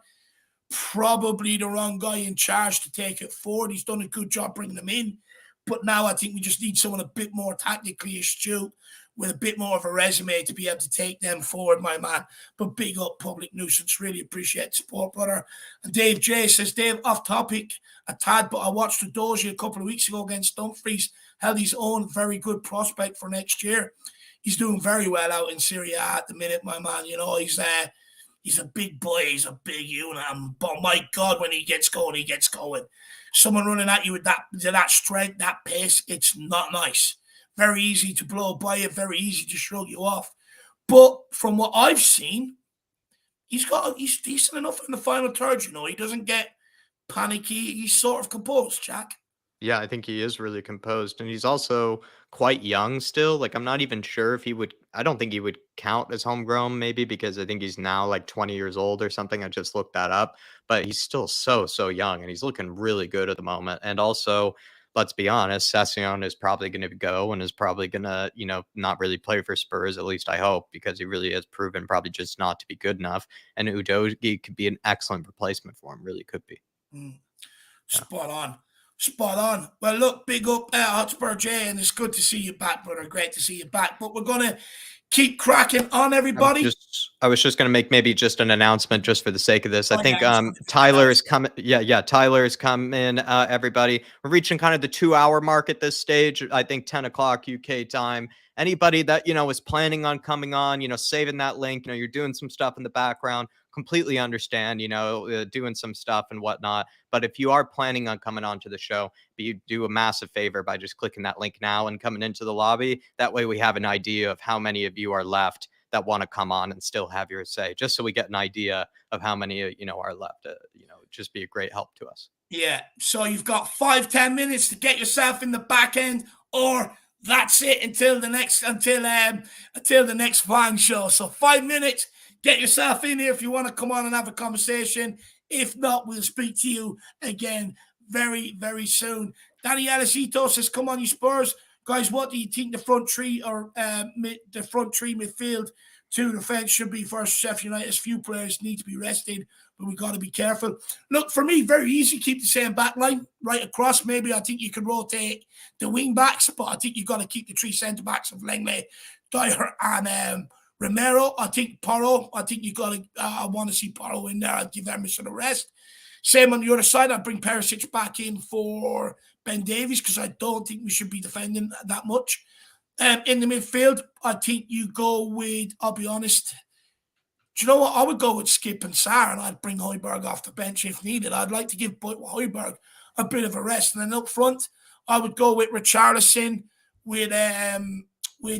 Probably the wrong guy in charge to take it forward. He's done a good job bringing them in. But now I think we just need someone a bit more tactically astute with a bit more of a resume to be able to take them forward, my man. But big up, Public Nuisance. Really appreciate the support, brother. And Dave J says, Dave, off topic a tad, but I watched the Doji a couple of weeks ago against Dumfries. Held his own, very good prospect for next year. He's doing very well out in Serie A at the minute, my man. He's a big boy. He's a big unit. But my God, when he gets going, he gets going. Someone running at you with that strength, that pace, it's not nice. Very easy to blow by it, very easy to shrug you off. But from what I've seen, he's decent enough in the final third, He doesn't get panicky. He's sort of composed, Jack. Yeah, I think he is really composed. And he's also quite young still. I'm not even sure if I don't think he would count as homegrown, maybe, because I think he's now 20 years old or something. I just looked that up. But he's still so young, and he's looking really good at the moment. And also, let's be honest, Session is probably going to go and is probably going to, not really play for Spurs, at least I hope, because he really has proven probably just not to be good enough. And Udogie could be an excellent replacement for him, really could be. Spot on. Well, look, big up Hotspur J, and it's good to see you back, brother. Great to see you back. But we're going to keep cracking on, everybody. I was just going to make maybe just an announcement just for the sake of this. I think Tyler is coming. Yeah. Tyler is coming, everybody. We're reaching kind of the 2-hour mark at this stage. I think 10 o'clock UK time. Anybody that, is planning on coming on, saving that link, you're doing some stuff in the background, completely understand, doing some stuff and whatnot. But if you are planning on coming onto the show, you do a massive favor by just clicking that link now and coming into the lobby. That way we have an idea of how many of you are left that want to come on and still have your say, just so we get an idea of how many, are left. Just be a great help to us. Yeah. So you've got 5-10 minutes to get yourself in the back end, or that's it until the next Fang show. So 5 minutes, get yourself in here if you want to come on and have a conversation. If not, we'll speak to you again very, very soon. Danny Ellisito says, come on, you Spurs. Guys, what do you think the front three or the front three midfield to defense should be for Sheffield United's few players need to be rested, but we got to be careful. Look, for me, very easy. Keep the same back line right across. Maybe I think you can rotate the wing backs, but I think you've got to keep the three centre backs of Langley, Dyer, and Romero. I think Porro. I think you got to. I want to see Porro in there. I'd give Emerson a rest. Same on the other side. I'd bring Perisic back in for Ben Davies because I don't think we should be defending that much. In the midfield, I think you go with, I'll be honest, do you know what? I would go with Skip and Sarr, and I'd bring Højbjerg off the bench if needed. I'd like to give Højbjerg a bit of a rest. And then up front, I would go with Richarlison, with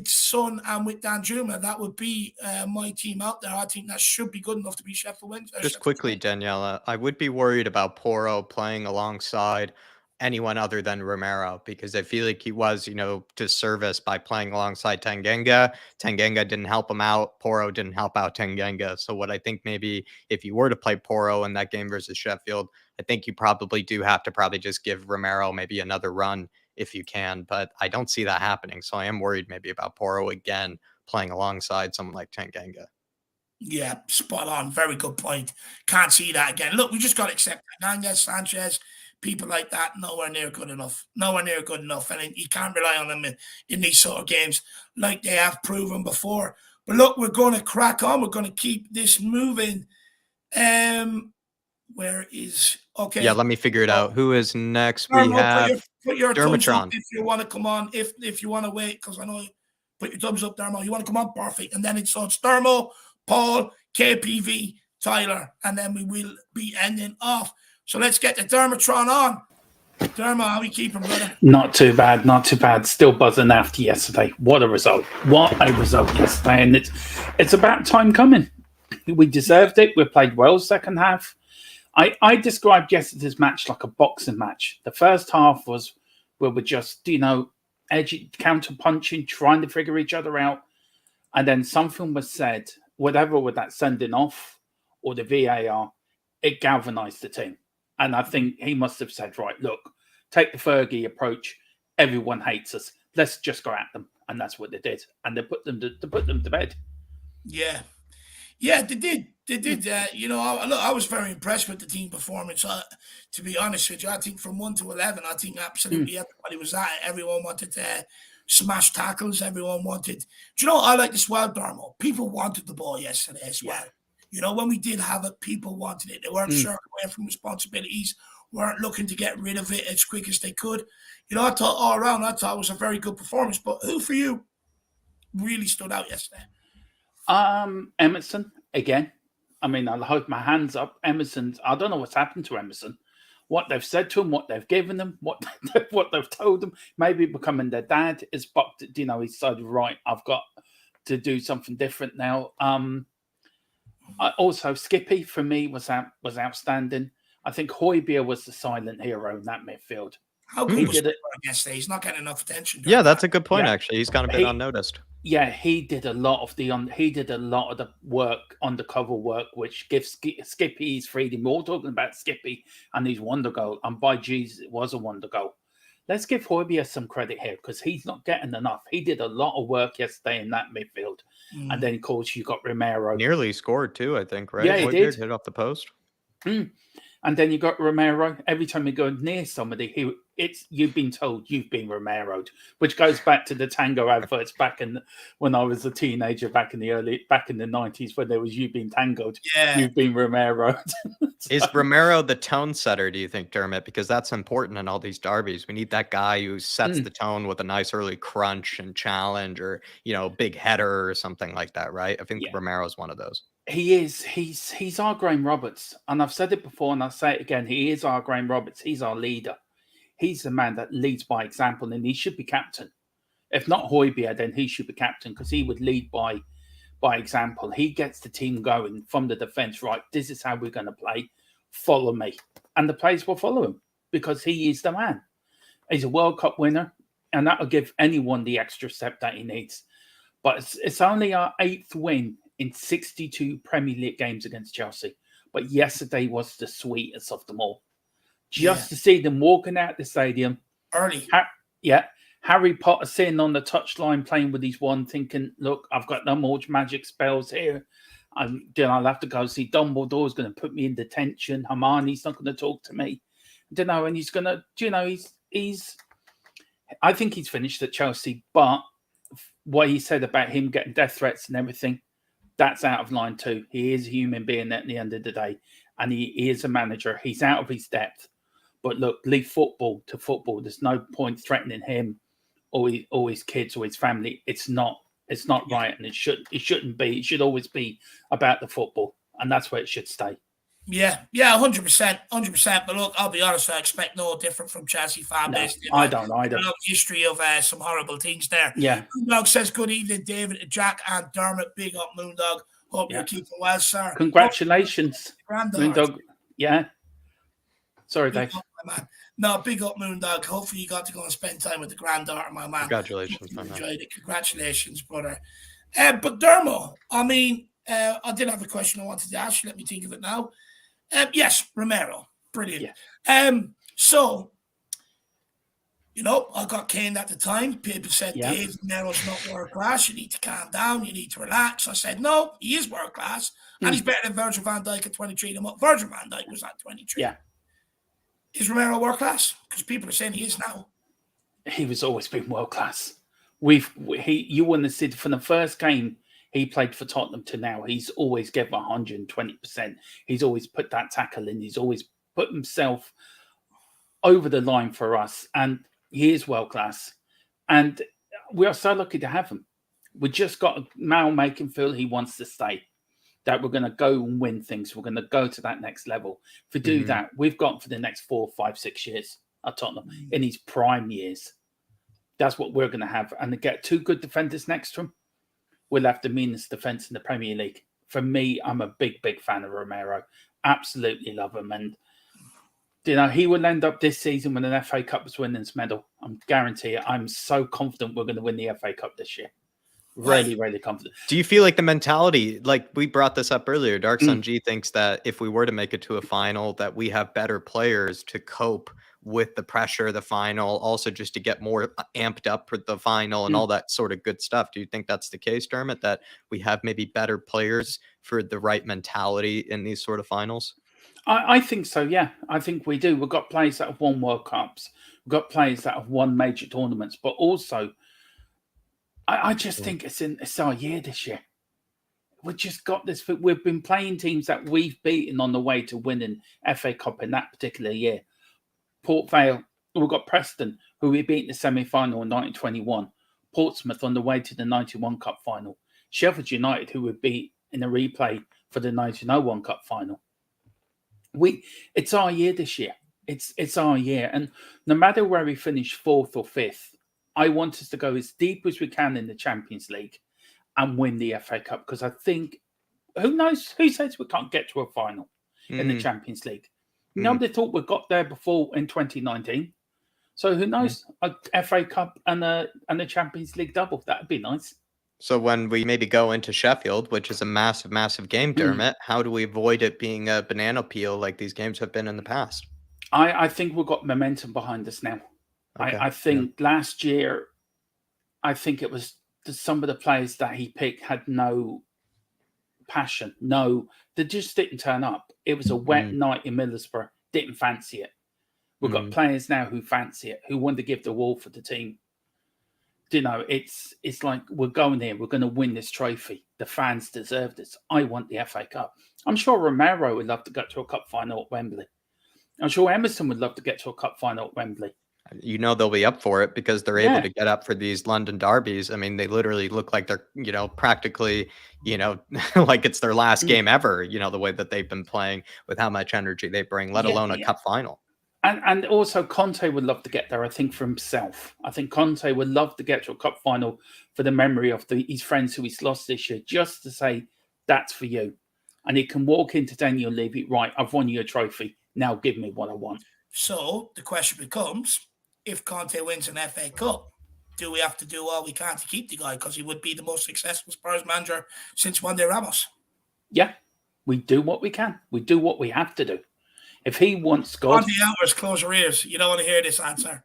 Son, and with Danjuma. That would be my team out there. I think that should be good enough to be Sheffield Wednesday. Just quickly, Daniela, I would be worried about Porro playing alongside anyone other than Romero, because I feel like he was, disservice by playing alongside Tanganga. Tanganga didn't help him out. Porro didn't help out Tanganga. So what I think maybe if you were to play Porro in that game versus Sheffield, I think you probably do have to just give Romero maybe another run if you can, but I don't see that happening. So I am worried maybe about Porro again playing alongside someone like Tanganga. Yeah, spot on. Very good point. Can't see that again. Look, we just got to accept Tanganga, Sanchez, people like that, nowhere near good enough. Nowhere near good enough. And you can't rely on them in these sort of games like they have proven before. But look, we're going to crack on. We're going to keep this moving. Where is... Okay. Yeah, let me figure it out. Who is next? Dermot, we have put your thumbs up Dermotron. if you want to come on. If you want to wait, because I know put your thumbs up, Dermot. You want to come on? Perfect. And then it's Dermot, Paul, KPV, Tyler, and then we will be ending off. So let's get the Dermotron on. Dermot, how are we keeping, brother? Not too bad, not too bad. Still buzzing after yesterday. What a result. What a result yesterday. And it's about time coming. We deserved it. We played well second half. I described yesterday's match like a boxing match. The first half was where we're just, edgy, counter-punching, trying to figure each other out. And then something was said, whatever with that sending off or the VAR, it galvanized the team. And I think he must have said, right, look, take the Fergie approach. Everyone hates us. Let's just go at them. And that's what they did. And they put them to bed. Yeah. Yeah, they did. They did. I was very impressed with the team performance. To be honest with you, I think from 1 to 11, I think absolutely everybody was at it. Everyone wanted to smash tackles. Everyone wanted... Do you know what I like as well, Dermot? People wanted the ball yesterday as well. When we did have it, people wanted it. They weren't shirking away from responsibilities, weren't looking to get rid of it as quick as they could. I thought all around, it was a very good performance. But who for you really stood out yesterday? Emerson, again. I mean, I'll hold my hands up. Emerson's, I don't know what's happened to Emerson. What they've said to him, what they've given them, what they've told them, maybe becoming their dad is bucked. He decided, right, I've got to do something different now. Also, Skippy for me was outstanding. I think Højbjerg was the silent hero in that midfield. How good was it yesterday? He's not getting enough attention. Yeah, that's a good point. Actually, he's kind of been unnoticed. Yeah, he did a lot of the work, undercover work, which gives Skippy his freedom. We're all talking about Skippy and his wonder goal, and by Jesus, it was a wonder goal. Let's give Højbjerg some credit here because he's not getting enough. He did a lot of work yesterday in that midfield. And then, of course, you got Romero. Nearly scored too, I think, right? Yeah, he did. Hit off the post. And then you got Romero. Every time you go near somebody, you've been told you've been Romero'd, which goes back to the tango adverts when I was a teenager back in the 90s when there was "You've been tangoed, you've been Romero'd." Is Romero the tone setter, do you think, Dermot? Because that's important in all these derbies. We need that guy who sets the tone with a nice early crunch and challenge, or big header or something like that, right? I think Romero's one of those. He is. He's our Graham Roberts. And I've said it before and I'll say it again. He is our Graham Roberts. He's our leader. He's the man that leads by example, and he should be captain. If not Højbjerg, then he should be captain because he would lead by example. He gets the team going from the defence. Right, this is how we're going to play. Follow me. And the players will follow him because he is the man. He's a World Cup winner, and that will give anyone the extra step that he needs. But it's only our 8th win in 62 Premier League games against Chelsea. But yesterday was the sweetest of them all. Just to see them walking out the stadium. Early. Harry Potter sitting on the touchline playing with his wand thinking, look, I've got no more magic spells here. I'll have to go see Dumbledore's going to put me in detention. Hermione's not going to talk to me. And he's going to, I think he's finished at Chelsea, but what he said about him getting death threats and everything, that's out of line too. He is a human being at the end of the day, and he is a manager. He's out of his depth. But look, leave football to football. There's no point threatening him or his kids or his family. It's not right, and it shouldn't be. It should always be about the football, and that's where it should stay. Yeah, 100%. But look, I'll be honest, I expect no different from Chelsea fan base. No, I don't either. History of some horrible things there. Yeah. Moondog says, good evening, David, Jack, and Dermot. Big up, Moondog. Hope you're keeping well, sir. Congratulations, Moondog. Yeah. Sorry, Dave. No, big up, Moondog. Hopefully you got to go and spend time with the granddaughter, my man. Congratulations, my man. Enjoyed it. Congratulations, brother. But Dermot, I mean, I did have a question I wanted to ask you. Let me think of it now. Yes, Romero. Brilliant. Yeah. So, I got caned at the time. People said, Dave, Romero's not world class. You need to calm down. You need to relax. I said, no, he is world class. And he's better than Virgil van Dijk at 23. Virgil van Dijk was at 23. Yeah. Is Romero world class? Because people are saying he is now. He was always been world class. You wouldn't have seen from the first game he played for Tottenham to now. He's always given 120%. He's always put that tackle in. He's always put himself over the line for us, and he is world class. And we are so lucky to have him. We just got to now make him feel he wants to stay. That we're going to go and win things. We're going to go to that next level. If we do that, we've got for the next 4, 5, 6 years at Tottenham in his prime years. That's what we're going to have. And to get 2 good defenders next to him, we'll have the meanest defence in the Premier League. For me, I'm a big, big fan of Romero. Absolutely love him. And, he will end up this season with an FA Cup winners medal. I'm guarantee it. I'm so confident we're going to win the FA Cup this year. Really, really confident. Do you feel like the mentality, like we brought this up earlier, Dark Sun G thinks that if we were to make it to a final, that we have better players to cope with the pressure of the final, also just to get more amped up for the final and all that sort of good stuff. Do you think that's the case, Dermot, that we have maybe better players for the right mentality in these sort of finals? I think so, yeah. I think we do. We've got players that have won World Cups. We've got players that have won major tournaments, but also I just think it's our year this year. We've just got this. We've been playing teams that we've beaten on the way to winning FA Cup in that particular year. Port Vale, we've got Preston, who we beat in the semi-final in 1921. Portsmouth on the way to the 91 Cup final. Sheffield United, who we beat in a replay for the 1901 Cup final. It's our year this year. It's our year. And no matter where we finish 4th or 5th, I want us to go as deep as we can in the Champions League and win the FA Cup. Because I think, who knows? Who says we can't get to a final in the Champions League? Nobody thought we got there before in 2019. So who knows? A FA Cup and a Champions League double. That would be nice. So when we maybe go into Sheffield, which is a massive, massive game, Dermot, how do we avoid it being a banana peel like these games have been in the past? I think we've got momentum behind us now. Okay. I think last year, I think it was some of the players that he picked had no passion. They just didn't turn up. It was a wet night in Middlesbrough. Didn't fancy it. We've got players now who fancy it, who want to give the wall for the team. It's like we're going here. We're going to win this trophy. The fans deserve this. I want the FA Cup. I'm sure Romero would love to get to a cup final at Wembley. I'm sure Emerson would love to get to a cup final at Wembley. You know they'll be up for it because they're able to get up for these London derbies. I mean, they literally look like they're, practically, like it's their last game ever, the way that they've been playing with how much energy they bring, let alone a cup final. And also Conte would love to get there, I think, for himself. I think Conte would love to get to a cup final for the memory of his friends who he's lost this year, just to say, that's for you. And he can walk into Daniel Levy, right, I've won you a trophy. Now give me what I want. So the question becomes, if Conte wins an FA Cup, do we have to do all we can to keep the guy? Because he would be the most successful Spurs manager since Juan de Ramos. Yeah, we do what we can. We do what we have to do. If he wants God, on the hours, close your ears. You don't want to hear this answer.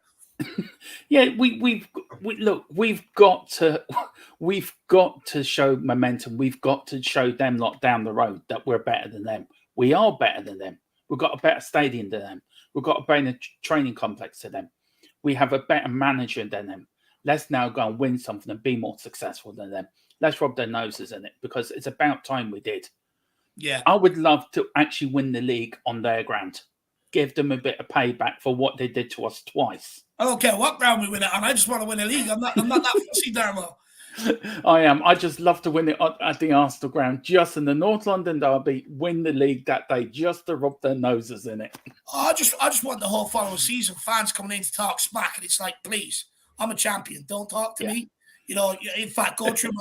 Yeah, we've got to show momentum. We've got to show them lot down the road that we're better than them. We are better than them. We've got a better stadium than them. We've got a better training complex than them. We have a better manager than them. Let's now go and win something and be more successful than them. Let's rub their noses in it because it's about time we did. Yeah. I would love to actually win the league on their ground. Give them a bit of payback for what they did to us twice. I don't care what ground we win it on. I just want to win a league. I'm not that fussy, Dermot. I am. I just love to win it at the Arsenal ground, just in the North London derby, win the league that day, just to rub their noses in it. I just want the whole following season fans coming in to talk smack, and it's like, please, I'm a champion. Don't talk to me. In fact, go through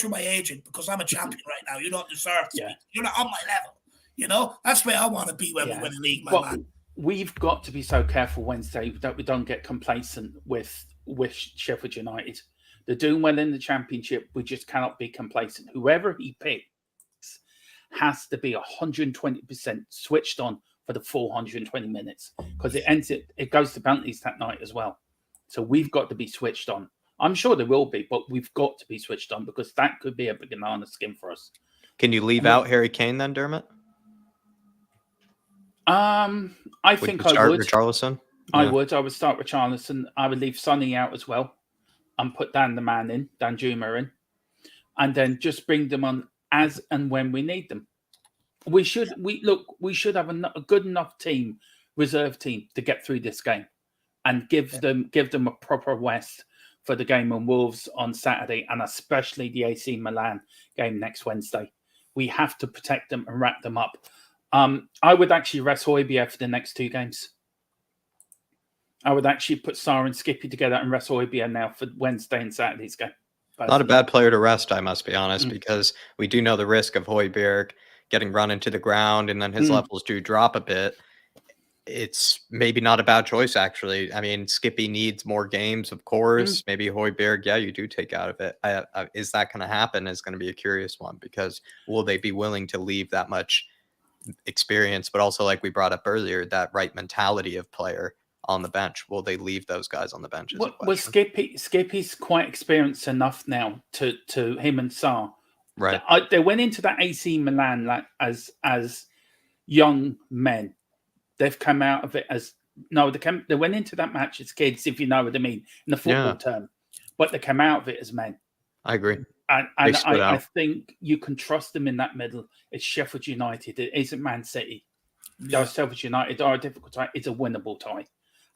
my agent because I'm a champion right now. You don't deserve to speak. You're not on my level. That's where I want to be when we win a league, man. We've got to be so careful Wednesday that we don't get complacent with Sheffield United. They're doing well in the Championship. We just cannot be complacent. Whoever he picks has to be 120% switched on for the 420 minutes because it goes to penalties that night as well. So we've got to be switched on. I'm sure there will be, but we've got to be switched on because that could be a banana skin for us. Can you leave out Harry Kane then, Dermot? I think I would. Richarlison? I would. I would start with Richarlison. I would leave Sonny out as well and put Dan Juma in, and then just bring them on as and when we need them. We should have a good enough reserve team to get through this game and give them a proper rest for the game on Wolves on Saturday and especially the AC Milan game next Wednesday. We have to protect them and wrap them up. I would actually rest Højbjerg for the next two games. I would actually put Sarr and Skippy together and rest Højbjerg now for Wednesday and Saturday's game. Not a bad player to rest, I must be honest, because we do know the risk of Højbjerg getting run into the ground and then his levels do drop a bit. It's maybe not a bad choice, actually. I mean, Skippy needs more games, of course. Maybe Højbjerg, you do take out of it. Is that going to happen is going to be a curious one because will they be willing to leave that much experience, but also like we brought up earlier, that right mentality of player on the bench? Will they leave those guys on the bench? Well, Skippy's quite experienced enough now to him and Sarr. Right. They went into that AC Milan as young men. They've come out of it they went into that match as kids, if you know what I mean, in the football term. But they came out of it as men. I agree. And I think you can trust them in that middle. It's Sheffield United. It isn't Man City. Sheffield United are a difficult tie. It's a winnable tie.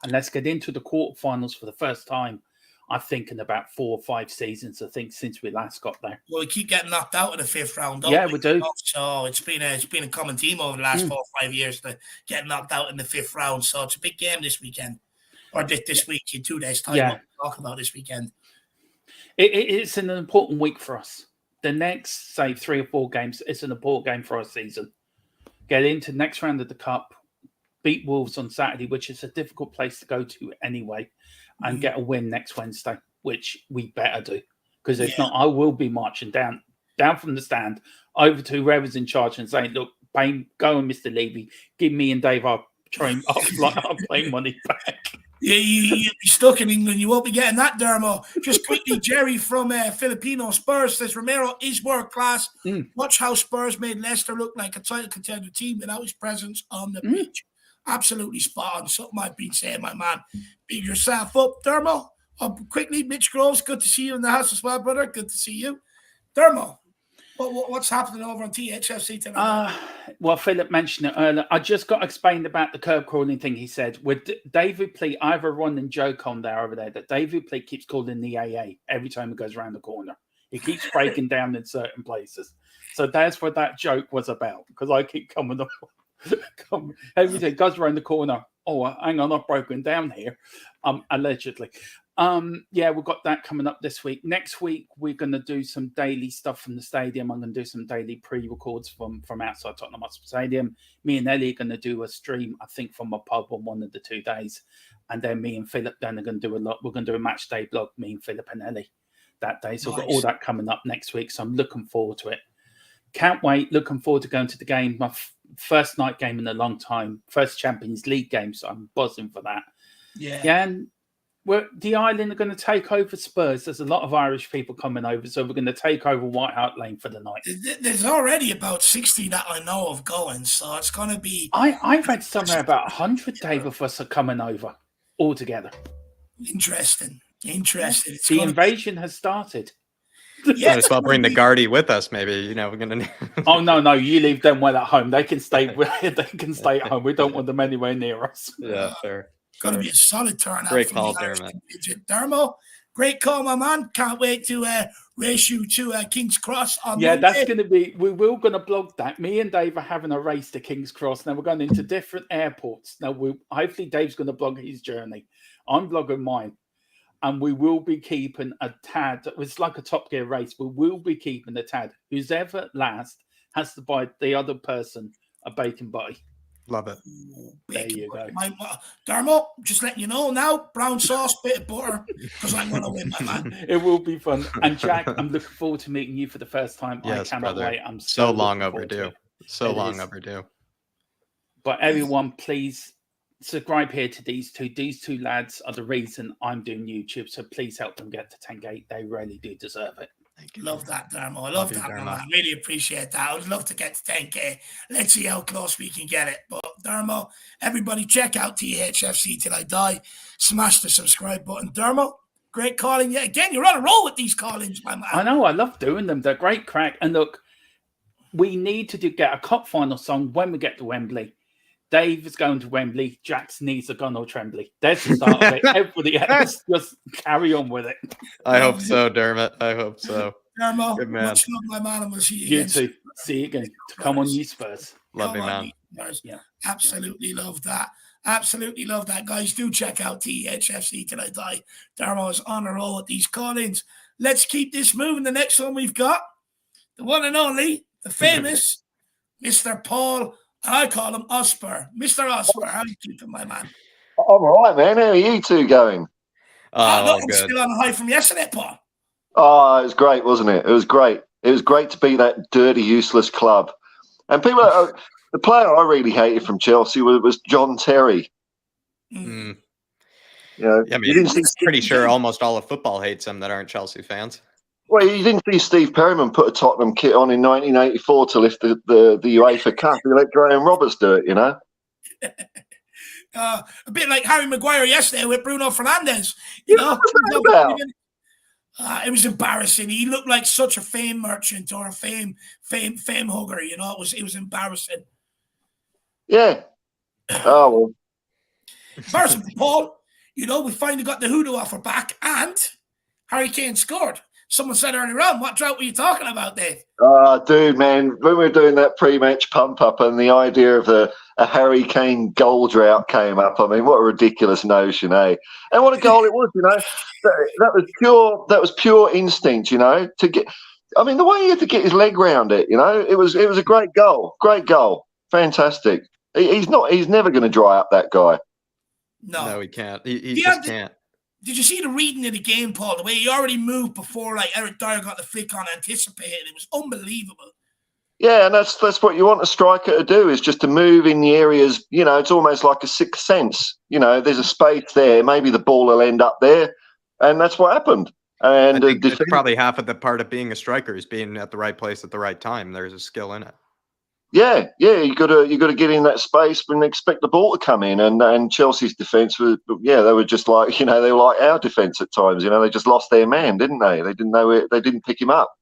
And let's get into the quarterfinals for the first time, I think, in about 4 or 5 seasons, since we last got there. Well, we keep getting knocked out in the 5th round, don't we? We do. So it's been a common theme over the last 4 or 5 years to get knocked out in the 5th round. So it's a big game this weekend. Or this week, in 2 days' time, we'll talk about this weekend. It's an important week for us. The next, say, 3 or 4 games, it's an important game for our season. Get into the next round of the Cup, beat Wolves on Saturday, which is a difficult place to go to anyway, and get a win next Wednesday, which we better do. Because if not, I will be marching down from the stand over to whoever's in charge and saying, look, Payne, go and Mr. Levy, give me and Dave our plane money back. You'll be stuck in England. You won't be getting that, Dermot. Just quickly, Jerry from Filipino Spurs says Romero is world class. Watch how Spurs made Leicester look like a title contender team without his presence on the pitch. Absolutely spot on. Something I've been saying, my man. Big yourself up, Dermot. Quickly, Mitch Groves, good to see you in the house as well, brother. Good to see you. Dermot. What's happening over on THFC tonight? Well, Philip mentioned it earlier. I just got explained about the curb crawling thing he said. With David Pleat, I have a running joke on there over there that David Pleat keeps calling the AA every time he goes around the corner. He keeps breaking down in certain places. So that's what that joke was about, because I keep coming up. Every day goes around the corner. Oh, hang on, I've broken down here. Allegedly. Yeah, we've got that coming up this week. Next week, we're going to do some daily stuff from the stadium. I'm going to do some daily pre-records from outside Tottenham Hotspur Stadium. Me and Ellie are going to do a stream, I think, from a pub on one of the 2 days. And then me and Philip then are going to do we're going to do a match day blog, me and Philip and Ellie that day. So we've got all that coming up next week. So I'm looking forward to it. Can't wait. Looking forward to going to the game. My first night game in a long time. First Champions League game. So I'm buzzing for that. Yeah. And the island are going to take over Spurs. There's a lot of Irish people coming over, so we're going to take over White Hart Lane for the night. There's already about 60 that I know of going, so it's going to be... I read somewhere about 100, Dave, of us are coming over all together. Interesting. The invasion has started. Yeah, might as well bring the Guardy with us. Maybe we're gonna. Oh no, you leave them well at home. They can stay. They can stay at home. We don't want them anywhere near us. Yeah, fair. Going to be a solid turnout. Great call, Dermot. Dermot, great call, my man. Can't wait to race you to King's Cross on Monday. That's going to be. We're going to blog that. Me and Dave are having a race to King's Cross. Now we're going into different airports. Now hopefully Dave's going to blog his journey. I'm blogging mine. And we will be keeping a tad. It's like a Top Gear race. We will be keeping a tad. Who's ever last has to buy the other person a bacon butty. Love it. There you go. Dermot, just letting you know now, brown sauce, bit of butter, because I'm going to win, my man. It will be fun. And Jack, I'm looking forward to meeting you for the first time. Yes, I cannot brother. wait. I'm so long overdue. So long overdue. But everyone, please subscribe here to these two. These two lads are the reason I'm doing YouTube. So please help them get to 10K. They really do deserve it. Love that, Dermot. I love that, man. I really appreciate that. I would love to get to 10K. Let's see how close we can get it. But Dermot, everybody check out THFC Till I Die. Smash the subscribe button. Dermot, great calling. Yeah, again, you're on a roll with these callings, my man. I know. I love doing them. They're great crack. And look, we need to get a cup final song when we get to Wembley. Dave is going to Wembley. Jack's knees are gone all trembly. There's the start of it. Everybody else just carry on with it. I hope so, Dermot. I hope so. Dermot, good man. Much love, my man, and we'll see you again. You too. See you again. Come on, you Spurs. Love you, man. Yeah. Absolutely love that. Absolutely love that, guys. Do check out THFC Till I Die. Dermot is on a roll with these call-ins. Let's keep this moving. The next one we've got, the one and only, the famous Mr. Paul. I call him Osper. Mr. Osper, how are you keeping, my man? I'm all right, man. How are you two going? I'm still on the high from yesterday, Paul. Oh, it was great, wasn't it? It was great. It was great to beat that dirty, useless club. And people, the player I really hated from Chelsea was John Terry. Mm. Yeah, I mean, I'm pretty sure almost all of football hates him that aren't Chelsea fans. Well, you didn't see Steve Perryman put a Tottenham kit on in 1984 to lift the UEFA Cup. He let Graham Roberts do it, A bit like Harry Maguire yesterday with Bruno Fernandes. It was embarrassing. He looked like such a fame merchant or a fame hugger. It was embarrassing. Yeah. Oh well. Embarrassing, Paul. We finally got the hoodoo offer back, and Harry Kane scored. Someone said earlier on, what drought were you talking about, Dave? Dude, man, when we were doing that pre-match pump-up and the idea of a Harry Kane goal drought came up, I mean, what a ridiculous notion, eh? And what a goal it was, That was pure instinct, to get... I mean, the way he had to get his leg round it, it was a great goal. Great goal. Fantastic. He's never going to dry up, that guy. No, he can't. He just can't. Did you see the reading of the game, Paul? The way he already moved before, Eric Dyer got the flick on, anticipated. It was unbelievable. Yeah, and that's what you want a striker to do, is just to move in the areas. It's almost like a sixth sense. There's a space there. Maybe the ball will end up there, and that's what happened. And I think that's probably half of the part of being a striker is being at the right place at the right time. There's a skill in it. Yeah, you got to get in that space and expect the ball to come in. And Chelsea's defence was, they were just like, they were like our defence at times. They just lost their man, didn't they? They didn't know it. They didn't pick him up.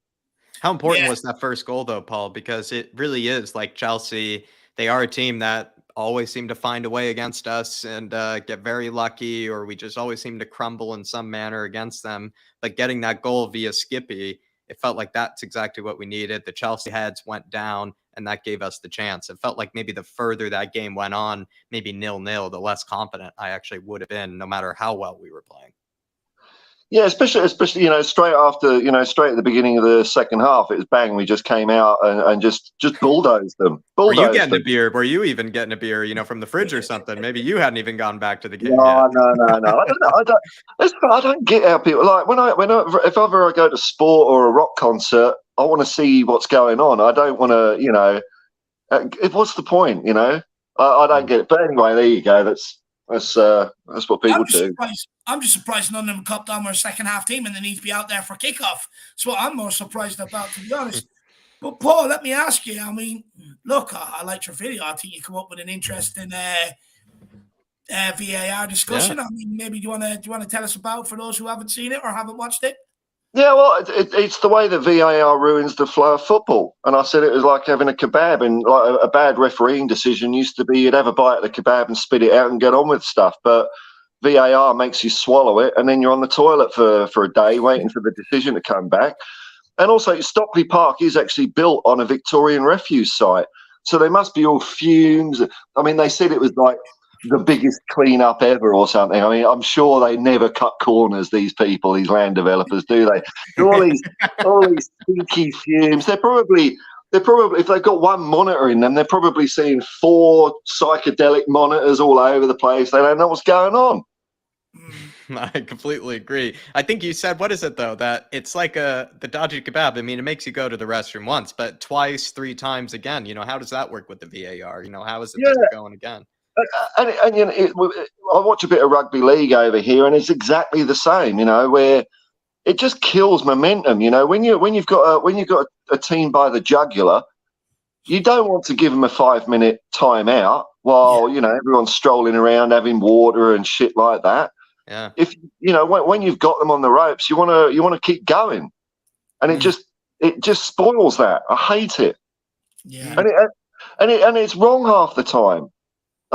How important was that first goal, though, Paul? Because it really is like Chelsea. They are a team that always seem to find a way against us and get very lucky, or we just always seem to crumble in some manner against them. But getting that goal via Skippy, it felt like that's exactly what we needed. The Chelsea heads went down, and that gave us the chance. It felt like maybe the further that game went on, maybe 0-0, the less confident I actually would have been, no matter how well we were playing. Yeah, especially straight after, straight at the beginning of the second half, it was bang. We just came out and just bulldozed them. Were you getting a beer? Were you even getting a beer, from the fridge or something? Maybe you hadn't even gone back to the game no, yet. No. I don't get how people like if ever I go to sport or a rock concert, I want to see what's going on. I don't want to, what's the point? I don't get it. But anyway, there you go. That's what people do. I'm just surprised none of them copped on our second half team and they need to be out there for kickoff. That's what I'm more surprised about, to be honest. But Paul, let me ask you. I mean, look, I liked your video. I think you come up with an interesting VAR discussion. Yeah. I mean, maybe do you want to tell us about, for those who haven't seen it or haven't watched it? Yeah, well, it's the way that VAR ruins the flow of football. And I said it was like having a kebab, and like a bad refereeing decision used to be you'd have a bite of the kebab and spit it out and get on with stuff. But VAR makes you swallow it, and then you're on the toilet for a day waiting for the decision to come back. And also, Stockley Park is actually built on a Victorian refuse site. So they must be all fumes. I mean, they said it was like the biggest cleanup ever or something. I mean, I'm sure they never cut corners, these people, these land developers, do they? all these stinky fumes. They're probably, if they've got one monitor in them, they're probably seeing 4 psychedelic monitors all over the place. They don't know what's going on. I completely agree. I think you said, what is it though, that it's like the dodgy kebab. I mean, it makes you go to the restroom once, but twice, 3 times again. How does that work with the VAR? How is it that you're going again? And I watch a bit of rugby league over here, and it's exactly the same. Where it just kills momentum. When you've got a team by the jugular, you don't want to give them a 5-minute timeout while everyone's strolling around having water and shit like that. Yeah. If when you've got them on the ropes, you want to keep going, and it just spoils that. I hate it. Yeah. And it's wrong half the time.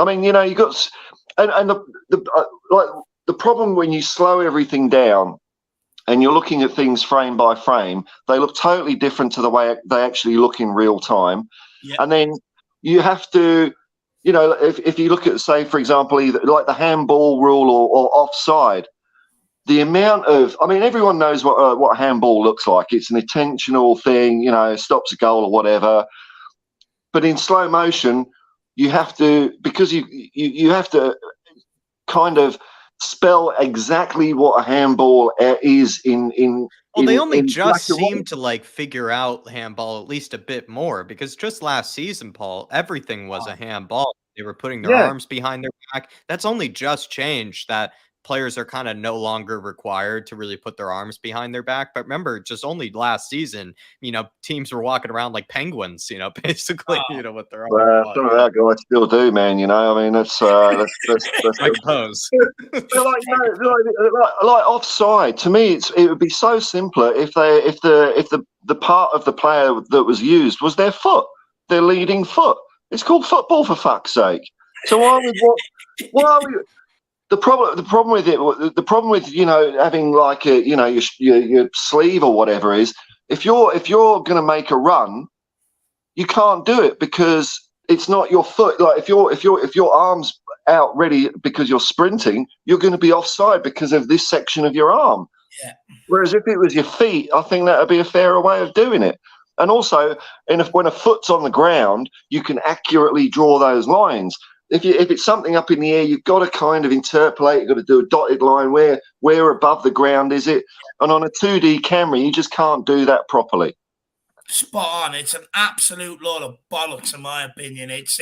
I mean, you got, and the problem when you slow everything down and you're looking at things frame by frame, they look totally different to the way they actually look in real time. Yeah. And then you have to, if you look at, say, for example, either like the handball rule or offside, the amount of, I mean, everyone knows what handball looks like. It's an intentional thing, stops a goal or whatever. But in slow motion, you have to, because you have to kind of spell exactly what a handball is in. Well, they only just seem to figure out handball at least a bit more, because just last season, Paul, everything was a handball. They were putting their arms behind their back. That's only just changed, that players are kind of no longer required to really put their arms behind their back. But remember, just only last season, teams were walking around like penguins, basically, with their arms. Well, some of our guys still do, man. I mean, that's I suppose. like offside. To me, it would be so simpler if the part of the player that was used was their foot, their leading foot. It's called football, for fuck's sake. So why are we? The problem with having like your sleeve or whatever is, if you're going to make a run, you can't do it because it's not your foot. Like if your arm's out ready because you're sprinting, you're going to be offside because of this section of your arm. Yeah. Whereas if it was your feet, I think that would be a fairer way of doing it. And also, when a foot's on the ground, you can accurately draw those lines. If it's something up in the air, you've got to kind of interpolate. You've got to do a dotted line. Where above the ground is it? And on a 2D camera, you just can't do that properly. Spot on. It's an absolute load of bollocks, in my opinion. It's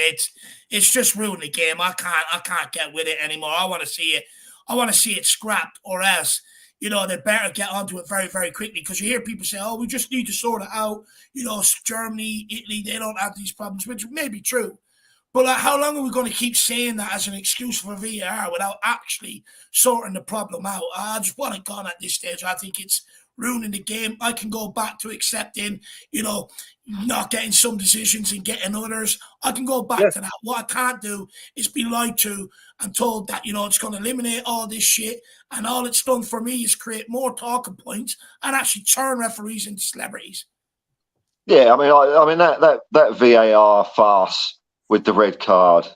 just ruined the game. I can't get with it anymore. I want to see it. I want to see it scrapped, or else, they better get onto it very, very quickly, because you hear people say, "Oh, we just need to sort it out." Germany, Italy, they don't have these problems, which may be true. But how long are we going to keep saying that as an excuse for VAR without actually sorting the problem out? I just want it gone at this stage. I think it's ruining the game. I can go back to accepting, not getting some decisions and getting others. I can go back to that. What I can't do is be lied to and told that, it's going to eliminate all this shit, and all it's done for me is create more talking points and actually turn referees into celebrities. Yeah, I mean that VAR farce with the red card.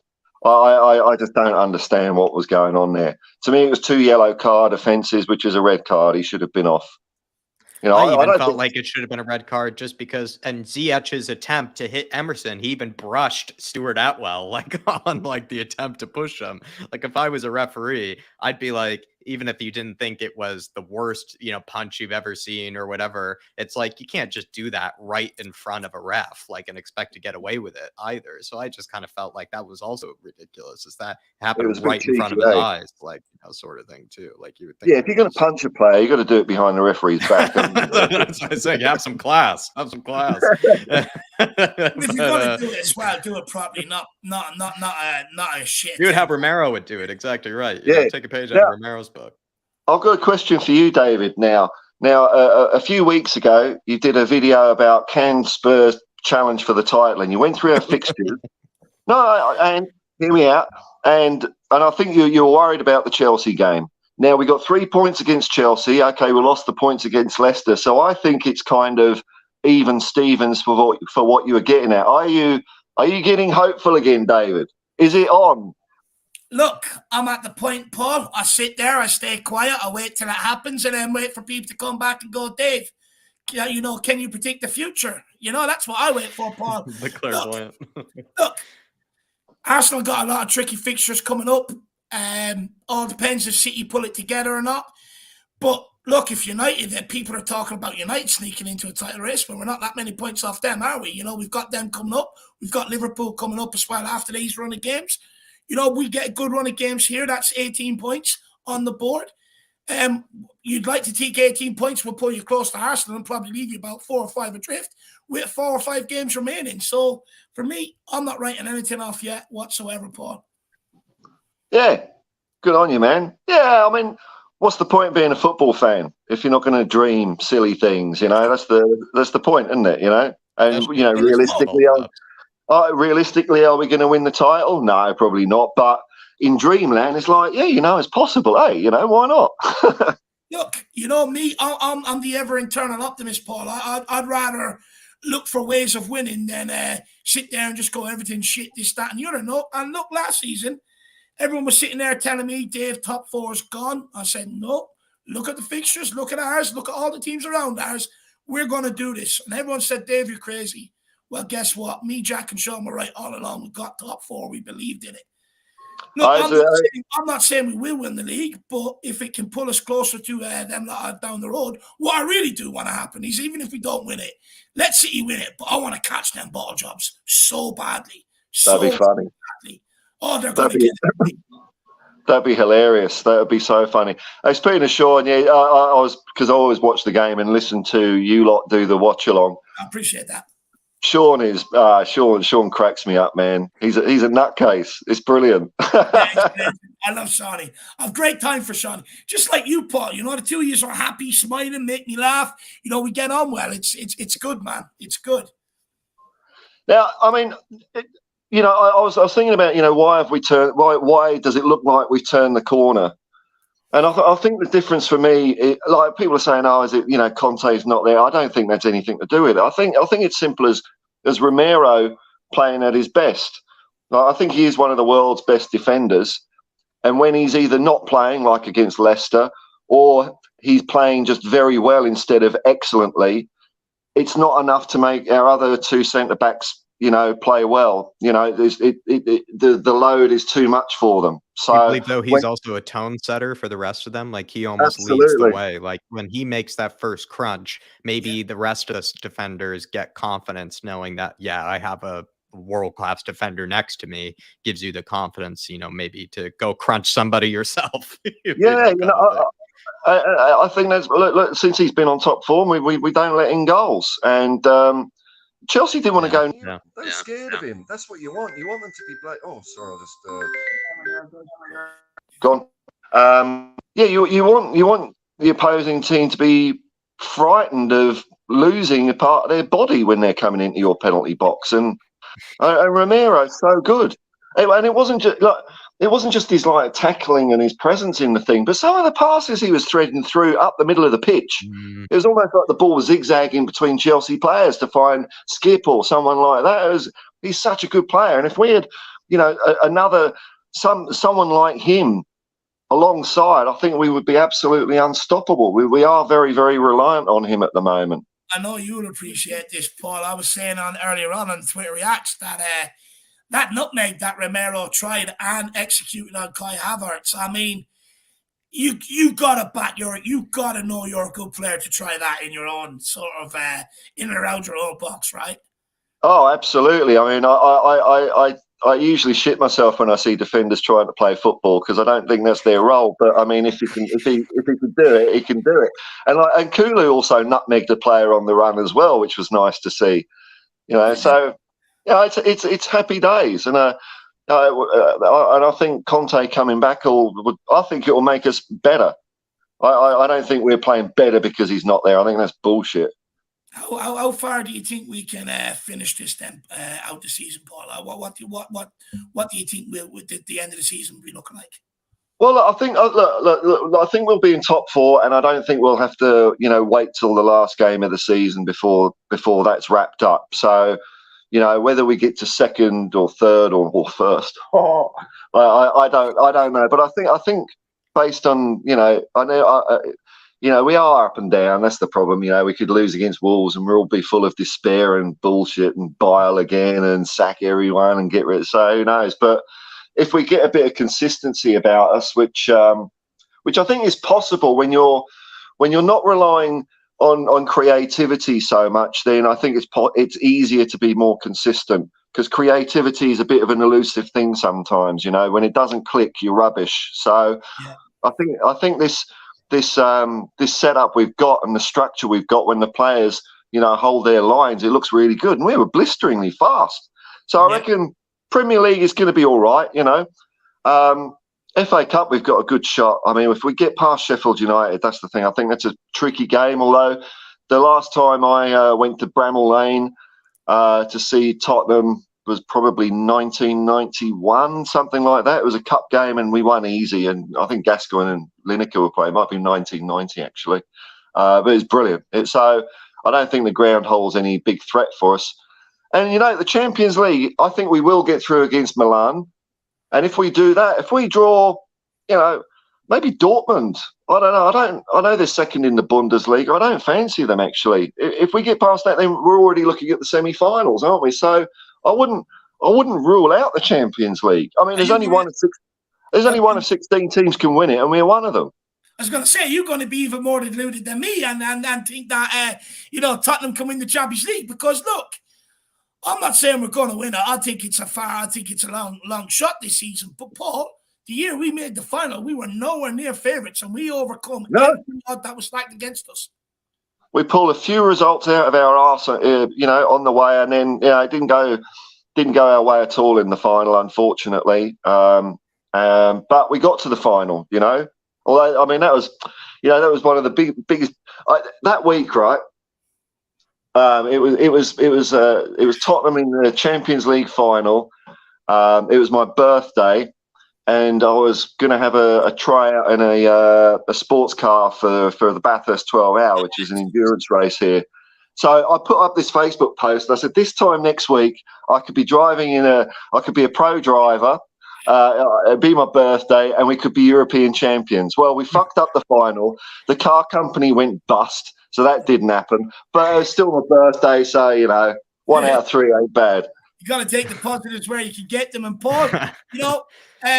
I just don't understand what was going on there. To me, it was 2 yellow card offences, which is a red card. He should have been off. I even felt like it should have been a red card just because, and Ziyech's attempt to hit Emerson, he even brushed Stuart Atwell on the attempt to push him. Like, if I was a referee, I'd be like, even if you didn't think it was the worst, punch you've ever seen or whatever, it's like, you can't just do that right in front of a ref, and expect to get away with it either. So I just kind of felt like that was also ridiculous. Is that happened right in front of his eyes, sort of thing too. Like, you would think. Yeah, if you're going to punch a player, you got to do it behind the referee's back. That's what I say. Have some class. Have some class. If you're going to do it as well, do it properly, not a shit. Do it how Romero would do it. Exactly right. Take a page out of Romero's book. I've got a question for you, David. Now, a few weeks ago, you did a video about can Spurs challenge for the title, and you went through our fixtures. And hear me out. And I think you were worried about the Chelsea game. Now, we got 3 points against Chelsea. Okay, we lost the points against Leicester. So I think it's kind of even Stevens for what you were getting at. Are you getting hopeful again, David? Is it on? Look, I'm at the point, Paul. I sit there, I stay quiet, I wait till it happens, and then wait for people to come back and go, Dave, can you predict the future? That's what I wait for, Paul. The clairvoyant. Look, Arsenal got a lot of tricky fixtures coming up. All depends if City pull it together or not. But look, if United, people are talking about United sneaking into a title race, but we're not that many points off them, are we? We've got them coming up. We've got Liverpool coming up as well after these run of games. We get a good run of games here. That's 18 points on the board. You'd like to take 18 points, will pull you close to Arsenal and probably leave you about 4 or 5 adrift with 4 or 5 games remaining. So for me, I'm not writing anything off yet whatsoever, Paul. Yeah, good on you, man. Yeah, I mean, what's the point of being a football fan if you're not going to dream silly things? That's the point, isn't it? And realistically, are we going to win the title? No, probably not. But in dreamland, it's like, it's possible. Hey, why not? Look, me, I'm the ever internal optimist, Paul. I'd rather look for ways of winning than sit there and just go everything shit, this, that, and the other. No, and look, last season, everyone was sitting there telling me, Dave, top 4 is gone. I said, no, look at the fixtures, look at ours, look at all the teams around ours. We're going to do this. And everyone said, Dave, you're crazy. Well, guess what? Me, Jack, and Sean were right all along. We got top 4. We believed in it. Look, I'm not saying we will win the league, but if it can pull us closer to them down the road, what I really do want to happen is, even if we don't win it, let City win it, but I want to catch them ball jobs so badly. That'd be funny. Badly. Oh, they're going to get it. That'd be hilarious. That would be so funny. Speaking of Sean, I always watch the game and listen to you lot do the watch along. I appreciate that. Sean is Sean cracks me up, man. He's a nutcase. It's brilliant. I love Shawnee. I have great time for Shawnee. Just like you, Paul. The two of you are happy, smiling, make me laugh. We get on well. It's good, man. It's good. Now, I mean, I was thinking about, why have we turned? Why does it look like we've turned the corner? And I think the difference for me, like people are saying, is it, Conte's not there? I don't think that's anything to do with it. I think it's simple as Romero playing at his best. I think he is one of the world's best defenders. And when he's either not playing, like against Leicester, or he's playing just very well instead of excellently, it's not enough to make our other 2 centre-backs play well. The load is too much for them. So I believe, though, he's also a tone setter for the rest of them. Like, he almost leads the way. Like, when he makes that first crunch, maybe the rest of the defenders get confidence knowing that, I have a world-class defender next to me. Gives you the confidence, maybe to go crunch somebody yourself. I think that's look, since he's been on top form, we don't let in goals. And Chelsea didn't want to go. Yeah. They're scared of him. That's what you want. You want them to be Oh, sorry, I'll just gone. You want the opposing team to be frightened of losing a part of their body when they're coming into your penalty box. And Romero's so good, and it wasn't just his like tackling and his presence in the thing, but some of the passes he was threading through up the middle of the pitch. It was almost like the ball was zigzagging between Chelsea players to find Skip or someone like that. He's such a good player, and if we had, someone like him alongside, I think we would be absolutely unstoppable. We are very, very reliant on him at the moment. I know you'll appreciate this, Paul. I was saying earlier on Twitter Reacts that that nutmeg that Romero tried and executed on Kai Havertz. I mean, you gotta know you're a good player to try that in your own sort of in and around your own box, right? Oh, absolutely. I mean, I usually shit myself when I see defenders trying to play football because I don't think that's their role. But I mean, if he can do it, he can do it. And Kulu also nutmegged a player on the run as well, which was nice to see. So it's happy days, and I think Conte coming back I think it will make us better. I don't think we're playing better because he's not there. I think that's bullshit. How far do you think we can finish this then out the season, Paul? What do you think will the end of the season be looking like? Well, I think I think we'll be in top four, and I don't think we'll have to wait till the last game of the season before that's wrapped up. So whether we get to second or third or first, I don't know. But I think based on I know. We are up and down. That's the problem. We could lose against Wolves and we'll all be full of despair and bullshit and bile again and sack everyone and get rid of. So who knows? But if we get a bit of consistency about us, which I think is possible when you're not relying on creativity so much, then I think it's easier to be more consistent because creativity is a bit of an elusive thing sometimes. When it doesn't click, you're rubbish. So yeah. I think this setup we've got and the structure we've got when the players, hold their lines, it looks really good. And we were blisteringly fast. So I reckon Premier League is going to be all right, FA Cup, we've got a good shot. I mean, if we get past Sheffield United, that's the thing. I think that's a tricky game, although the last time I went to Bramall Lane to see Tottenham was probably 1991, something like that. It was a cup game and we won easy. And I think Gascoigne and Lineker were playing. It might be 1990, actually. But it's brilliant. So I don't think the ground holds any big threat for us. And, the Champions League, I think we will get through against Milan. And if we do that, if we draw, maybe Dortmund, I don't know. I know they're second in the Bundesliga. I don't fancy them, actually. If we get past that, then we're already looking at the semi-finals, aren't we? So I wouldn't rule out the Champions League. I mean, there's only one of 16 teams can win it, and we're one of them. I was going to say, you're going to be even more deluded than me and think that, Tottenham can win the Champions League because, look, I'm not saying we're going to win it. I think it's a long shot this season. But, Paul, the year we made the final, we were nowhere near favourites, and we overcome everything that was stacked against us. We pulled a few results out of our arse, on the way, and then it didn't go our way at all in the final, unfortunately. But we got to the final, Although I mean that was one of the biggest that week, right? It was Tottenham in the Champions League final. It was my birthday, and I was going to have a tryout in a sports car for the Bathurst 12 Hour, which is an endurance race here. So I put up this Facebook post. And I said, this time next week, I could be I could be a pro driver. It'd be my birthday, and we could be European champions. Well, we fucked up the final. The car company went bust, so that didn't happen. But it was still my birthday, so 1 out of 3 ain't bad. You got to take the positives where you can get them. And Paul,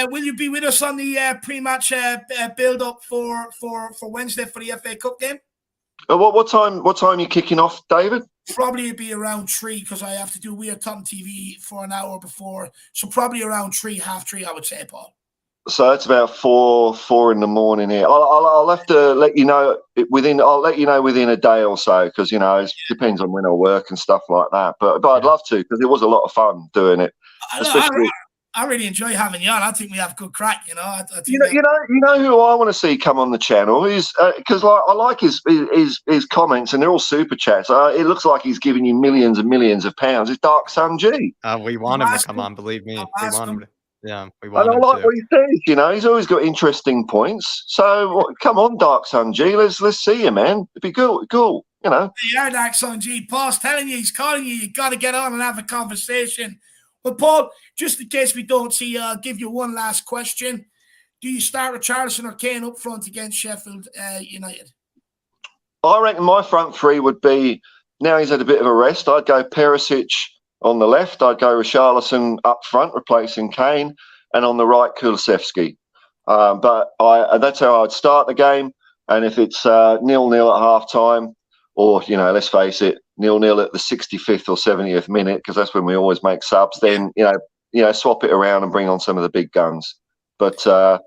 will you be with us on the pre-match build-up for Wednesday for the FA Cup game? What time are you kicking off, David? Probably be around 3 because I have to do Weird Tottenham TV for an hour before. So probably around 3, half 3, I would say, Paul. So it's about 4 in the morning here. I'll have to let you know within a day or so because it depends on when I work and stuff like that. But I'd love to because it was a lot of fun doing it. I really enjoy having you on. I think we have good crack. I think you know who I want to see come on the channel is because I like his comments, and they're all super chats. It looks like he's giving you millions and millions of pounds. It's Dark Sun G. We want him to come on. Believe me, we want him. Yeah, we want him. And I like what he says. He's always got interesting points. So come on, Dark Sun G. Let's see you, man. It'd be cool. You are Dark Sun G. Paul's telling you, he's calling you. You got to get on and have a conversation. But Paul, just in case we don't see you, I'll give you one last question. Do you start with Charleston or Kane up front against Sheffield United? I reckon my front three would be, now he's had a bit of a rest, I'd go Perisic on the left, I'd go Richarlison up front, replacing Kane, and on the right, Kulusevski. But that's how I'd start the game. And if it's 0-0 at half-time, or, let's face it, 0-0 at the 65th or 70th minute, because that's when we always make subs, then, swap it around and bring on some of the big guns. But, I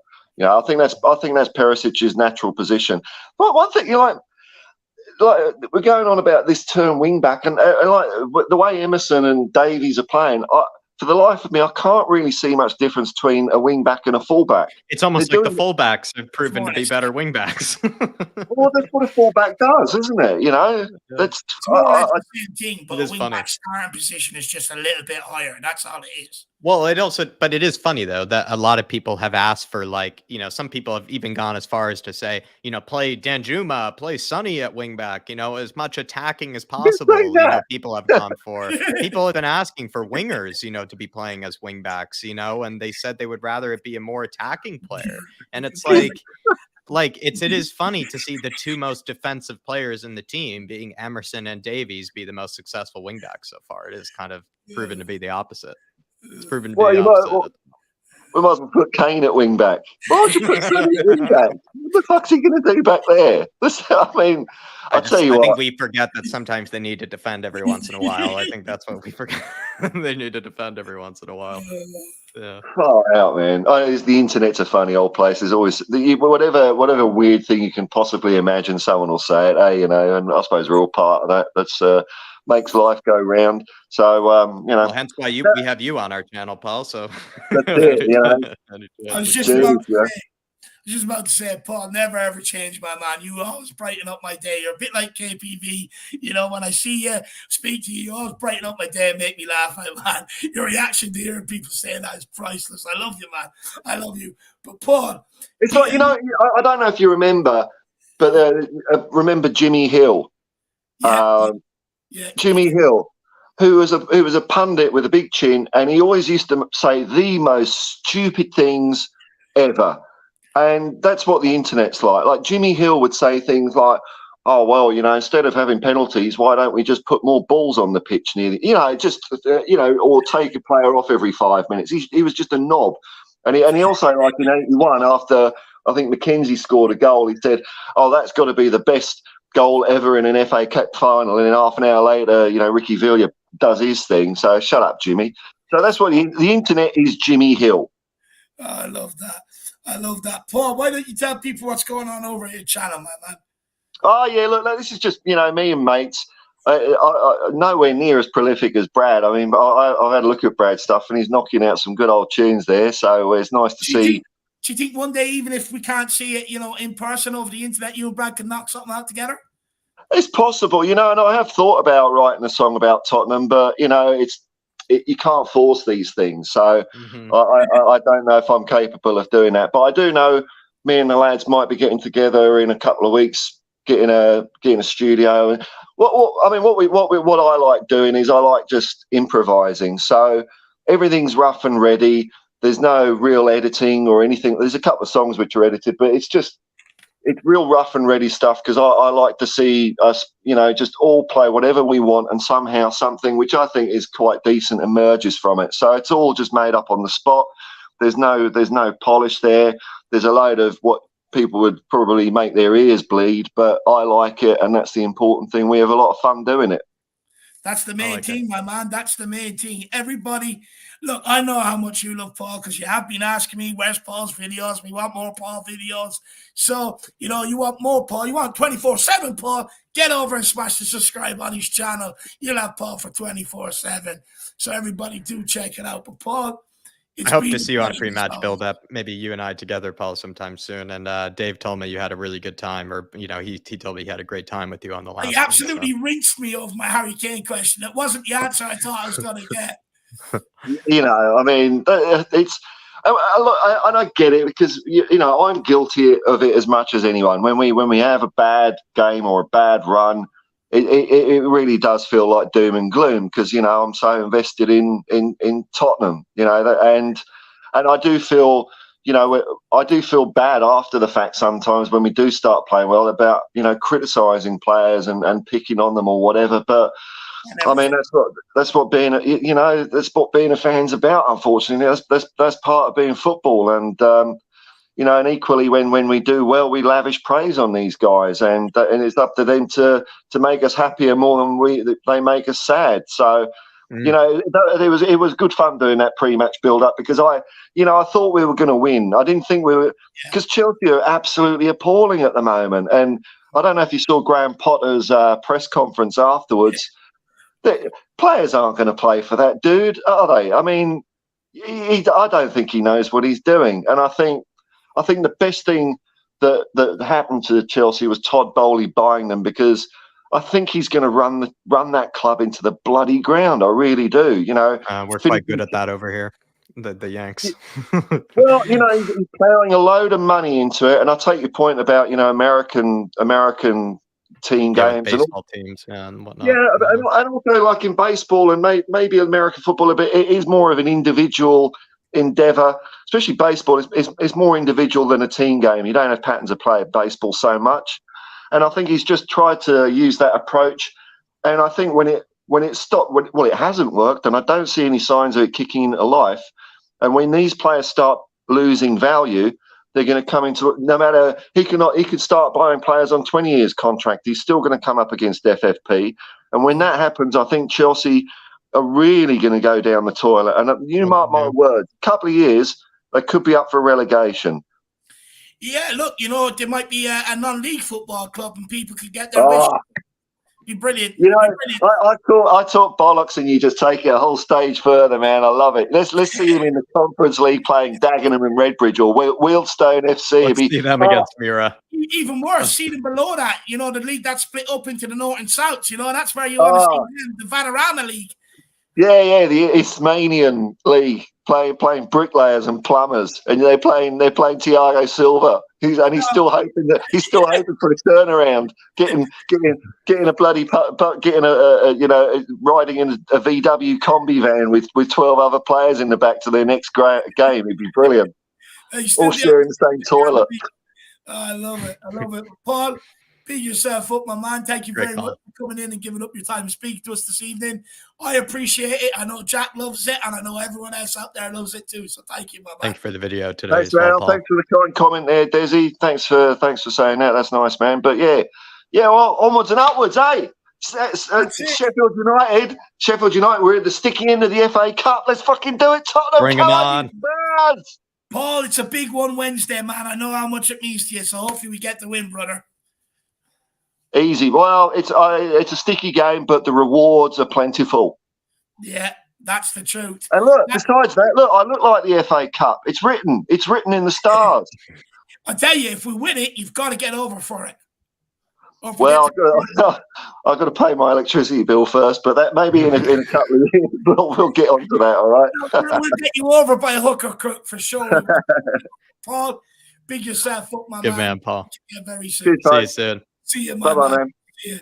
think that's Perisic's natural position. But one thing, like we're going on about this term wing back, and like the way Emerson and Davies are playing, for the life of me, I can't really see much difference between a wing back and a fullback. It's almost like the fullbacks have proven to be better wing backs. Well, that's what a fullback does, isn't it? That's the same thing, but a wing back starting position is just a little bit higher. That's all it is. Well, but it is funny though that a lot of people have asked for, like, some people have even gone as far as to say, play Danjuma, play Sonny at wingback, as much attacking as possible. People have gone for. People have been asking for wingers, to be playing as wingbacks, and they said they would rather it be a more attacking player. And it's like it is funny to see the two most defensive players in the team, being Emerson and Davies, be the most successful wingbacks so far. It is kind of proven to be the opposite. It's proven to be the opposite. We might as well put Kane at wing back. Why would you put Sonny at wing back? What the fuck's he going to do back there? I think we forget that sometimes they need to defend every once in a while. I think that's what we forget. They need to defend every once in a while. Yeah. Far out, man. The internet's a funny old place. There's always whatever weird thing you can possibly imagine, someone will say it. And I suppose we're all part of that. That's makes life go round. So well, hence why we have you on our channel, Paul. So that's it. I was just about to say, Paul, never ever change, my man. You always brighten up my day. You're a bit like KPV. When I see you, speak to you, you always brighten up my day and make me laugh, my man. Your reaction to hearing people saying that is priceless. I love you, man. I love you. But Paul, it's like, I don't know if you remember, but remember Jimmy Hill? Jimmy Hill, who was a pundit with a big chin, and he always used to say the most stupid things ever. And that's what the internet's like. Like Jimmy Hill would say things like, "Oh well, instead of having penalties, why don't we just put more balls on the pitch near the, or take a player off every 5 minutes?" He was just a knob, and he also, like in '81, after I think McKenzie scored a goal, he said, "Oh, that's got to be the best goal ever in an FA Cup final." And then half an hour later, Ricky Villa does his thing. So shut up, Jimmy. So that's what the internet is. Jimmy Hill. Oh, I love that. Paul, why don't you tell people what's going on over your channel, my man? Oh yeah, look, this is just me and mates. Nowhere near as prolific as Brad. I mean, I've had a look at Brad's stuff, and he's knocking out some good old tunes there. So it's nice to see. Do you think one day, even if we can't see it, in person over the internet, you and Brad can knock something out together? It's possible, and I have thought about writing a song about Tottenham, but you can't force these things. So I don't know if I'm capable of doing that. But I do know me and the lads might be getting together in a couple of weeks, getting a studio. And what I like doing is I like just improvising. So everything's rough and ready. There's no real editing or anything. There's a couple of songs which are edited, but it's real rough and ready stuff, because I like to see us, just all play whatever we want, and somehow something which I think is quite decent emerges from it. So it's all just made up on the spot. There's no polish there. There's a load of what people would probably make their ears bleed, but I like it, and that's the important thing. We have a lot of fun doing it. That's the main thing, my man. That's the main thing. Everybody, look, I know how much you love Paul, because you have been asking me, where's Paul's videos? We want more Paul videos. So, you want more Paul. You want 24/7 Paul. Get over and smash the subscribe on his channel. You'll have Paul for 24/7. So everybody do check it out. But Paul, I hope to see you on a pre-match build-up. Maybe you and I together, Paul, sometime soon. And Dave told me you had a really good time, or he told me he had a great time with you on the last. He absolutely rinsed me of my Harry Kane question. It wasn't the answer I thought I was going to get. I mean, it's. And I get it because I'm guilty of it as much as anyone. When we have a bad game or a bad run, it really does feel like doom and gloom because I'm so invested in Tottenham, and I do feel bad after the fact sometimes when we do start playing well about criticising players and picking on them or whatever, but. I mean, that's what being a fan's about. Unfortunately, that's part of being football, and and equally when we do well, we lavish praise on these guys, and it's up to them to make us happier more than they make us sad. So, it was good fun doing that pre-match build-up because I thought we were going to win. I didn't think we were because Chelsea are absolutely appalling at the moment, and I don't know if you saw Graham Potter's press conference afterwards. Players aren't going to play for that dude, are they? I mean, I don't think he knows what he's doing. And I think the best thing that happened to Chelsea was Todd Bowley buying them because I think he's going to run that club into the bloody ground. I really do. We're quite good at that over here, the Yanks. Well, he's plowing a load of money into it, and I take your point about American team games baseball teams and whatnot. Yeah, and also like in baseball and maybe American football a bit, it is more of an individual endeavor, especially baseball. It's more individual than a team game. You don't have patterns of play at baseball so much, and I think he's just tried to use that approach. And I think when it stopped, it hasn't worked, and I don't see any signs of it kicking into life. And when these players start losing value, they're going to come into no matter he could start buying players on 20 years contract. He's still going to come up against FFP, and when that happens, I think Chelsea are really going to go down the toilet. And you mark my words, a couple of years they could be up for relegation. Yeah, look, there might be a non-league football club, and people could get their wish. Be brilliant. I talk bollocks, and you just take it a whole stage further, man. I love it. Let's see him in the Conference League playing Dagenham and Redbridge or Wealdstone FC. Let's see them against Mira. Even worse, see them below that. The league that's split up into the north and south. That's where you want to see them, the Vanarama League. Yeah, the Isthmian League playing bricklayers and plumbers, and they're playing Thiago Silva. He's still hoping for a turnaround, getting a bloody riding in a VW combi van with 12 other players in the back to their next game. It'd be brilliant. All sharing the same toilet. I love it. Paul, big yourself up, my man. Thank you very much for coming in and giving up your time to speak to us this evening. I appreciate it. I know Jack loves it, and I know everyone else out there loves it too. So thank you, my man. Thank you for the video today. Thanks, man. Thanks for the kind comment there, Desi. Thanks for saying that. That's nice, man. But yeah. Well, onwards and upwards, eh? Sheffield United. We're at the sticky end of the FA Cup. Let's fucking do it, Tottenham. Bring them on. Paul, it's a big one Wednesday, man. I know how much it means to you, so hopefully we get the win, brother. Easy. Well, it's a sticky game, but the rewards are plentiful. Yeah, that's the truth. And look, besides that, I look like the FA Cup. It's written in the stars. I tell you, if we win it, you've got to get over for it. Well, I've got to pay my electricity bill first, but that maybe in a couple of years we'll get onto that. All right. We'll get you over by hook or crook for sure. Paul, big yourself up, my man. Good man, Paul. See you very soon. See you soon. See you, man. Bye-bye, man. See you.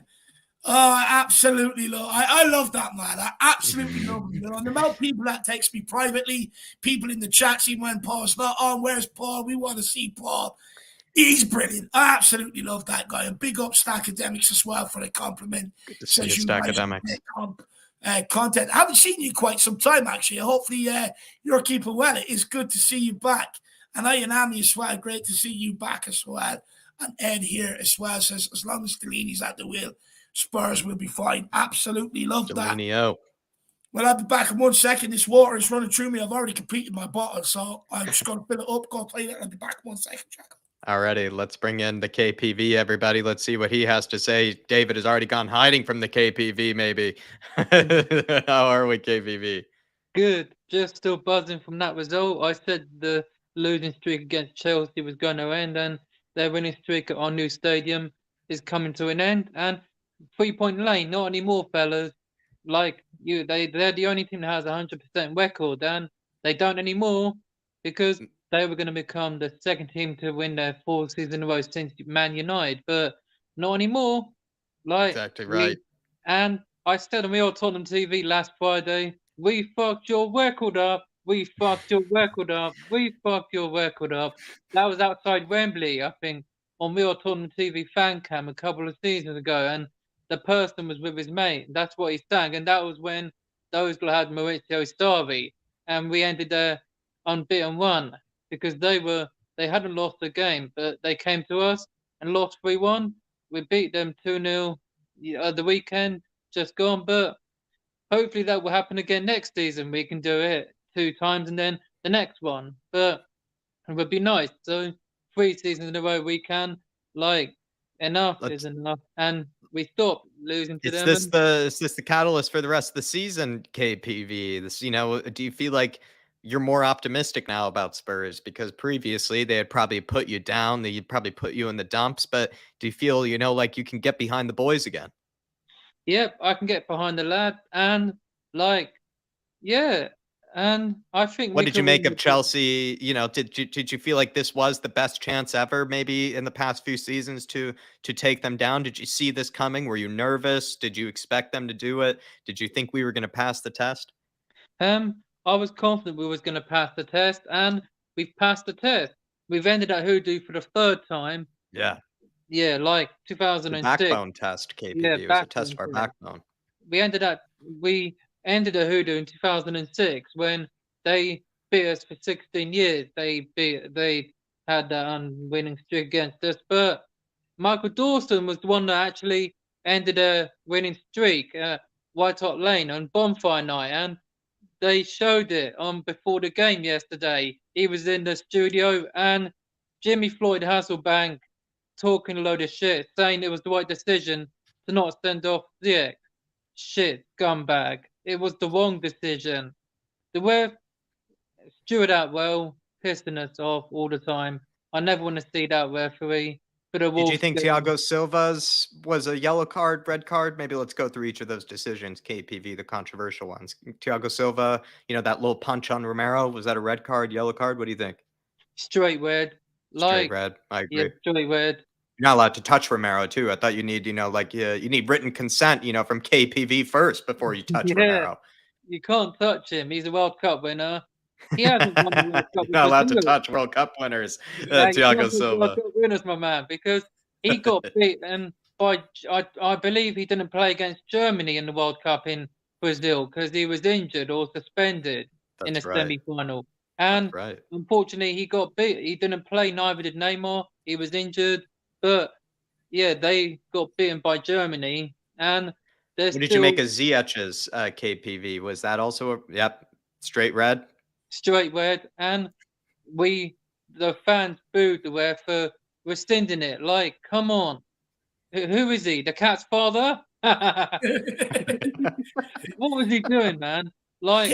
Oh, I absolutely love. I love that, man. I absolutely love him. The amount of people that text me privately, people in the chats, even when Paul's not on. Where's Paul? We want to see Paul. He's brilliant. I absolutely love that guy. And big up Stackademics as well for the compliment. Good to see you, Stackademics. Content. I haven't seen you quite some time, actually. Hopefully you're keeping well. It is good to see you back. And I and Amy as well. Great to see you back as well. And Ed here as well says, as long as Delaney's at the wheel, Spurs will be fine. Absolutely love Delaney that. out. Well, I'll be back in 1 second. This water is running through me. I've already completed my bottle, so I'm just going to fill it up, go play that. I'll be back in 1 second, Jack. Alrighty, let's bring in the KPV, everybody. Let's see what he has to say. David has already gone hiding from the KPV, maybe. How are we, KPV? Good. just still buzzing from that result. I said the losing streak against Chelsea was going to end, and their winning streak at our new stadium is coming to an end. And 3-Point Lane, not anymore, fellas. Like you, they're the only team that has a 100% record, and they don't anymore because they were going to become the second team to win their 4th season in a row since Man United, but not anymore. Like Exactly right. And I said on Real Tottenham TV last Friday, we fucked your record up. We fucked your record up. We fucked your record up. That was outside Wembley, I think, on Real Tottenham TV fan cam a couple of seasons ago, and the person was with his mate. That's what he sang, and that was when those had Maurizio Sarri, and we ended their unbeaten run because they hadn't lost a game, but they came to us and lost 3-1. We beat them 2-0 the weekend just gone, but hopefully that will happen again next season. We can do it 2 times and then the next one, but it would be nice. So 3 seasons in a row we can. Like, enough is enough, and we stop losing to them. Is this the catalyst for the rest of the season, KPV? This, do you feel like you're more optimistic now about Spurs? Because previously they had probably put you down, they'd probably put you in the dumps, but do you feel, like you can get behind the boys again? Yep, I can get behind the lad, and and I think. What did you make of Chelsea? Did you feel like this was the best chance ever, maybe in the past few seasons, to take them down? Did you see this coming? Were you nervous? Did you expect them to do it? Did you think we were going to pass the test? I was confident we was going to pass the test, and we've passed the test. We've ended at Hoodoo for the 3rd time. Yeah. Yeah, like 2006. The backbone test, KPV. Yeah, it was a test of our backbone. We ended at Hoodoo in 2006 when they beat us for 16 years. They had that unwinning streak against us, but Michael Dawson was the one that actually ended a winning streak at White Hart Lane on Bonfire Night, and they showed it on before the game yesterday. He was in the studio, and Jimmy Floyd Hasselbank talking a load of shit, saying it was the right decision to not send off Ziyech. Shit, scumbag. It was the wrong decision. The ref, Stuart Atwell, pissing us off all the time. I never want to see that referee. Did you think Thiago Silva's was a yellow card, red card? Maybe let's go through each of those decisions, KPV, the controversial ones. Thiago Silva, that little punch on Romero, was that a red card, yellow card? What do you think? Straight red. Straight red. I agree. Yeah, straight red. You're not allowed to touch Romero too. I thought you need, you need written consent, from KPV first before you touch Romero. You can't touch him. He's a World Cup winner. He hasn't won the World Cup. You're not allowed to touch World Cup winners, Thiago Silva. World Cup winners, my man, because he got beaten by. I believe he didn't play against Germany in the World Cup in Brazil because he was injured or suspended in the semi-final. And unfortunately, he got beat. He didn't play. Neither did Neymar. He was injured. But yeah, they got beaten by Germany. And what did you make of Ziyech's KPV? Was that also straight red? Straight red, and the fans booed the ref for rescinding it. Like, come on, who is he? The cat's father? What was he doing, man? Like,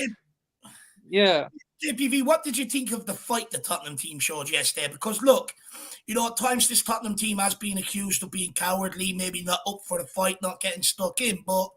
yeah. JPV, what did you think of the fight the Tottenham team showed yesterday? Because look, at times this Tottenham team has been accused of being cowardly, maybe not up for the fight, not getting stuck in, but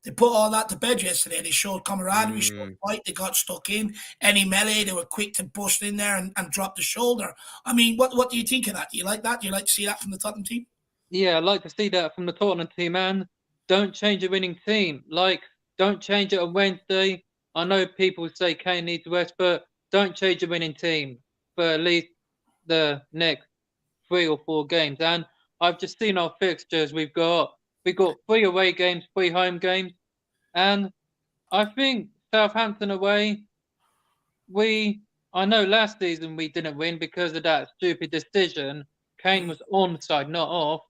they put all that to bed yesterday. They showed camaraderie, showed fight, they got stuck in. Any melee, they were quick to bust in there and drop the shoulder. I mean, what do you think of that? Do you like that? Do you like to see that from the Tottenham team? Yeah, I'd like to see that from the Tottenham team, and don't change a winning team. Like, don't change it on Wednesday. I know people say Kane needs rest, but don't change a winning team for at least the next 3 or 4 games. And I've just seen our fixtures. We've got 3 away games, 3 home games, and I think Southampton away. I know last season we didn't win because of that stupid decision. Kane was onside, not off,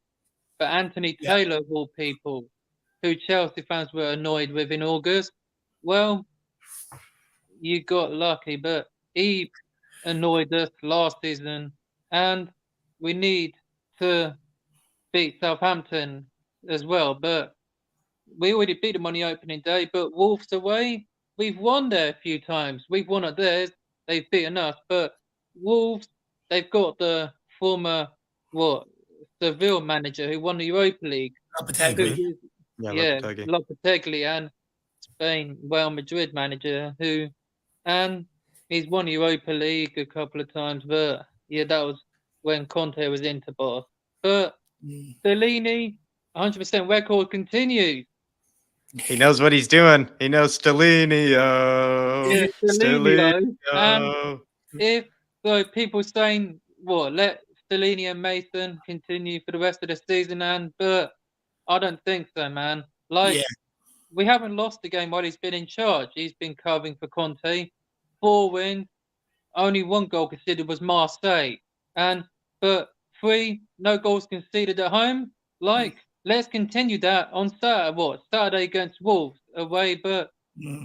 but Anthony Taylor, of all people, who Chelsea fans were annoyed with in August. Well, you got lucky, but he annoyed us last season, and we need to beat Southampton as well. But we already beat them on the opening day. But Wolves away, we've won there a few times. We've won at theirs. They've beaten us. But Wolves, they've got the former Seville manager who won the Europa League. Lopetegui. Lopetegui, and Spain, Real Madrid manager and he's won Europa League a couple of times. But yeah, that was when Conte was Inter boss. But Stellini, 100% record continues. He knows what he's doing. He knows Stellini. Yeah, Stellini. And if people saying let Stellini and Mason continue for the rest of the season, but I don't think so, man. We haven't lost the game while he's been in charge. He's been covering for Conte. 4 wins, only 1 goal conceded was Marseille, but 3 no goals conceded at home. Let's continue that on Saturday against Wolves away. But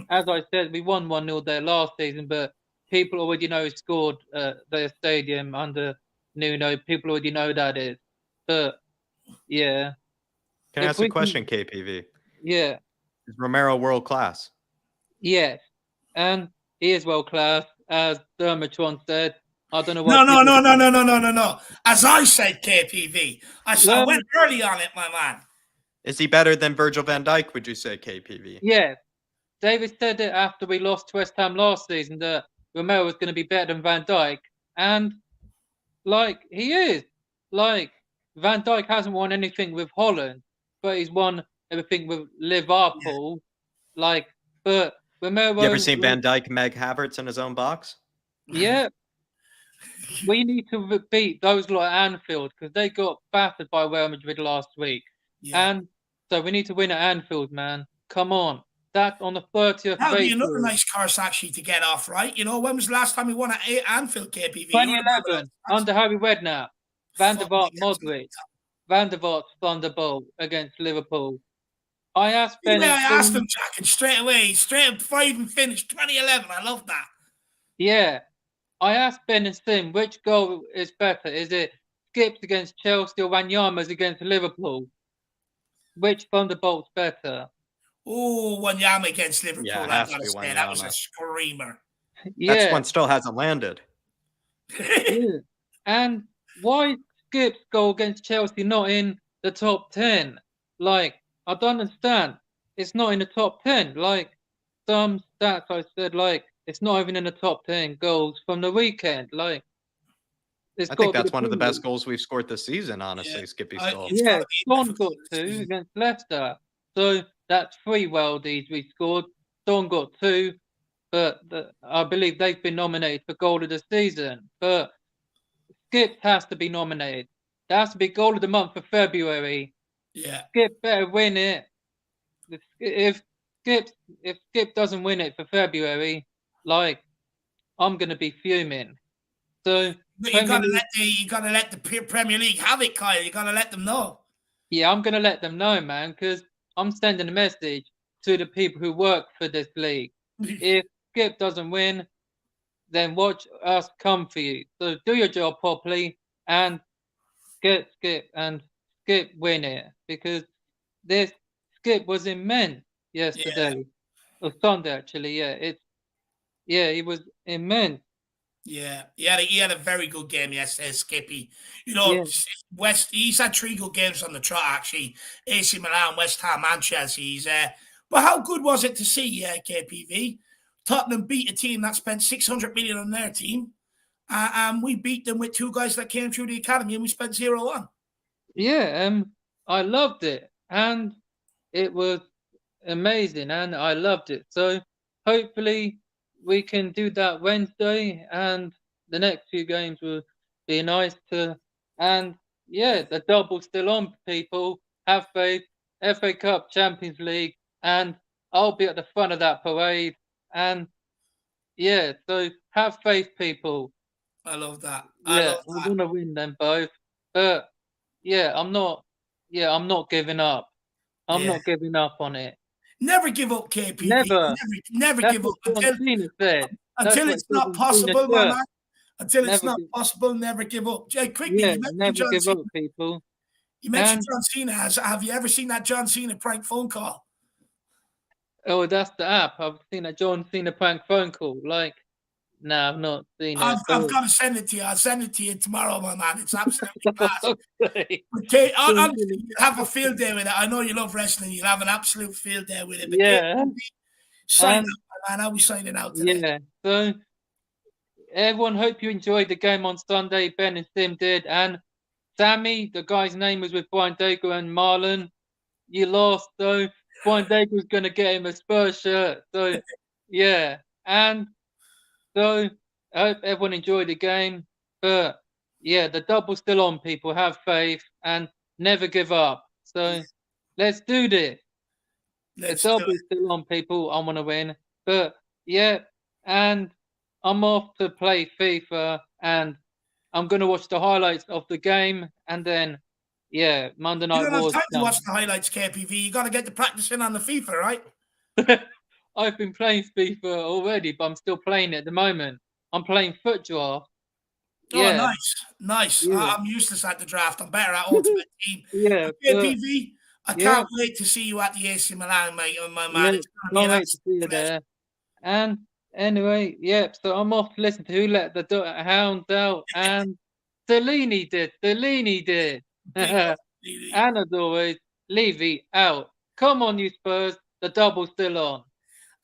as I said, we won 1-0 there last season, but people already know he scored their stadium under Nuno. People already know that is. But yeah. Can I ask a question, KPV? Yeah. Is Romero world class? Yes. And he is world class, as Dermot said. I don't know what. No. As I said, KPV. I went early on it, my man. Is he better than Virgil van Dijk, would you say, KPV? Yeah. David said it after we lost to West Ham last season that Romero was going to be better than Van Dijk. And, he is. Van Dijk hasn't won anything with Holland, but he's won everything with Liverpool. But Romero. You ever seen Van Dijk Meg Havertz in his own box? Yeah. We need to beat those lot at Anfield because they got battered by Real Madrid last week. Yeah. And so we need to win at Anfield, man. Come on. That's on the 30th of April. That would be another nice course, actually, to get off, right? When was the last time we won at Anfield, KPV? 2011, under Harry Redknapp. Van der Vaart, Modric. Van der Vaart, Thunderbolt against Liverpool. I asked Ben. I asked him, Jack, and straight before I even finished, 2011. I love that. Yeah. I asked Ben and Sim, which goal is better? Is it Skips against Chelsea or Wanyama's against Liverpool? Which Thunderbolt's better? Oh, Wanyama against Liverpool. Yeah, I gotta say, that was a screamer. Yeah. That one still hasn't landed. Yeah. And why Skips' goal against Chelsea not in the top 10? I don't understand. It's not in the top 10. Some stats I said, it's not even in the top 10 goals from the weekend. I think that's one of the best goals we've scored this season, honestly, Skippy's goal. Yeah, Son got 2 against Leicester. So that's 3 worldies we scored. Son got 2, but I believe they've been nominated for goal of the season. But Skip has to be nominated. There has to be goal of the month for February. Yeah. Skip better win it. If Skip doesn't win it for February, I'm gonna be fuming. So but you gotta let the Premier League have it, Kyle. You gotta let them know. Yeah, I'm gonna let them know, man, because I'm sending a message to the people who work for this league. If Skip doesn't win, then watch us come for you. So do your job properly and get Skip win it, because this Skip was immense yesterday. Or Sunday, actually. He was immense. Yeah, he had a very good game yesterday, Skippy. He's had 3 good games on the trot, actually. AC Milan, West Ham, and Chelsea. But how good was it to see, KPV? Tottenham beat a team that spent 600 million on their team, and we beat them with 2 guys that came through the academy, and we spent 0-1. Yeah, I loved it, and it was amazing, and I loved it. So hopefully we can do that Wednesday, and the next few games will be nice to. And the double's still on, people. Have faith. FA Cup, Champions League, and I'll be at the front of that parade. And so have faith, people. I love that. I want to win them both, but I'm not giving up. I'm not giving up on it. Never give up, KPV. Never That's give up until it's not possible, my man. Until it's not possible, never give up. Jay, quickly, never give up, people. You mentioned John Cena. Have you ever seen that John Cena prank phone call? Oh, that's the app. I've seen a John Cena prank phone call. Like, no, I've not seen it. I've got to send it to you. I'll send it to you tomorrow, my man. It's absolutely class. Okay. Okay, honestly, you'll have a field day with it. I know you love wrestling. You'll have an absolute field day with it. But Yeah. sign up, man. I'll be signing out today. Yeah. So, everyone, hope you enjoyed the game on Sunday. Ben and Sim did. And Sammy, the guy's name was with Brian Daigle and Marlon. You lost, though. Brian Daigle's going to get him a Spurs shirt. So, yeah. And so, I hope everyone enjoyed the game. But, yeah, the double's still on, people. Have faith and never give up. So, let's do this. The double's still on, people. I want to win. But, yeah, and I'm off to play FIFA, and I'm going to watch the highlights of the game, and then, yeah, Monday Night You don't Wars. have time to watch the highlights, KPV. You got to get the practicing on the FIFA, right? I've been playing FIFA already, but I'm still playing it at the moment. I'm playing Foot Draft. Oh, nice. Yeah. I'm useless at the draft. I'm better at Ultimate Team. Yeah. KPV, I can't wait to see you at the AC Milan, mate. Oh, my man. Yeah, can't wait to see you there. And anyway, so I'm off to listen to Who Let the Hounds Out, and Delaney did. And as always, Levy out. Come on, you Spurs. The double's still on.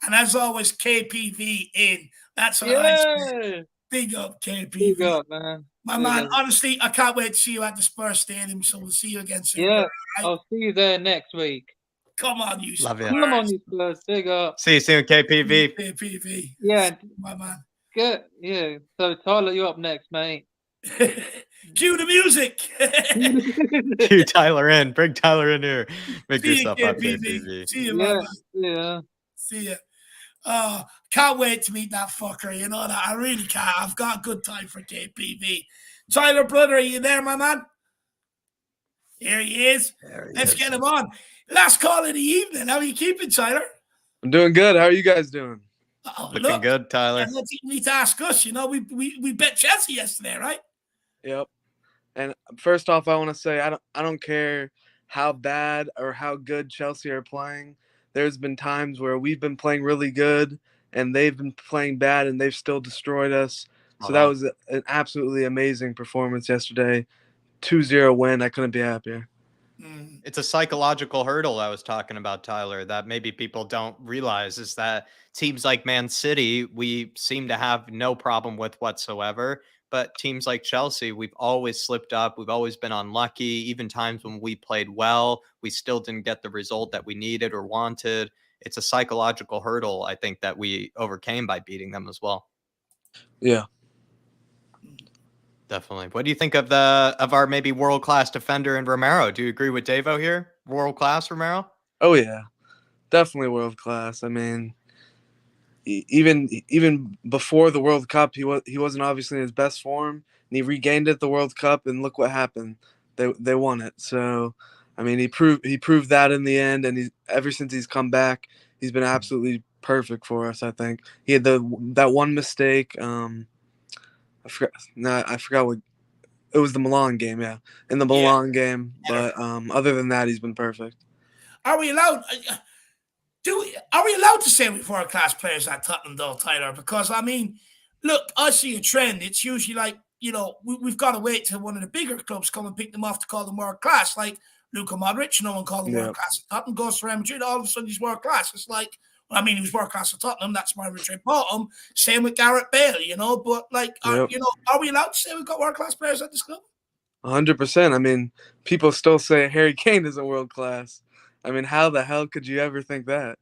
And as always, KPV in. That's what I say. Big up, KPV. Big up, man. My man, honestly, I can't wait to see you at the Spurs Stadium, so we'll see you again soon. Yeah, right? I'll see you there next week. Come on, you Love Spurs. you. Come on, you Spurs. Big up. See you soon, KPV. KPV. Yeah. My man. Good. Yeah. So, Tyler, you're up next, mate. Cue the music. Cue Tyler in. Bring Tyler in here. Make See yourself you, up, KPV. KPV. See you, my man. Yeah. See you. Can't wait to meet that fucker. You know that. I really can't. I've got a good time for KPV. Tyler, brother, are you there, my man? Here he is. Let's get him on. Last call of the evening. How are you keeping, Tyler? I'm doing good. How are you guys doing? Looking good, Tyler. You need to ask us. You know, we bet Chelsea yesterday, right? Yep. And first off, I want to say I don't care how bad or how good Chelsea are playing. There's been times where we've been playing really good and they've been playing bad and they've still destroyed us. So that was an absolutely amazing performance yesterday. 2-0 win. I couldn't be happier. It's a psychological hurdle I was talking about, Tyler, that maybe people don't realize is that teams like Man City, we seem to have no problem with whatsoever. But teams like Chelsea, we've always slipped up. We've always been unlucky. Even times when we played well, we still didn't get the result that we needed or wanted. It's a psychological hurdle, I think, that we overcame by beating them as well. Yeah. Definitely. What do you think of our maybe world-class defender in Romero? Do you agree with Davo here? World-class Romero? Oh, yeah. Definitely world-class. I mean, even before the World Cup, he wasn't obviously in his best form, and he regained it at the World Cup, and look what happened. They won it. So, I mean, he proved that in the end, and ever since he's come back, he's been absolutely perfect for us, I think. He had that one mistake, I forgot what it was, the Milan game, in the Milan game. But other than that, he's been perfect. Are we allowed? Are we allowed to say we've world-class players at Tottenham, though, Tyler? Because I mean, look, I see a trend. It's usually like, you know, we've got to wait till one of the bigger clubs come and pick them off to call them world-class. Like Luka Modric, no one called him world-class at Tottenham. Goes to Real Madrid, all of a sudden he's world-class. It's like, I mean, he was world-class at Tottenham. That's why Madrid bought him. Same with Gareth Bale, you know. But, like, are we allowed to say we've got world-class players at this club? 100%. I mean, people still say Harry Kane isn't world-class. I mean, how the hell could you ever think that?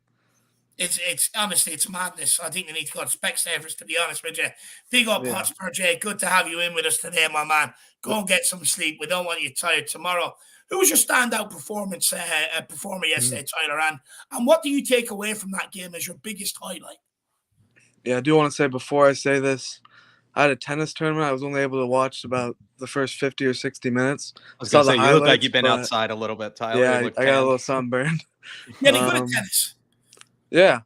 It's honestly, it's madness. I think they need to go to Specsavers, to be honest with you. Big up Hotspur Jay. Good to have you in with us today, my man. Go and get some sleep. We don't want you tired tomorrow. Who was your standout performer yesterday, Tyler? And what do you take away from that game as your biggest highlight? Yeah, I do want to say before I say this, I had a tennis tournament. I was only able to watch about the first 50 or 60 minutes. I was going to say, you look like you've been outside a little bit, Tyler. Yeah, I got a little sunburned. Getting good at tennis. Yeah.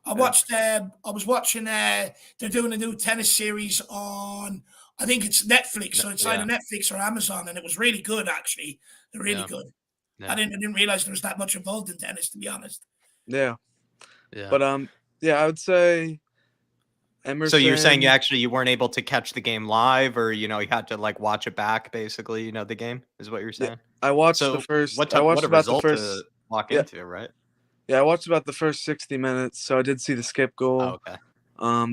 I was watching, they're doing a new tennis series on, I think it's Netflix. So it's either Netflix or Amazon. And it was really good, actually. They're really good. Yeah. I didn't realize there was that much involved in tennis, to be honest. Yeah. Yeah. But yeah, I would say Emerson. So you're saying you weren't able to catch the game live, or you had to like watch it back, basically. The game is what you're saying. I watched So the first. what I watched what a about the result first. to walk Yeah. into, right? Yeah, I watched about the first 60 minutes, so I did see the skip goal. Oh, okay.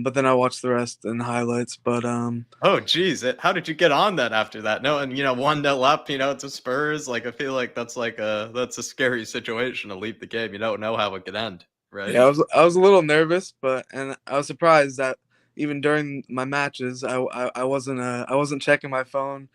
But then I watched the rest in highlights. But Oh geez, how did you get on that after that? No, and 1-0 up, to Spurs. Like I feel like that's a scary situation to leave the game. You don't know how it could end, right? yeah, I was a little nervous, and I was surprised that even during my matches, I wasn't checking my phone.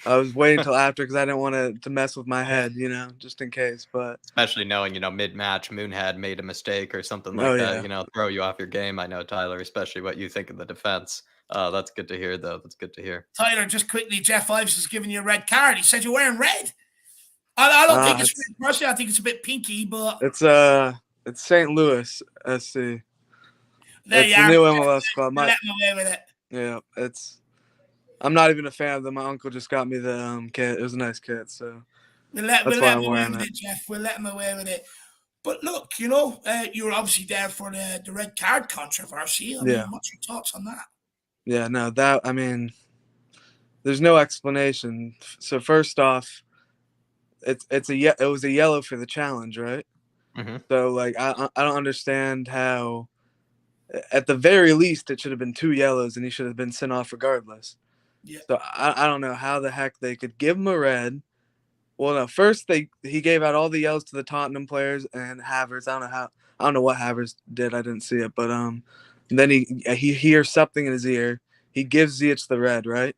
I was waiting until after because I didn't want to mess with my head, just in case. But especially knowing, mid-match Moonhead made a mistake or something like that, throw you off your game. I know, Tyler, especially what you think of the defense. That's good to hear, though. That's good to hear. Tyler, just quickly, Jeff Ives has given you a red card. He said you're wearing red. I don't think it's red personally. I think it's a bit pinky, but it's St. Louis SC. There it's you the are. new MLS club. Let me away with it. Yeah, I'm not even a fan of them. My uncle just got me the kit. It was a nice kit, so We'll let that's him why I'm away wearing with it. it, Jeff. We'll let him away with it. But look, you were obviously there for the red card controversy. I mean, what's your thoughts on that? Yeah, no, there's no explanation. So first off, it was a yellow for the challenge, right? Mm-hmm. So like I don't understand how. At the very least, it should have been 2 yellows, and he should have been sent off regardless. Yeah. So I don't know how the heck they could give him a red. Well, no, first he gave out all the yellows to the Tottenham players and Havertz. I don't know what Havertz did. I didn't see it, but then he hears something in his ear. He gives Ziyech the red, right?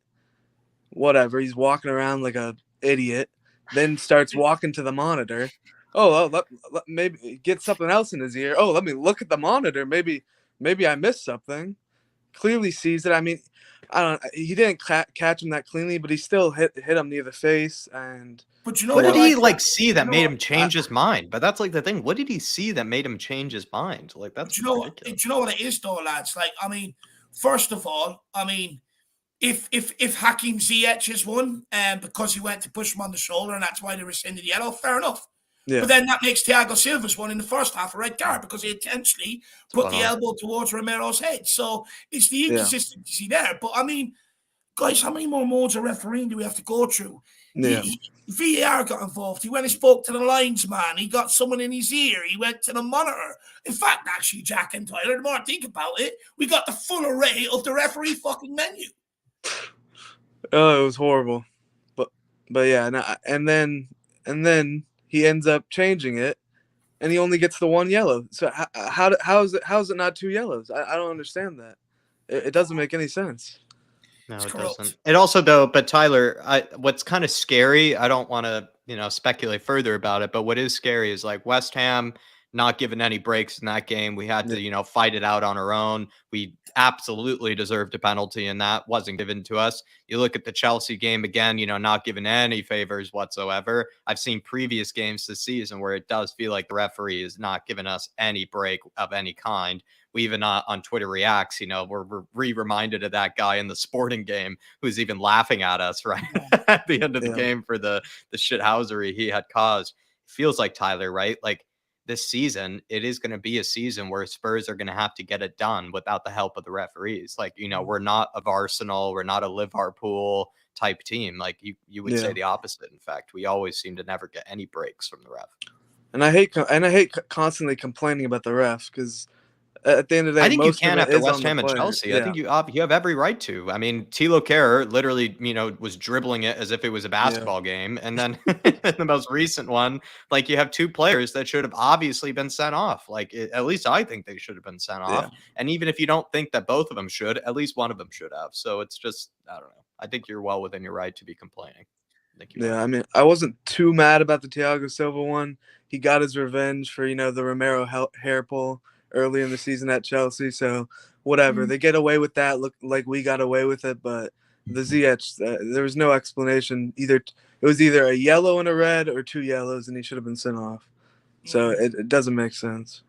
Whatever. He's walking around like a idiot. Then starts walking to the monitor. Oh, let maybe get something else in his ear. Oh, let me look at the monitor. Maybe I missed something. Clearly sees it. I mean, he didn't catch him that cleanly, but he still hit him near the face. And but you know what did he see that made him change his mind? But that's like the thing. What did he see that made him change his mind? Like that's ridiculous. Do you know what it is, though, lads? Like, I mean, first of all, I mean, if Hakim Ziyech is one, because he went to push him on the shoulder and that's why they rescinded the yellow, fair enough. Yeah. But then that makes Thiago Silva's one in the first half a red card because he intentionally put the elbow towards Romero's head. So it's the inconsistency there. But I mean, guys, how many more modes of refereeing do we have to go through? Yeah. VAR got involved. He went and spoke to the linesman. He got someone in his ear. He went to the monitor. In fact, actually, Jack and Tyler, the more I think about it, we got the full array of the referee fucking menu. Oh, it was horrible. But yeah, and then he ends up changing it, and he only gets the 1 yellow. So how is it not 2 yellows? I don't understand that. It doesn't make any sense. No, it doesn't. It also, though, but Tyler, what's kind of scary, I don't want to, speculate further about it, but what is scary is like West Ham not given any breaks in that game. We had to, fight it out on our own. We absolutely deserved a penalty, and that wasn't given to us. You look at the Chelsea game again, not given any favors whatsoever. I've seen previous games this season where it does feel like the referee is not giving us any break of any kind. We even on Twitter Reacts, we're reminded of that guy in the Sporting game who's even laughing at us right at the end of the game for the shithousery he had caused. It feels like, Tyler, right? Like this season, it is going to be a season where Spurs are going to have to get it done without the help of the referees. Like, we're not a Arsenal, we're not a Liverpool type team. Like you would say the opposite. In fact, we always seem to never get any breaks from the ref. And I hate constantly complaining about the ref because at the end of the day, I think most you can of it after is West on the Ham and player. Chelsea. Yeah. I think you have every right to. I mean, Thilo Kehrer literally, was dribbling it as if it was a basketball game. And then the most recent one, like you have 2 players that should have obviously been sent off. Like at least I think they should have been sent off. And even if you don't think that both of them should, at least one of them should have. So it's just, I don't know. I think you're well within your right to be complaining. I mean, I wasn't too mad about the Thiago Silva one. He got his revenge for, the Romero hair pull early in the season at Chelsea. So whatever, they get away with that. Look like we got away with it, but the Ziyech, there was no explanation. It was either a yellow and a red or 2 yellows, and he should have been sent off. So it doesn't make sense.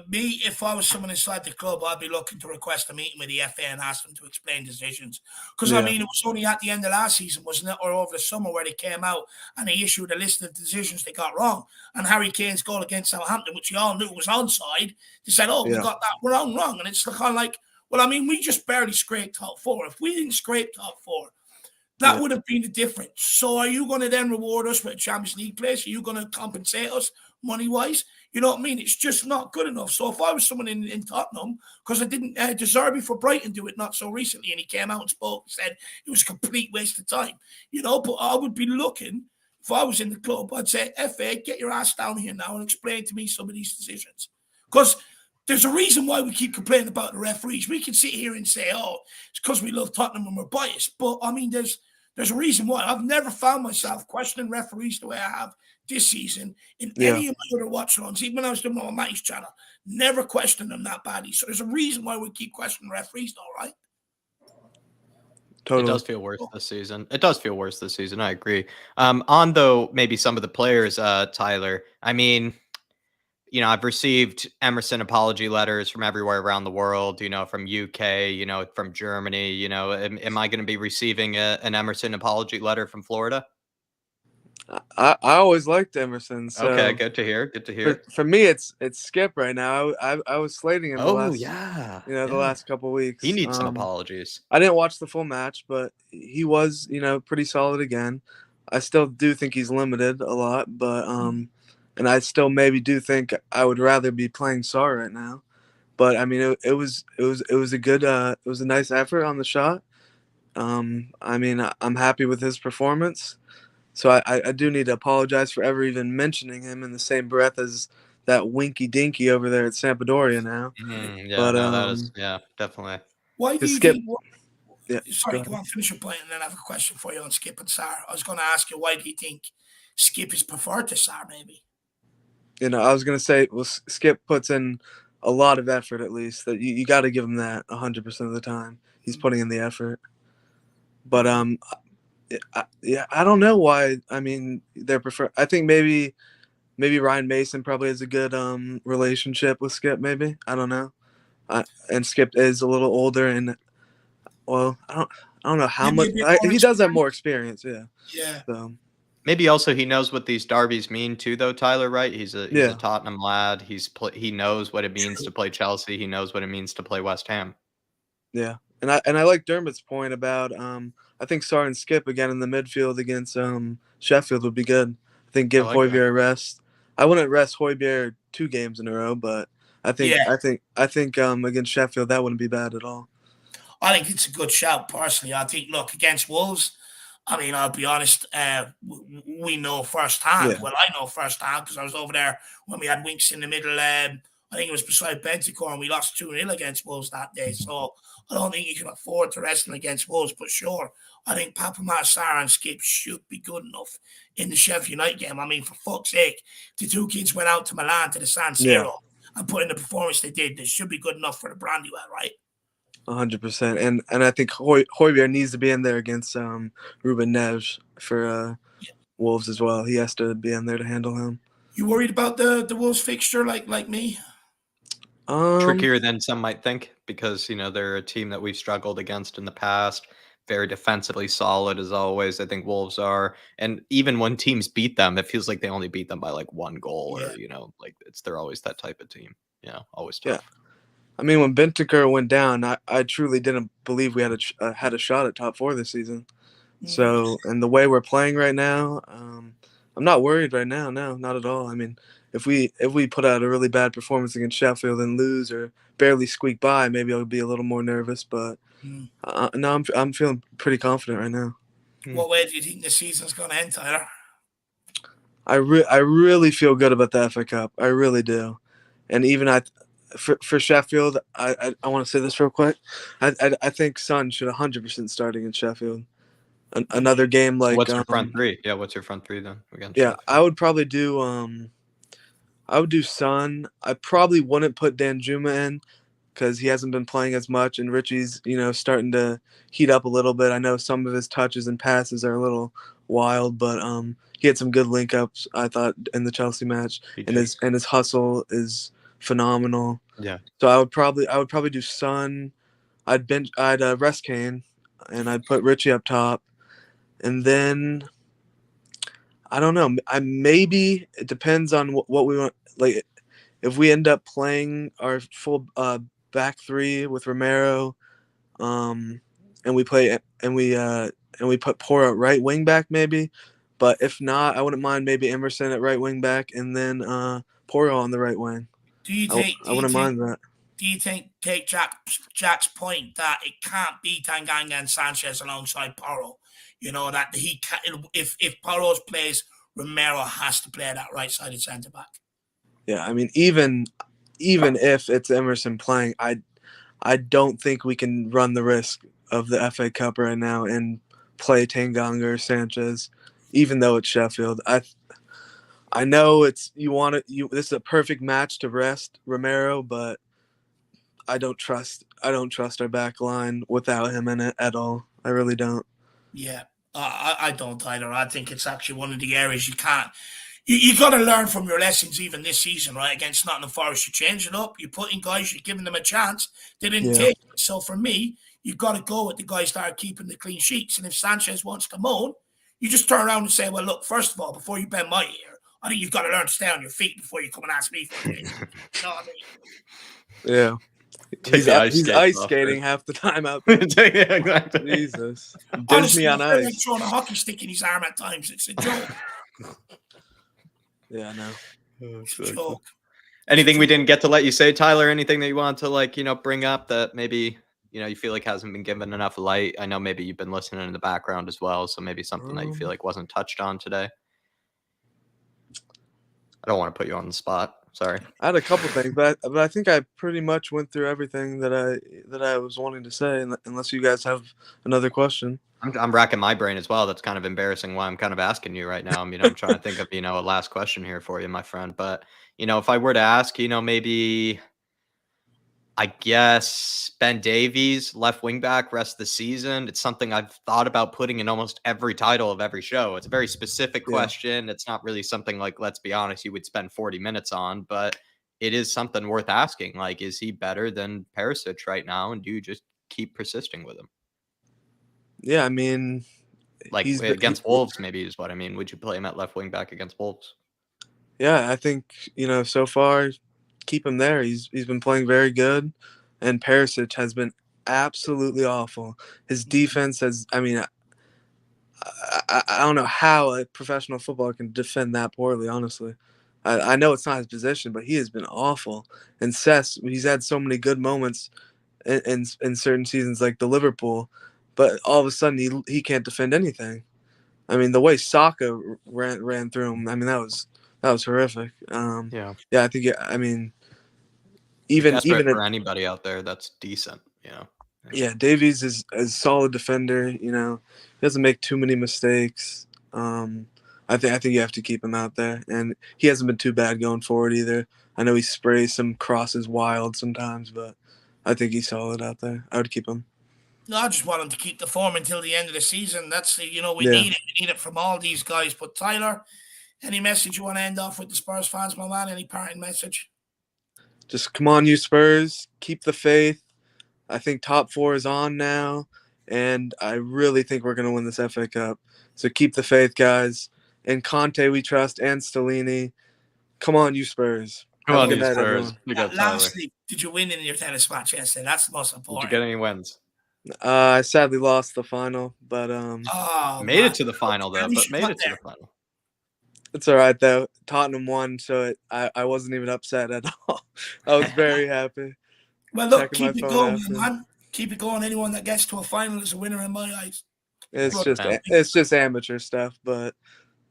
Me, if I was someone inside the club, I'd be looking to request a meeting with the FA and ask them to explain decisions. Because, I mean, it was only at the end of last season, wasn't it, or over the summer, where they came out and they issued a list of decisions they got wrong. And Harry Kane's goal against Southampton, which we all knew was onside, they said, we got that wrong. And it's kind of like, well, I mean, we just barely scraped top four. If we didn't scrape top four, that would have been the difference. So are you going to then reward us with a Champions League place? Are you going to compensate us money-wise? You know what I mean? It's just not good enough. So if I was someone in Tottenham, because I didn't deserve it for Brighton do it not so recently, and he came out and spoke and said it was a complete waste of time, but I would be looking, if I was in the club, I'd say, FA, get your ass down here now and explain to me some of these decisions. Because there's a reason why we keep complaining about the referees. We can sit here and say, it's because we love Tottenham and we're biased. But, I mean, there's a reason why. I've never found myself questioning referees the way I have this season in any of my other watch-alongs, even when I was doing it on Matty's channel. Never questioned them that badly. So there's a reason why we keep questioning referees, all right? Totally. It does feel worse this season. It does feel worse this season. I agree. On, though, maybe some of the players, Tyler, I mean, I've received Emerson apology letters from everywhere around the world, from UK, from Germany, am I going to be receiving an Emerson apology letter from Florida? I always liked Emerson. So okay, good to hear. Good to hear. For me, it's Skip right now. I was slating him. The last couple of weeks. He needs some apologies. I didn't watch the full match, but he was, pretty solid again. I still do think he's limited a lot, but and I still maybe do think I would rather be playing Sarr right now. But I mean, it was a good, it was a nice effort on the shot. I mean, I'm happy with his performance. So I do need to apologize for ever even mentioning him in the same breath as that Winky Dinky over there at Sampdoria now. That is, definitely. Why do you Skip? Sorry, go on, finish your point, and then I have a question for you on Skip and Sarr. I was going to ask you, why do you think Skip is preferred to Sarr, maybe? I was going to say, well, Skip puts in a lot of effort, at least. That you got to give him that 100% of the time. He's putting in the effort. But I don't know why. I mean, they're prefer. I think maybe Ryan Mason probably has a good relationship with Skip. Maybe, I don't know. And Skip is a little older, and well, I don't know how much he does have more experience. Yeah. So maybe also he knows what these derbies mean too, though. Tyler, right? He's a Tottenham lad. He knows what it means to play Chelsea. He knows what it means to play West Ham. Yeah, and I like Dermot's point about I think Sarr and Skip again in the midfield against Sheffield would be good. I think give Højbjerg a rest. I wouldn't rest Højbjerg 2 games in a row, but I think against Sheffield that wouldn't be bad at all. I think it's a good shout personally. I think against Wolves, I mean, I'll be honest, we know firsthand. Yeah. Well, I know firsthand because I was over there when we had Winks in the middle. I think it was beside Bentancur, and we lost 2-0 against Wolves that day. So I don't think you can afford to wrestle against Wolves. But sure, I think Sarr and Skip should be good enough in the Sheffield United game. I mean, for fuck's sake, the 2 kids went out to Milan to the San Siro and put in the performance they did. They should be good enough for the Brandywell, right? 100%. And I think Højbjerg needs to be in there against Ruben Neves for Wolves as well. He has to be in there to handle him. You worried about the Wolves fixture like me? Trickier than some might think because, they're a team that we've struggled against in the past. Very defensively solid as always. I think Wolves are. And even when teams beat them, it feels like they only beat them by 1 goal or, they're always that type of team. Always tough. Yeah. I mean, when Bentancur went down, I truly didn't believe we had a shot at top 4 this season. So, and the way we're playing right now, I'm not worried right now. No, not at all. I mean, if we put out a really bad performance against Sheffield and lose or barely squeak by, maybe I'll be a little more nervous. But no, I'm feeling pretty confident right now. What way do you think the season's going to end, Tyler? I really feel good about the FA Cup. I really do. And even for Sheffield, I want to say this real quick. I think Son should 100% start against Sheffield. Another game like. What's your front three? Yeah, what's your front three then? Against Sheffield? I would probably do. I would do Son. I probably wouldn't put Danjuma in because he hasn't been playing as much, and Richie's starting to heat up a little bit. I know some of his touches and passes are a little wild, but he had some good link ups, I thought, in the Chelsea match, and his hustle is phenomenal. Yeah. So I would probably do Son. I'd rest Kane, and I'd put Richie up top, and then I don't know. Maybe it depends on what we want. Like, if we end up playing our full back three with Romero, and we put Poro at right wing back maybe. But if not, I wouldn't mind maybe Emerson at right wing back and then Poro on the right wing. I wouldn't mind that. Do you think, take Jack's point, that it can't be Tanganga and Sanchez alongside Poro? You know, that he can, if Poro plays, Romero has to play that right-sided centre-back. Yeah, I mean, even if it's Emerson playing, I don't think we can run the risk of the FA Cup right now and play Tanganga or Sanchez, even though it's Sheffield. I know this is a perfect match to rest Romero, but I don't trust our back line without him in it at all. I really don't. Yeah, I don't either. I think it's actually one of the areas you can't. You got to learn from your lessons even this season, right? Against Nottingham Forest, you change it up. You put in guys, you're giving them a chance. They didn't take it. So for me, you've got to go with the guys that are keeping the clean sheets. And if Sanchez wants to moan, you just turn around and say, well, look, first of all, before you bend my ear, I think you've got to learn to stay on your feet before you come and ask me for it. You know what I mean? Yeah. He's ice skating half the time out there. Yeah, exactly. Jesus. Honestly, me on ice. Like throwing a hockey stick in his arm at times. It's a joke. Yeah, I know. It's a joke. Anything we didn't get to let you say, Tyler? Anything that you want to bring up that maybe you feel like hasn't been given enough light? I know maybe you've been listening in the background as well, so maybe something that you feel like wasn't touched on today. I don't want to put you on the spot. Sorry. I had a couple things, but I think I pretty much went through everything that I was wanting to say, unless you guys have another question. I'm racking my brain as well. That's kind of embarrassing why I'm kind of asking you right now. I'm trying to think of, a last question here for you, my friend. But, if I were to ask, maybe, I guess, Ben Davies, left wing back, rest of the season. It's something I've thought about putting in almost every title of every show. It's a very specific question. It's not really something like, let's be honest, you would spend 40 minutes on, but it is something worth asking. Like, is he better than Perisic right now? And do you just keep persisting with him? Yeah, I mean, like against Wolves, maybe is what I mean. Would you play him at left wing back against Wolves? Yeah, I think so far, keep him there. He's been playing very good, and Perisic has been absolutely awful. His defense has. I mean, I don't know how a professional footballer can defend that poorly. Honestly, I know it's not his position, but he has been awful. And Cesc, he's had so many good moments in certain seasons, like the Liverpool. But all of a sudden, he can't defend anything. I mean, the way Saka ran through him, I mean, that was horrific. Yeah, I think. I mean, even for anybody out there that's decent, Yeah, Davies is a solid defender. He doesn't make too many mistakes. I think you have to keep him out there, and he hasn't been too bad going forward either. I know he sprays some crosses wild sometimes, but I think he's solid out there. I would keep him. No, I just want him to keep the form until the end of the season. That's we need it. We need it from all these guys. But Tyler, any message you want to end off with the Spurs fans, my man? Any parting message? Just come on, you Spurs. Keep the faith. I think top 4 is on now, and I really think we're going to win this FA Cup. So keep the faith, guys. And Conte, we trust, and Stellini. Come on, you Spurs. Come on, you Spurs. Lastly, did you win in your tennis match yesterday? That's the most important. Did you get any wins? I sadly lost the final, but made it to the final though. But made it to the final. It's all right though. Tottenham won, so I wasn't even upset at all. I was very happy. Well, look, keep it going, man. Keep it going. Anyone that gets to a final is a winner in my eyes. It's just amateur stuff, but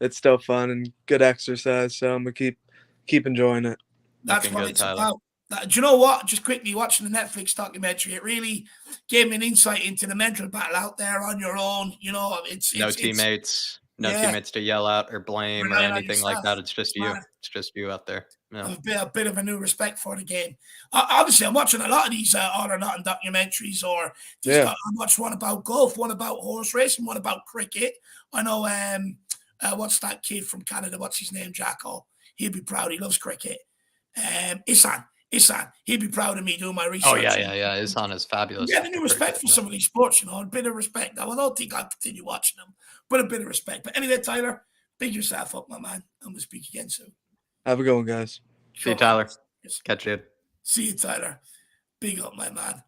it's still fun and good exercise. So I'm gonna keep enjoying it. That's what it's about. Do you know what? Just quickly watching the Netflix documentary, it really gave me an insight into the mental battle out there on your own. It's no teammates to yell at or blame or anything like that. It's just you. It's just you out there. Yeah. A bit of a new respect for the game. Obviously, I'm watching a lot of these All or Nothing documentaries, or I watched one about golf, one about horse racing, one about cricket. I know, what's that kid from Canada? What's his name? Jacko. He'd be proud. He loves cricket. Isan. He'd be proud of me doing my research. Oh, yeah. Isan is fabulous. Yeah, a new respect for some of these sports, a bit of respect. Now, I don't think I'll continue watching them, but a bit of respect. But anyway, Tyler, big yourself up, my man, and we'll speak again soon. Have a good one, guys. See you, Tyler. Catch you. See you, Tyler. Big up, my man.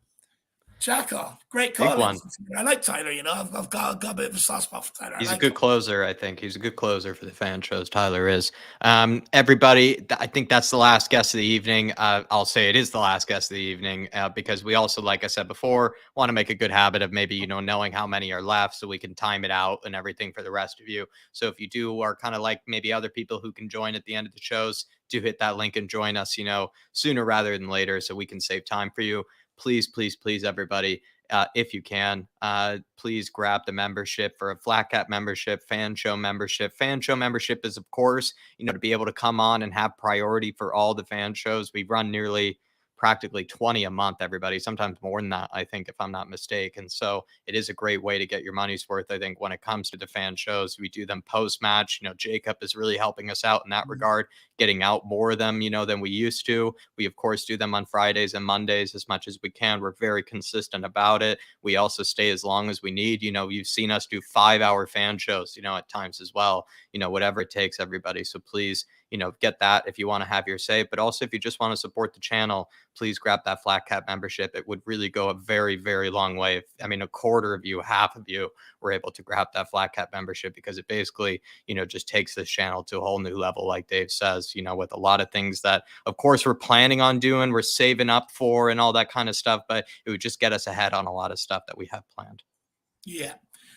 Jacko, great call. I like Tyler, I've got a bit of a soft spot for Tyler. He's a good closer, I think. He's a good closer for the fan shows. Tyler is. Everybody, I think that's the last guest of the evening. I'll say it is the last guest of the evening because we also, like I said before, want to make a good habit of maybe, knowing how many are left so we can time it out and everything for the rest of you. So if you do are kind of like maybe other people who can join at the end of the shows, do hit that link and join us, sooner rather than later so we can save time for you. Please, everybody, if you can, please grab the membership for a Flat Cap membership, fan show membership. Fan show membership is, of course, to be able to come on and have priority for all the fan shows. We run practically 20 a month, everybody, sometimes more than that, I think, if I'm not mistaken. So it is a great way to get your money's worth. I think when it comes to the fan shows, we do them post-match. Jacob is really helping us out in that regard, getting out more of them, than we used to. We, of course, do them on Fridays and Mondays as much as we can. We're very consistent about it. We also stay as long as we need. You've seen us do 5-hour fan shows, at times as well, whatever it takes, everybody. So please, get that if you want to have your say, but also if you just want to support the channel, please grab that Flat Cap membership. It would really go a very, very long way. A quarter of you, half of you were able to grab that Flat Cap membership because it basically, just takes this channel to a whole new level, like Dave says, with a lot of things that, of course, we're planning on doing, we're saving up for and all that kind of stuff, but it would just get us ahead on a lot of stuff that we have planned. Yeah.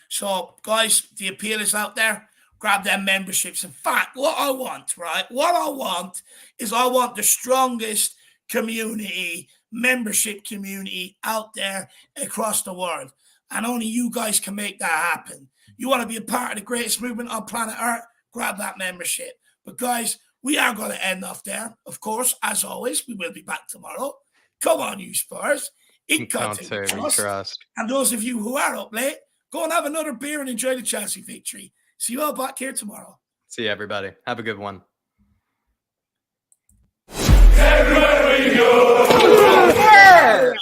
So, guys, the appeal is out there. Grab their memberships. In fact, what I want is I want the strongest membership community out there across the world. And only you guys can make that happen. You want to be a part of the greatest movement on planet Earth? Grab that membership. But guys, we are going to end off there. Of course, as always, we will be back tomorrow. Come on, you Spurs. Trust. And those of you who are up late, go and have another beer and enjoy the Chelsea victory. See you all back here tomorrow. See you, everybody. Have a good one.